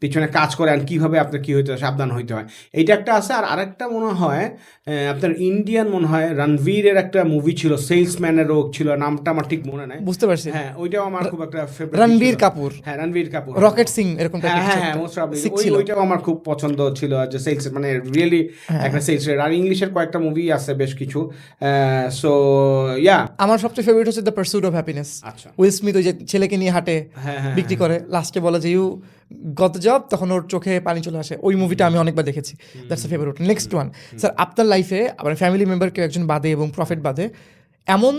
পিছনে কাজ করে আর কীভাবে আপনার কী হইতে হয়, সাবধান হইতে হয়। এইটা একটা আছে। আর আরেকটা মনে হয় আপনার ইন্ডিয়ান মনে হয় রণবীরের একটা মুভি ছিল, সেলসম্যানের রোগ ছিল, নামটা আমার ঠিক মনে নাই। বুঝতে পারছি। হ্যাঁ, ওইটাও আমার খুব একটা ফেভারিট। রণবীর কাপুর, হ্যাঁ, রণবীর কাপুর, রকেট সিং এরকম টাইপের কিছু হ্যাঁ, একটা মোস্ট প্রবাবলি sick ছিল। ওইটাও আমার খুব পছন্দ ছিল, যে সেলস মানে রিয়েলি একটা সেলস। আর ইংলিশের কয়েকটা মুভি আছে বেশ কিছু। সো ইয়া, আমার সবচেয়ে ফেভারিট হচ্ছে দ্য পারসুট অফ হ্যাপিনেস। আচ্ছা, উইল স্মিথ ওই যে ছেলেকে নিয়ে হাঁটে, হ্যাঁ, বিক্রি করে, লাস্টে বলে যে ইউ গত জব, তখন ওর চোখে পানি চলে আসে। ওই মুভিটা আমি অনেকবার দেখেছি। That's a favourite. Next one sir, আপনার লাইফে আবার ফ্যামিলি মেম্বার কেউ একজন বাদে এবং প্রফিট বাদে এমন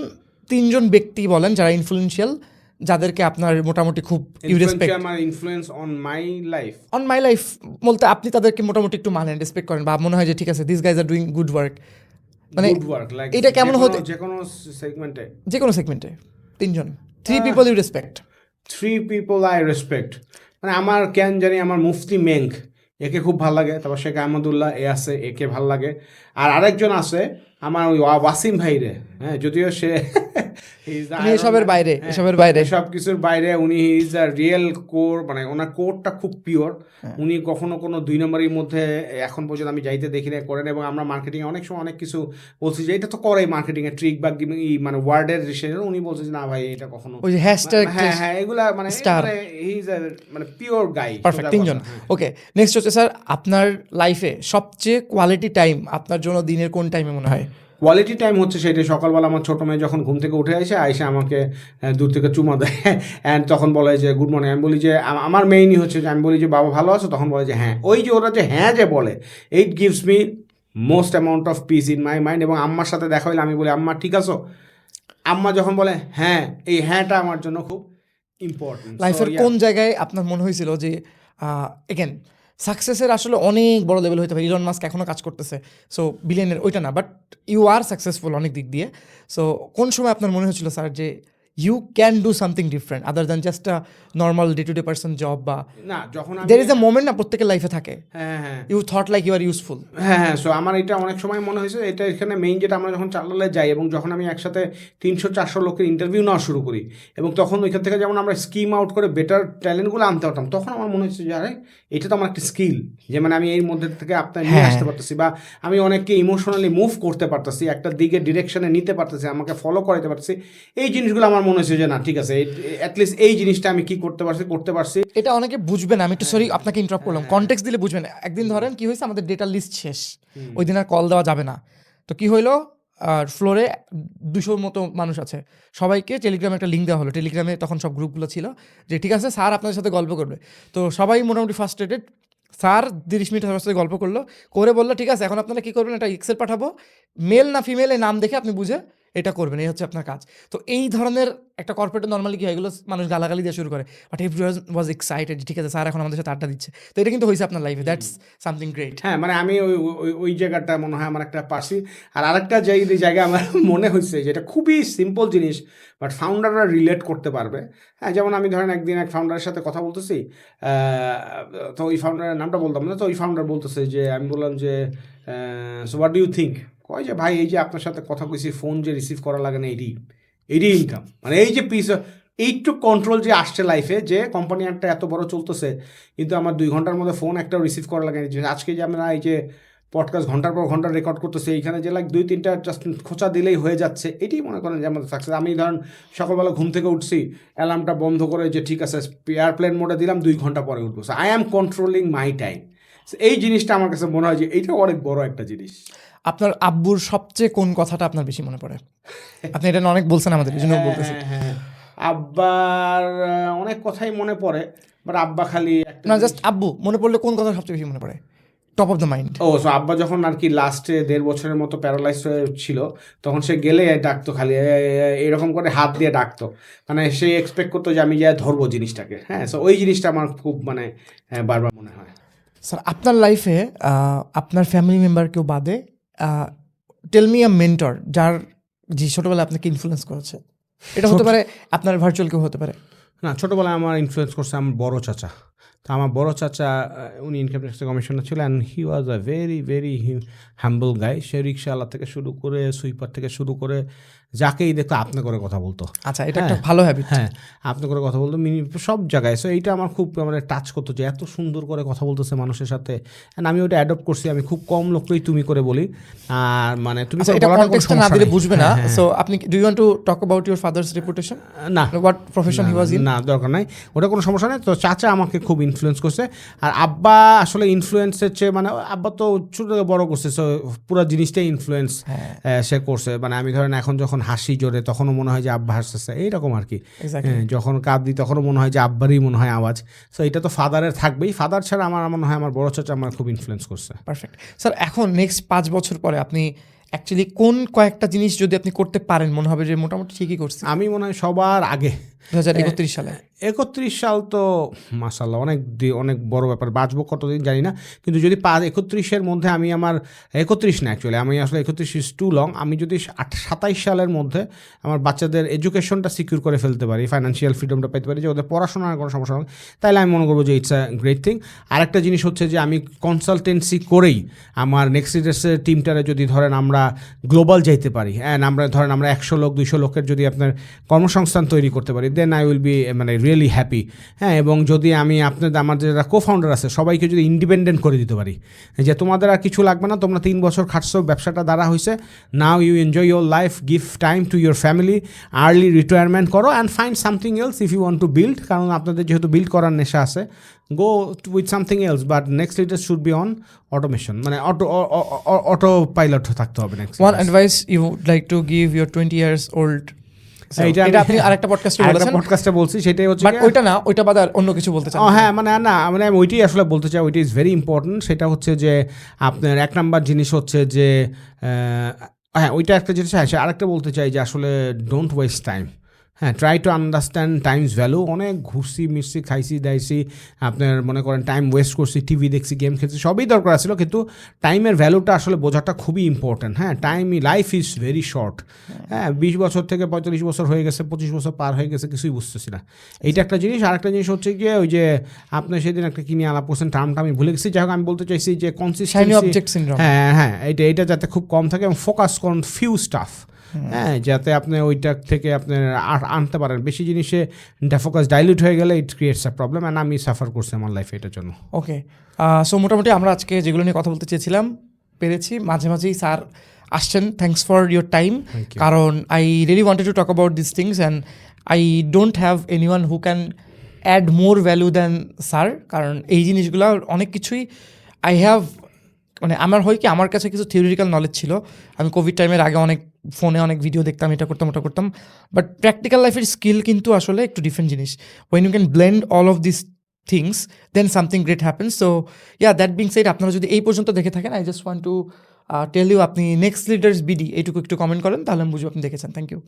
3 জন ব্যক্তি বলেন যারা ইনফ্লুয়েন্সিয়াল, যাদেরকে আপনার মোটামুটি খুব ইউ রেসপেক্ট। আমার influence on my life, on my life বলতে আপনি তাদেরকে মোটামুটি একটু মানেন, রেসপেক্ট করেন, বা মনে হয় যে ঠিক আছে this guys are doing good work, মানে গুড ওয়ার্ক, লাইক এটা কেমন হতে, যে কোনো সেগমেন্টে, যে কোনো সেগমেন্টে 3 জন, 3 people you respect. 3 people I respect, মানে আমার কেন জানি আমার মুফতি মেঙ্ক, একে খুব ভালো লাগে। তারপর শেখ আহমদুল্লাহ এ আছে, একে ভাল লাগে। আর আরেকজন আছে আমার ওই ওয়াসিম ভাই রে, হ্যাঁ, যদিও সে এসবের বাইরে, এসবের বাইরে সব কিছুর বাইরে, উনি ইজ আ রিয়েল কোর, মানে ওনার কোরটা খুব পিওর। উনি কখনো কোনো 2 নম্বরের মধ্যে এখন পর্যন্ত আমি যাইতে দেখি না করেন। এবং আমরা মার্কেটিং অনেক সময় অনেক কিছু বলছি যে এটা তো করে মার্কেটিং এর ট্রিক বা মানে ওয়ার্ডের রিসেন্ট, উনি বলছে যে না ভাই এটা কখনো, ওই যে হ্যাশট্যাগ, হ্যাঁ এগুলা মানে স্টার, হি ইজ মানে পিওর গাই। পারফেক্ট। 3 জন। ওকে, নেক্সট হচ্ছে স্যার, আপনার লাইফে সবচেয়ে কোয়ালিটি টাইম আপনার জন্য দিনের কোন টাইমে মনে হয়? কোয়ালিটি টাইম হচ্ছে সেটা সকালবেলা আমার ছোটো মেয়ে যখন ঘুম থেকে উঠে আইসে আমাকে দূর থেকে চুমা দেয়, অ্যান্ড তখন বলে যে গুড মর্নিং। আমি বলি যে আমার মেইনই হচ্ছে যে আমি বলি যে বাবা ভালো আছো, তখন বলে যে হ্যাঁ। ওই যে ওরা যে হ্যাঁ যে বলে, it gives me most amount of piece in my mind. এবং আম্মার সাথে দেখা হইলে আমি বলি আম্মা ঠিক আছো, আম্মা যখন বলে হ্যাঁ, এই হ্যাঁটা আমার জন্য খুব ইম্পর্টেন্ট। লাইফের কোন জায়গায় আপনার মনে হয়েছিল যে এগেন সাকসেসের আসলে অনেক বড় লেভেল হইতে পারে, ইলন মাস্ক এখনও কাজ করতেছে, সো বিলিয়নের ওইটা না, বাট ইউ আর সাকসেসফুল অনেক দিক দিয়ে। সো কোন সময় আপনার মনে হয়েছিল স্যার যে you can do something different other than just a normal day to day person job? বা না, যখন দের ইজ আ মোমেন্ট না প্রত্যেকের লাইফে থাকে, হ্যাঁ you thought like you are useful. হ্যাঁ, সো আমার এটা অনেক সময় মনে হয়েছে, এটা এখানে মেইন যেটা, আমরা যখন চালালে যাই এবং যখন আমি একসাথে 300-400 লোকের ইন্টারভিউ নেওয়া শুরু করি, এবং তখন ওইখান থেকে যেমন আমরা স্কিম আউট করে বেটার ট্যালেন্টগুলো আনতে পারতাম, তখন আমার মনে হচ্ছে যে আরে এটা তো আমার একটা স্কিল, যে মানে আমি এর মধ্যে থেকে আপনার নিয়ে আসতে পারতেছি, বা আমি অনেককে ইমোশনালি মুভ করতে পারতেছি, একটা দিকে ডিরেকশনে নিতে পারতেছি, আমাকে ফলো করাতে পারতেছি। এই জিনিসগুলো আমার মনে হচ্ছে যে না ঠিক আছে, অ্যাটলিস্ট এই জিনিসটা আমি কি করতে পারছি। এটা অনেকে বুঝবে না, আমি একটু সরি আপনাকে ইন্টারাপ্ট করলাম, কনটেক্সট দিলে বুঝবেন। একদিন ধরেন কি হয়েছে, আমাদের ডেটা লিস্ট শেষ, ওই দিন আর কল দেওয়া যাবে না, তো কি হইলো, আর ফ্লোরে 200 মতো মানুষ আছে, সবাইকে টেলিগ্রামে একটা লিঙ্ক দেওয়া হলো। টেলিগ্রামে তখন সব গ্রুপগুলো ছিল যে ঠিক আছে স্যার আপনাদের সাথে গল্প করবে। তো সবাই মোটামুটি ফার্স্ট্রেটেড, স্যার 30 মিনিট সবার সাথে গল্প করলো, করে বললো ঠিক আছে এখন আপনারা কী করবেন, একটা এক্সেল পাঠাবো, মেল না ফিমেল এই নাম দেখে আপনি বুঝে এটা করবেন, এই হচ্ছে আপনার কাজ। তো এই ধরনের একটা কর্পোরেটে নর্মালি কি হয়, এগুলো মানুষ গালাগালি দিয়ে শুরু করে, বাট এভরিওয়ান ওয়াজ এক্সাইটেড, ঠিক আছে স্যার এখন আমাদের সাথে আড্ডা দিচ্ছে। তো এটা কিন্তু হয়েছে আপনার লাইফে, দ্যাটস সামথিং গ্রেট। হ্যাঁ, মানে আমি ওই জায়গাটা মনে হয় আমার একটা পারছি। আর আরেকটা জায়গা আমার মনে হয়েছে যেটা খুবই সিম্পল জিনিস, বাট ফাউন্ডাররা রিলেট করতে পারবে। হ্যাঁ, যেমন আমি ধরেন একদিন এক ফাউন্ডারের সাথে কথা বলতেছি, তো ওই ফাউন্ডারের নামটা বলতাম না, তো ওই ফাউন্ডার বলতেছে যে, আমি বললাম যে so what do you think, কয় যে ভাই এই যে আপনার সাথে কথা কইছি, ফোন যে রিসিভ করা লাগে না, এটি ইনকাম, মানে এই যে পিস এইটুক কন্ট্রোল যে আসছে লাইফে, যে কোম্পানি একটা এত বড় চলতেছে কিন্তু আমার 2 ঘন্টার মধ্যে ফোন একটাও রিসিভ করা লাগে না। আজকে যে আমরা এই যে পডকাস্ট ঘন্টার পর ঘন্টা রেকর্ড করতেছে, এইখানে যে লাইক 2-3টা জাস্ট খোঁচা দিলেই হয়ে যাচ্ছে, এটাই মনে করেন যে আমাদের সাকসেস। আমি ধরেন সকালবেলা ঘুম থেকে উঠছি, অ্যালার্মটা বন্ধ করে যে ঠিক আছে এয়ারপ্লেন মোডে দিলাম, 2 ঘন্টা পরে উঠবো, I am controlling my time. এই জিনিসটা আমার কাছে মনে হয় যে এইটা অনেক বড় একটা জিনিস। আপনার আব্বুর সবচেয়ে কোন কথাটা আপনার বেশি মনে পড়ে? আপনি এটা অনেক বলছেন আমাদের, এই জন্য বলতেছি। হ্যাঁ, আব্বার অনেক কথাই মনে পড়ে, বাট আব্বা খালি না, জাস্ট আব্বু মনে পড়লে কোন কথা সবচেয়ে বেশি মনে পড়ে, টপ অফ দ্য মাইন্ড? ও, সো আব্বা যখন আর কি লাস্টে 1.5 বছরের মতো প্যারালাইজ ছিল, তখন সে গেলে ডাকতো খালি এরকম করে হাত দিয়ে ডাকতো, মানে সে এক্সপেক্ট করতো যে আমি যাই ধরবো জিনিসটাকে। হ্যাঁ, সো ওই জিনিসটা আমার খুব মানে বারবার মনে হয়। স্যার আপনার লাইফে আপনার ফ্যামিলি মেম্বার কেউ বাদে টেল মি আ মেন্টর যার যে ছোটোবেলায় আপনাকে ইনফ্লুয়েন্স করেছে। এটা হতে পারে আপনার ভার্চুয়াল কেউ হতে পারে। না, ছোটোবেলায় আমার ইনফ্লুয়েন্স করছে আমার বড় চাচা। তো আমার বড় চাচা উনি ইনকাম ট্যাক্সের কমিশনার ছিল, and he was a very very humble guy. সে রিক্সাওয়ালা থেকে শুরু করে সুইপার থেকে শুরু করে যাকেই দেখতো আপনি করে কথা বলতো। আচ্ছা, এটা একটা ভালো হ্যাবিট। হ্যাঁ, আপনি করে কথা বলতো সব জায়গায়। সো এইটা আমার খুব মানে টাচ করতো যে এত সুন্দর করে কথা বলতেছে মানুষের সাথে, অ্যান্ড আমি ওটা অ্যাডপ্ট করছি। আমি খুব কম লোককেই তুমি করে বলি, আর মানে তুমি আচ্ছা, এটা কনটেক্সটটা না দিলে বুঝবে না। সো আপনি do you want to talk about your father's reputation? না, what profession he was in? না, দরকার নাই, ওটা কোনো সমস্যা নেই। তো চাচা আমাকে খুব ইনফ্লুয়েন্স করছে, আর আব্বা আসলে ইনফ্লুয়েন্সের চেয়ে মানে আব্বা তো ছোট থেকে বড় করছে, সো পুরো জিনিসটাই ইনফ্লুয়েন্স সে করছে। মানে আমি ধরেন এখন যখন হাসি জোরে তখনও মনে হয় যে আব্বা হাসতেছে, এইরকম আর কি। যখন কাঁদি তখনও মনে হয় যে আব্বারই মনে হয় আওয়াজ। সো এটা তো ফাদারের থাকবেই, ফাদার ছাড়া আমার মনে হয় আমার বড় চাচা আমার খুব ইনফ্লুয়েন্স করছে। Perfect sir. এখন নেক্সট 5 বছর পরে আপনি অ্যাকচুয়ালি কোন কয়েকটা জিনিস যদি আপনি করতে পারেন মনে হবে যে মোটামুটি ঠিকই করছে? আমি মনে হয় সবার আগে 2031 সালে। 31 সাল তো মাশাল্লাহ অনেক বড় ব্যাপার। বাঁচবো কতদিন জানি না, কিন্তু যদি 31-এর মধ্যে আমি আমার 31 না, অ্যাকচুয়ালি আমি আসলে 31 ইজ টু লং। আমি যদি 27 সালের মধ্যে আমার বাচ্চাদের এডুকেশনটা সিকিউর করে ফেলতে পারি, ফাইন্যান্সিয়াল ফ্রিডমটা পেতে পারি, যে ওদের পড়াশোনার কোনো সমস্যা হবে, তাহলে আমি মনে করবো যে ইটস আ গ্রেট থিং। আরেকটা জিনিস হচ্ছে যে আমি কনসালটেন্সি করেই আমার নেক্সট লিডার্সের টিমটারে যদি ধরেন আমরা গ্লোবাল যাইতে পারি, অ্যান্ড আমরা ধরেন আমরা 100 লোক 200 লোকের যদি আপনার কর্মসংস্থান তৈরি করতে পারি, দেন আই উইল বি মানে রিয়েলি হ্যাপি। হ্যাঁ, এবং যদি আমি আমার যারা কো-ফাউন্ডার আছে সবাইকে যদি ইন্ডিপেন্ডেন্ট করে দিতে পারি, যে তোমাদের আর কিছু লাগবে না, তোমরা 3 বছর খাটছো, ব্যবসাটা দ্বারা হয়েছে, now you enjoy your life, give time to your family, early retirement করো, and find something else if you want to build. কারণ আপনাদের যেহেতু বিল্ড করার নেশা আছে, go with something else, but next leader should be on automation, মানে অটো পাইলট থাকতে হবে। One advice you would like to give your 20 years old? এটা আপনি আরেকটা পডকাস্টে বলছি, সেটাই হচ্ছে বাট ওইটা না, ওইটা বাদ আর অন্য কিছু বলতে চান? হ্যাঁ, মানে না, মানে আমি ওইটাই আসলে বলতে চাই, ওইটা ইজ ভেরি ইম্পর্টেন্ট। সেটা হচ্ছে যে আপনার 1 নাম্বার জিনিস হচ্ছে যে হ্যাঁ, ওইটা একটা জিনিস। হ্যাঁ, আরেকটা বলতে চাই যে আসলে ডোন্ট ওয়েস্ট টাইম। হ্যাঁ, try to understand Times value. অনেক ঘুরছি মিরছি খাইছি দাইছি, আপনার মনে করেন টাইম ওয়েস্ট করছি, টিভি দেখছি, গেম খেলছি, সবই দরকার ছিল, কিন্তু টাইমের ভ্যালুটা আসলে বোঝাটা খুবই ইম্পর্ট্যান্ট। হ্যাঁ, লাইফ ইজ ভেরি শর্ট। হ্যাঁ, 20 বছর থেকে 45 বছর হয়ে গেছে, 25 বছর পার হয়ে গেছে, কিছুই বুঝতেছি না। এইটা একটা জিনিস। আর একটা জিনিস হচ্ছে গিয়ে ওই যে আপনি সেদিন একটা কিনে আলাপ করছেন, টার্মটা আমি ভুলে গেছি। যাই হোক, আমি বলতে চাইছি যে কনসিস্টেন্সি, হ্যাঁ, এইটা যাতে খুব কম থাকে এবং ফোকাস করুন ফিউ স্টাফ। হ্যাঁ, যাতে আপনি ওইটা থেকে আপনি আনতে পারেন। বেশি জিনিসে ফোকাস ডাইলিউট হয়ে গেলে it creates a problem, and আমি সাফার করছি আমার লাইফে এটার জন্য। ওকে, সো মোটামুটি আমরা আজকে যেগুলো নিয়ে কথা বলতে চেয়েছিলাম পেরেছি। মাঝে মাঝেই স্যার আসছেন, থ্যাংকস ফর ইউর টাইম, কারণ I really wanted to talk about this things and I don't have anyone who can add more value than sir. কারণ এই জিনিসগুলো অনেক কিছুই আই হ্যাভ, মানে আমার হয় কি, আমার কাছে কিছু থিওরিটিক্যাল নলেজ ছিল, আমি কোভিড টাইমের আগে অনেক ফোনে অনেক ভিডিও দেখতাম, এটা করতাম ওটা করতাম, বাট প্র্যাকটিক্যাল লাইফের স্কিল কিন্তু আসলে একটু ডিফারেন্ট জিনিস। When you can blend all of this things, then something great happens. So yeah, that being said, আপনারা যদি এই পর্যন্ত দেখে থাকেন, I just want to tell you, আপনি নেক্সট লিডার্স বিডি এইটুকু একটু কমেন্ট করেন, তাহলে আমি বুঝবো আপনি দেখেছেন। Thank you.